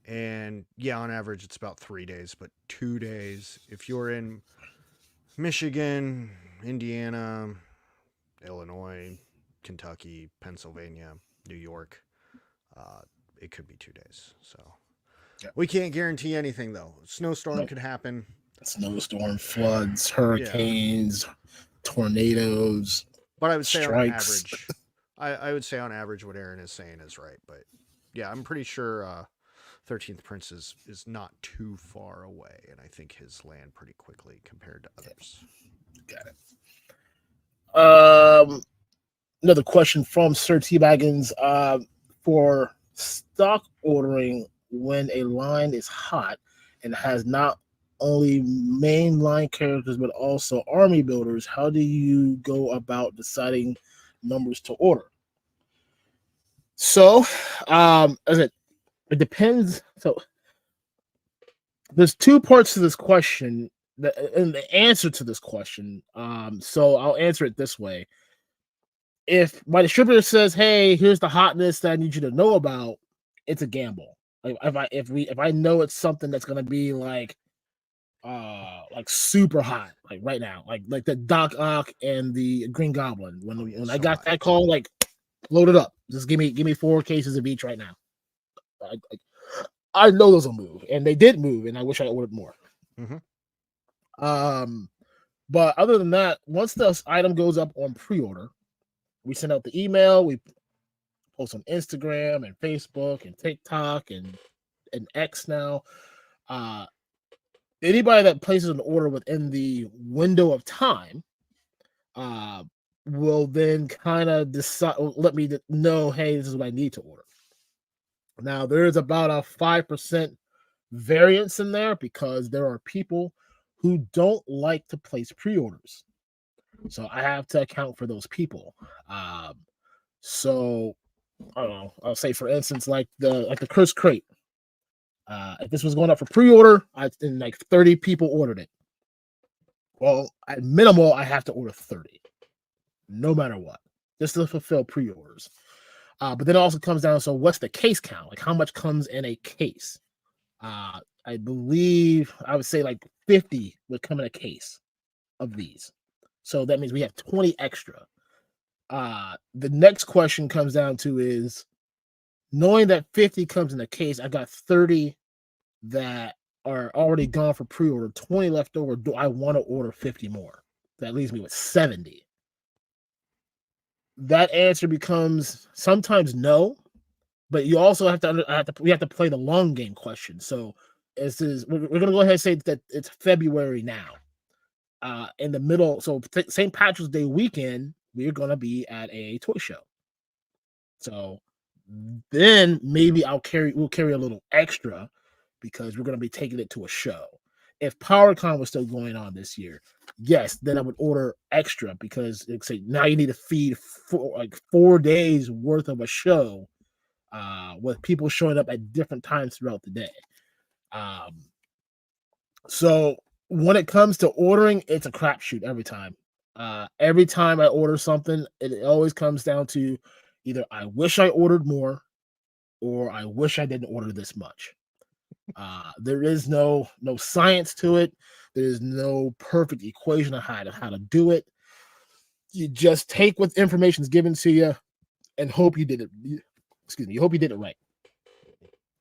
And yeah, on average it's about 3 days, but 2 days. If you're in Michigan, Indiana, Illinois, Kentucky, Pennsylvania, New York, it could be 2 days. So we can't guarantee anything, though. Snowstorm could happen. Snowstorm, floods, hurricanes, tornadoes. But I would say strikes. On average, I would say on average what Aaron is saying is right. But yeah, I'm pretty sure 13th Prince is not too far away, and I think his land pretty quickly compared to others. Got it. Another question from Sir T. Baggins. for stock ordering when a line is hot and has not only main line characters but also army builders, how do you go about deciding numbers to order? So, as it depends. So, there's two parts to this question, and the answer to this question. So I'll answer it this way: if my distributor says, "Hey, here's the hotness that I need you to know about," it's a gamble. Like if I know it's something that's gonna be like super hot, like right now, like the Doc Ock and the Green Goblin. Oh yeah, When I so got hot. that call, like load it up. Just give me 4 cases of each right now. I know those will move, and they did move, and I wish I ordered more. Mm-hmm. But other than that, once this item goes up on pre-order, we send out the email, we post on Instagram and Facebook and TikTok and X now. Uh, Anybody that places an order within the window of time uh, will then kind of decide, let me know, hey, this is what I need to order. Now, there is about a 5% variance in there because there are people who don't like to place pre-orders. So I have to account for those people. So I don't know. I'll say, for instance, like the Curse Crate. If this was going up for pre-order, and like 30 people ordered it. Well, at minimal, I have to order 30, no matter what, just to fulfill pre-orders. But then it also comes down. So what's the case count? Like how much comes in a case? I believe I would say like 50 would come in a case of these. So that means we have 20 extra. The next question comes down to is, knowing that 50 comes in a case, I got 30 that are already gone for pre-order, 20 left over. Do I want to order 50 more? That leaves me with 70. That answer becomes sometimes no, but you also we have to play the long game question. So we're gonna go ahead and say that it's February now. In the middle, so St. Patrick's Day weekend, we're gonna be at a toy show. So then maybe we'll carry a little extra because we're gonna be taking it to a show. If PowerCon was still going on this year, yes, then I would order extra because it's say now you need to feed 4 days worth of a show with people showing up at different times throughout the day. So when it comes to ordering, it's a crapshoot every time. Every time I order something, it always comes down to either I wish I ordered more or I wish I didn't order this much. There is no science to it. There is no perfect equation of how to do it. You just take what information is given to you and hope you did it. Excuse me. You hope you did it right.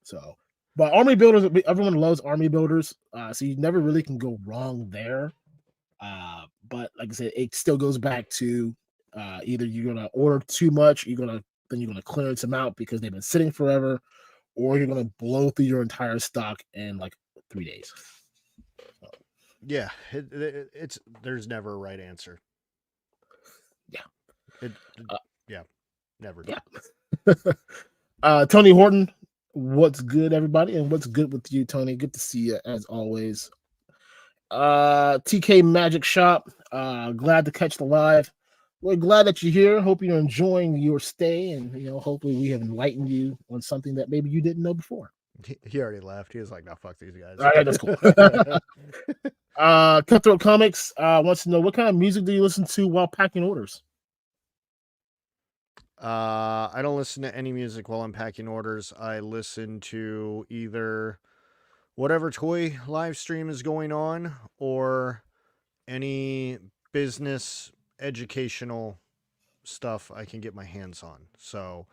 So, but army builders, everyone loves army builders. So you never really can go wrong there. But like I said, it still goes back to either you're gonna order too much, you're gonna clearance them out because they've been sitting forever, or you're gonna blow through your entire stock in like 3 days. So, Yeah, it's there's never a right answer. yeah, It, uh, yeah, never. yeah. Tony Horton, what's good, everybody, and what's good with you, Tony? Good to see you as always. TK Magic Shop, glad to catch the live. We're glad that you're here. Hope you're enjoying your stay, and hopefully we have enlightened you on something that maybe you didn't know before. He already left. He was like, "No, fuck these guys." All right, that's cool. Cutthroat Comics wants to know, what kind of music do you listen to while packing orders? I don't listen to any music while I'm packing orders. I listen to either whatever toy live stream is going on or any business educational stuff I can get my hands on. So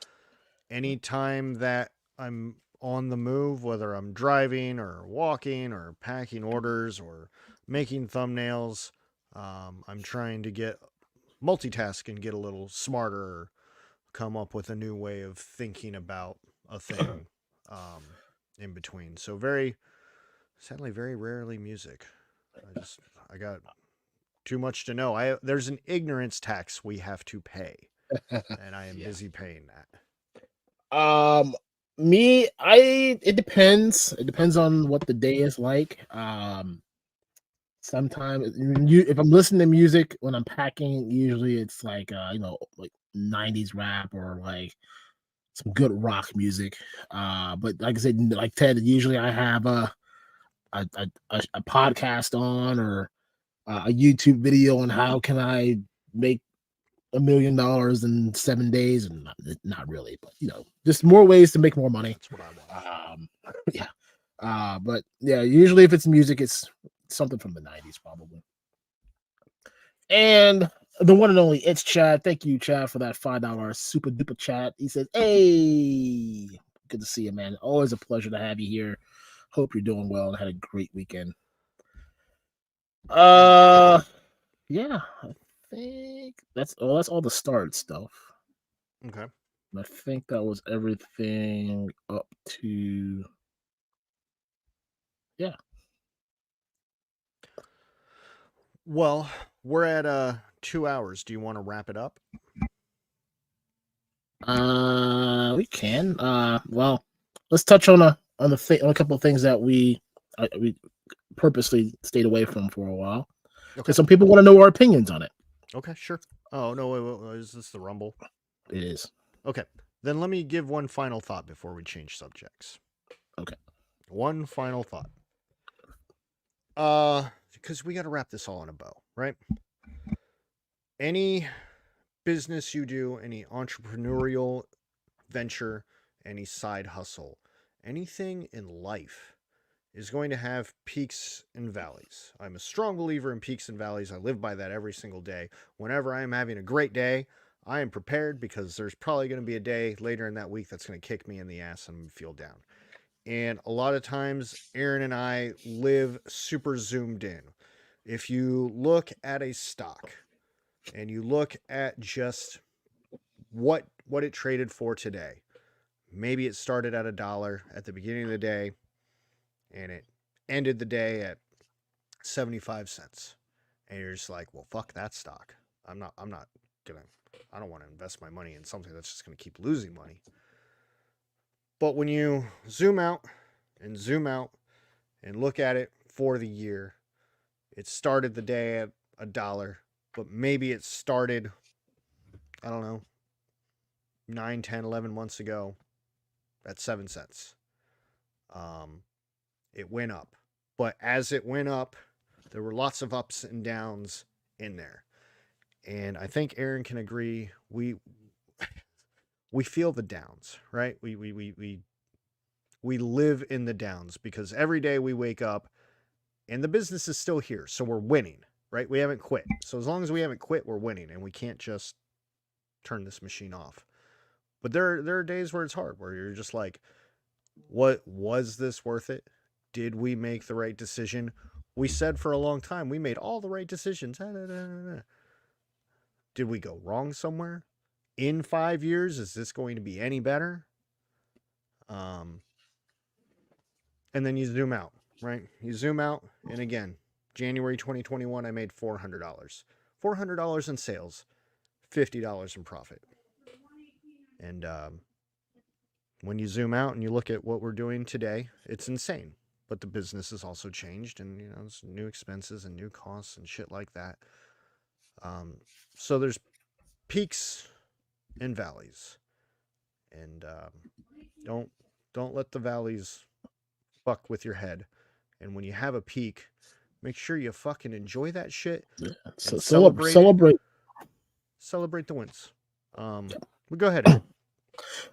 anytime that I'm on the move, whether I'm driving or walking or packing orders or making thumbnails, I'm trying to get multitask and get a little smarter, or come up with a new way of thinking about a thing in between. So sadly, very rarely music. I got too much to know. There's an ignorance tax we have to pay, and I am Yeah. busy paying that. It depends. It depends on what the day is like. Sometimes if I'm listening to music when I'm packing, usually it's like like 90s rap or like some good rock music. But like I said, like Ted, usually I have a podcast on or a YouTube video on how can I make $1 million in 7 days, and not really, but just more ways to make more money. That's what I want. Yeah. But yeah, usually if it's music, it's something from the 90s, probably. And the one and only it's Chad. Thank you, Chad, for that $5 super duper chat. He says, "Hey, good to see you, man. Always a pleasure to have you here. Hope you're doing well and had a great weekend." Yeah, I think that's all the start stuff. Okay. I think that was everything up to yeah. Well, we're at 2 hours. Do you want to wrap it up? We can. Well, let's touch on on a couple of things that we purposely stayed away from for a while Okay. because some people want to know our opinions on it. Okay, sure. Oh, no, wait, is this the Rumble? It is. Okay. Then let me give one final thought before we change subjects. Okay. One final thought. Because we got to wrap this all in a bow, right? Any business you do, any entrepreneurial venture, any side hustle, anything in life is going to have peaks and valleys. I'm a strong believer in peaks and valleys. I live by that every single day. Whenever I am having a great day, I am prepared because there's probably going to be a day later in that week that's going to kick me in the ass and I'm going to feel down. And a lot of times, Aaron and I live super zoomed in. If you look at a stock and you look at just what it traded for today, maybe it started at $1 at the beginning of the day and it ended the day at 75 cents. And you're just like, well, fuck that stock. I'm not gonna, I don't want to invest my money in something that's just going to keep losing money. But when you zoom out and look at it for the year, it started the day at $1, but maybe it started, I don't know, 9, 10, 11 months ago at 7 cents. It went up. But as it went up, there were lots of ups and downs in there. And I think Aaron can agree, we feel the downs, right? We live in the downs because every day we wake up and the business is still here. So we're winning, right? We haven't quit. So as long as we haven't quit, we're winning and we can't just turn this machine off. But there are days where it's hard, where you're just like, what was this worth it? Did we make the right decision? We said for a long time we made all the right decisions. Did we go wrong somewhere? In 5 years, is this going to be any better? And then you zoom out, right? You zoom out, and again, January 2021, I made $400. $400 in sales, $50 in profit. And when you zoom out and you look at what we're doing today, it's insane. But the business has also changed, and there's new expenses and new costs and shit like that. So there's peaks and valleys, and don't let the valleys fuck with your head. And when you have a peak, make sure you fucking enjoy that shit. Yeah. So And celebrate the wins. We go ahead.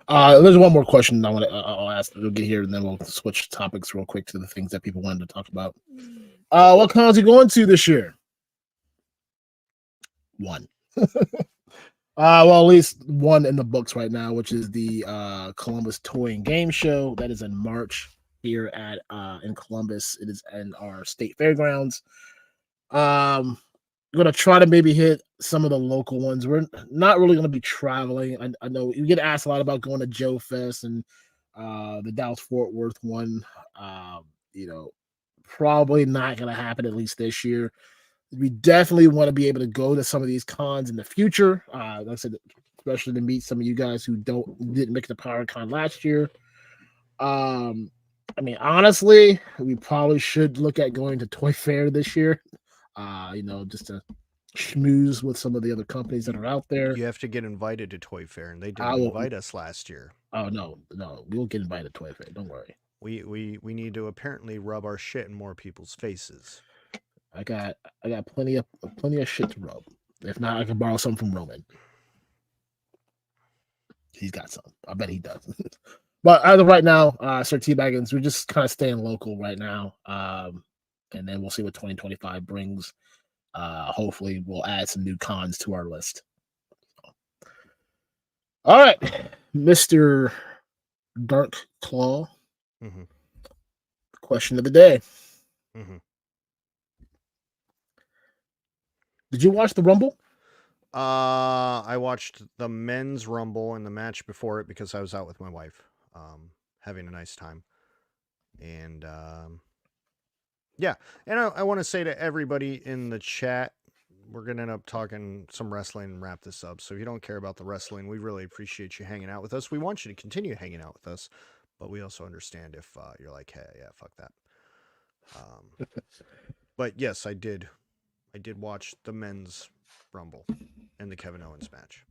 There's one more question I'll ask. We'll get here, and then we'll switch topics real quick to the things that people wanted to talk about. What cons are you going to this year? One. Well, at least one in the books right now, which is the Columbus Toy and Game Show that is in March here at in Columbus. It is in our state fairgrounds. We're gonna try to maybe hit some of the local ones. We're not really gonna be traveling. I know you get asked a lot about going to Joe Fest and the Dallas Fort Worth one. Probably not gonna happen at least this year. We definitely want to be able to go to some of these cons in the future. Like I said, especially to meet some of you guys who didn't make the PowerCon last year. I mean, honestly, we probably should look at going to Toy Fair this year. Just to schmooze with some of the other companies that are out there. You have to get invited to Toy Fair, and they I didn't will. invite us last year. Oh no, we'll get invited to Toy Fair. Don't worry. We need to apparently rub our shit in more people's faces. I got plenty of shit to rub. If not, I can borrow some from Roman. He's got some. I bet he does. But as of right now, Sir T Baggins, we're just kind of staying local right now. And then we'll see what 2025 brings. Hopefully we'll add some new cons to our list. All right, Mr. DarkClaw. Mm-hmm. Question of the day. Mm-hmm. Did you watch the Rumble? I watched the men's Rumble and the match before it because I was out with my wife, having a nice time. And yeah, and I want to say to everybody in the chat, we're going to end up talking some wrestling and wrap this up. So if you don't care about the wrestling, we really appreciate you hanging out with us. We want you to continue hanging out with us, but we also understand if you're like, hey, yeah, fuck that. But yes, I did watch the men's Rumble and the Kevin Owens match.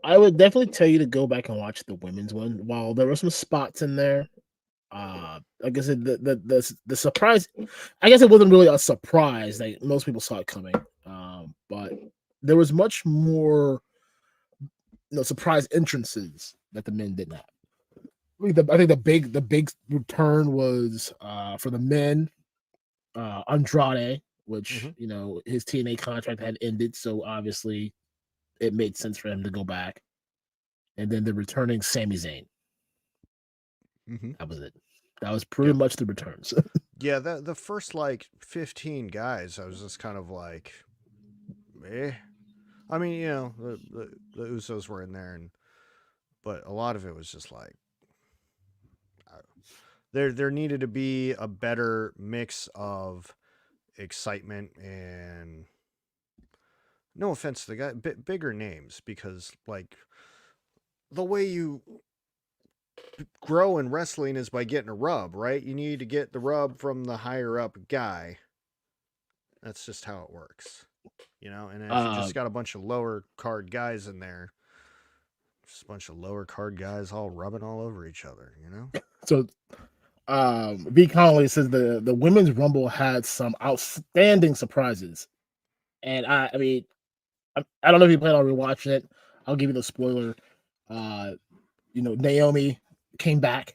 I would definitely tell you to go back and watch the women's one. While there were some spots in there, like I said, the surprise. I guess it wasn't really a surprise. Like most people saw it coming, but there was much more, surprise entrances that the men did not. I think the big return was for the men, Andrade, which his TNA contract had ended, so obviously it made sense for him to go back. And then the returning Sami Zayn. Mm-hmm. That was it. That was pretty much the returns. Yeah, the first 15 guys, I was just kind of like, eh. I mean, the Usos were in there, but a lot of it was just like, there needed to be a better mix of excitement and, no offense to the guy, bigger names, because the way you grow in wrestling is by getting a rub, right? You need to get the rub from the higher up guy. That's just how it works, and if you just got a bunch of lower card guys in there, just a bunch of lower card guys all rubbing all over each other, So B Connolly says the women's Rumble had some outstanding surprises, and I mean, I don't know if you plan on rewatching it. I'll give you the spoiler. Naomi came back.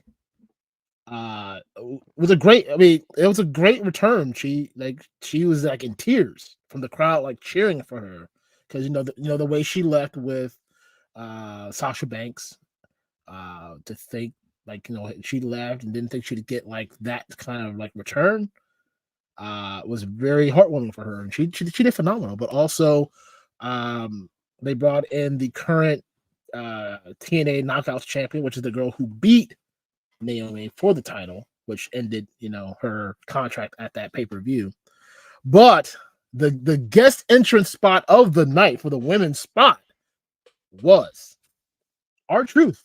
It was a great return. She was in tears from the crowd, cheering for her, because the way she left with Sasha Banks, to think she left and didn't think she'd get that kind of return, was very heartwarming for her, and she did phenomenal. But also, they brought in the current TNA Knockouts champion, which is the girl who beat Naomi for the title, which ended her contract at that pay-per-view. But the guest entrance spot of the night for the women's spot was R-Truth.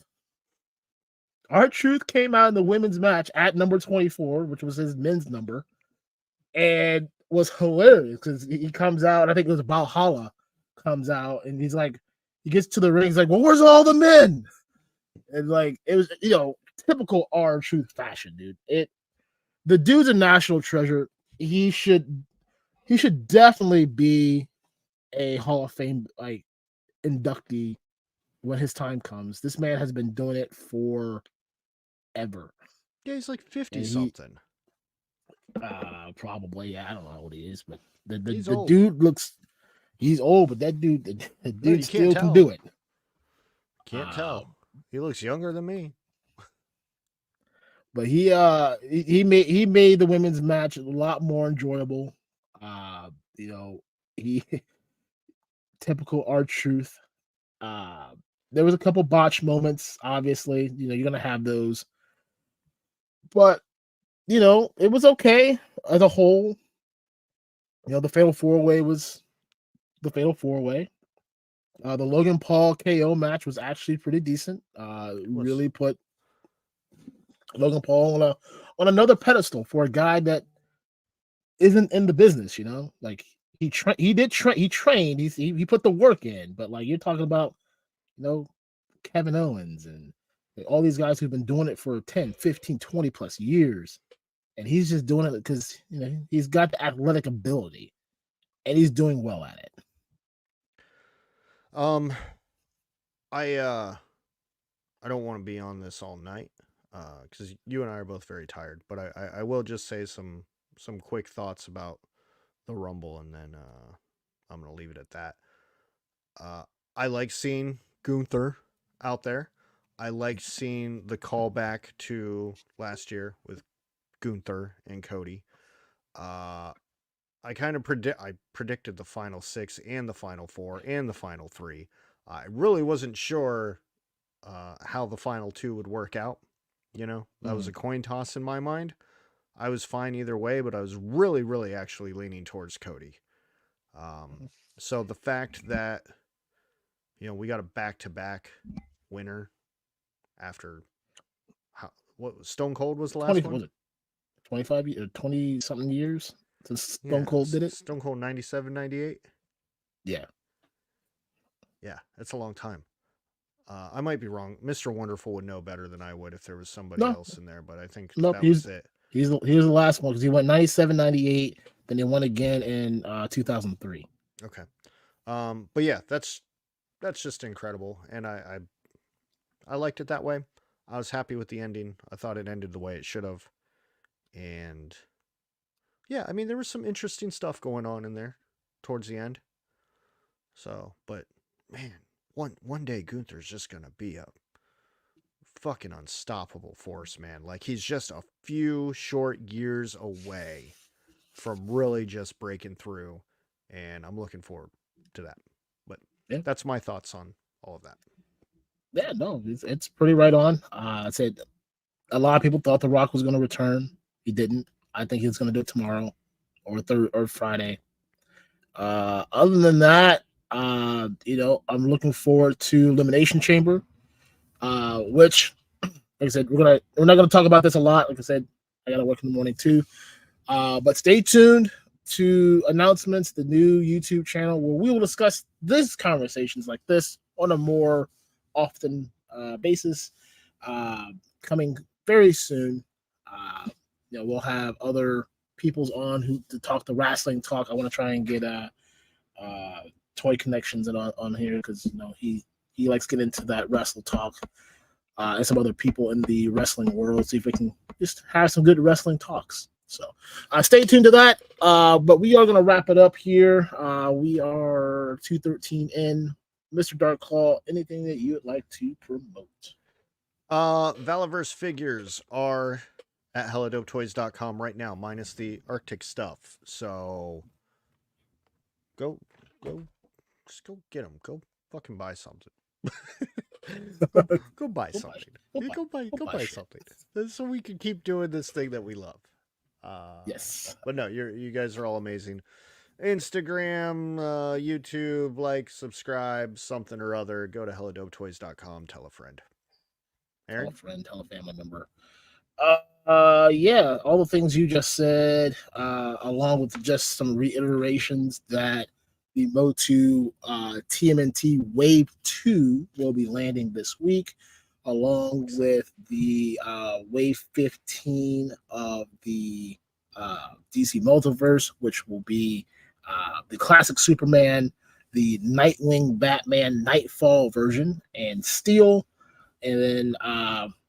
R-Truth came out in the women's match at number 24, which was his men's number, and was hilarious because he comes out, I think it was Valhalla, comes out, and he's like, he gets to the ring, he's like, well, where's all the men? And it was, typical R-Truth fashion, dude. The dude's a national treasure. He should definitely be a Hall of Fame inductee when his time comes. This man has been doing it for ever. Yeah, he's 50 something. Probably. Yeah, I don't know how old he is, but the dude looks. He's old, but that dude, the dude still can do it. Can't tell. He looks younger than me. But he made the women's match a lot more enjoyable. He typical R-Truth. There was a couple botch moments, obviously. You're gonna have those. But it was okay as a whole. The Fatal 4-Way was the Fatal 4-Way. The Logan Paul KO match was actually pretty decent. Was Really put Logan Paul on another pedestal for a guy that isn't in the business. Like he trained, he put the work in. But like you're talking about, you know, Kevin Owens and all these guys who've been doing it for 10, 15, 20 plus years, and he's just doing it because he's got the athletic ability and he's doing well at it. um I don't want to be on this all night because you and I are both very tired. But I will just say some quick thoughts about the Rumble, and then I'm gonna leave it at that. Uh, I like seeing Gunther out there. I like seeing the callback to last year with Gunther and Cody. Uh, I predicted the final six and the final four and the final three. I really wasn't sure how the final two would work out. That was a coin toss in my mind. I was fine either way, but I was really, really actually leaning towards Cody. So the fact that we got a back-to-back winner after what Stone Cold was the last 20 one? was it 25 20 something years since Stone Yeah, Cold did it. Stone Cold 97, 98. Yeah. Yeah, that's a long time. I might be wrong. Mr. Wonderful would know better than I would if there was somebody No, else in there, but I think nope. that was it. He was the last one because he went 97, 98, then he won again in 2003. Okay. But yeah, that's just incredible, and I liked it that way. I was happy with the ending. I thought it ended the way it should have, and yeah, I mean there was some interesting stuff going on in there towards the end. So, but man, one day Gunther's just gonna be a fucking unstoppable force, man. Like he's just a few short years away from really just breaking through, and I'm looking forward to that. But Yeah. that's my thoughts on all of that. Yeah, no, it's pretty right on. I said a lot of people thought The Rock was going to return. He didn't. I think he's going to do it tomorrow or Friday. Other than that, I'm looking forward to Elimination Chamber, which, like I said, we're not gonna talk about this a lot. Like I said, I gotta work in the morning too. But stay tuned to announcements, the new YouTube channel where we will discuss this conversations like this on a more often basis. Coming very soon. We'll have other people's on who to talk the wrestling talk. I want to try and get Toy Connections on here because he likes getting into that wrestle talk and some other people in the wrestling world. See if we can just have some good wrestling talks. So stay tuned to that. But we are going to wrap it up here. We are 2:13 in. Mr. DarkClaw, anything that you would like to promote? Valaverse figures are at hellodopetoys.com right now, minus the Arctic stuff. So just go get them. Go fucking buy something. go buy something. Go buy something. So we can keep doing this thing that we love. Yes. But no, you guys are all amazing. Instagram, YouTube, like, subscribe, something or other. Go to hellodopetoys.com. Tell a friend. Aaron? Tell a friend, tell a family member. Yeah, all the things you just said, along with just some reiterations that the Motu TMNT Wave 2 will be landing this week, along with the Wave 15 of the DC Multiverse, which will be the classic Superman, the Nightwing Batman Nightfall version, and Steel. And then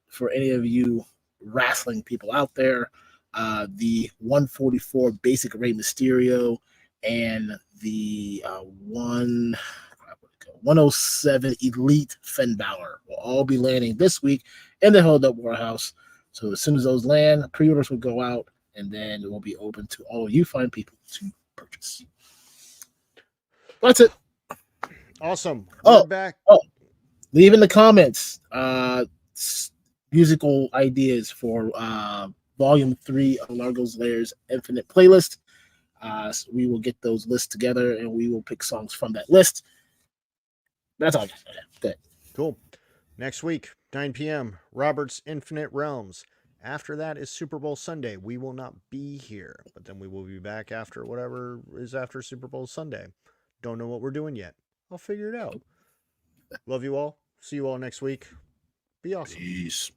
for any of you wrestling people out there, the 144 Basic Rey Mysterio and the 107 Elite Finn Balor will all be landing this week in the Held Up Warehouse. So as soon as those land, pre-orders will go out, and then it will be open to all you fine people to purchase. That's it. Awesome. We're back. Leave in the comments musical ideas for Volume 3 of Largo's Lairs Infinite Playlist. So we will get those lists together and we will pick songs from that list. That's all. Good. Cool. Next week, 9 p.m., Robert's Infinite Realms. After that is Super Bowl Sunday. We will not be here, but then we will be back after whatever is after Super Bowl Sunday. Don't know what we're doing yet. I'll figure it out. Love you all. See you all next week. Be awesome. Peace.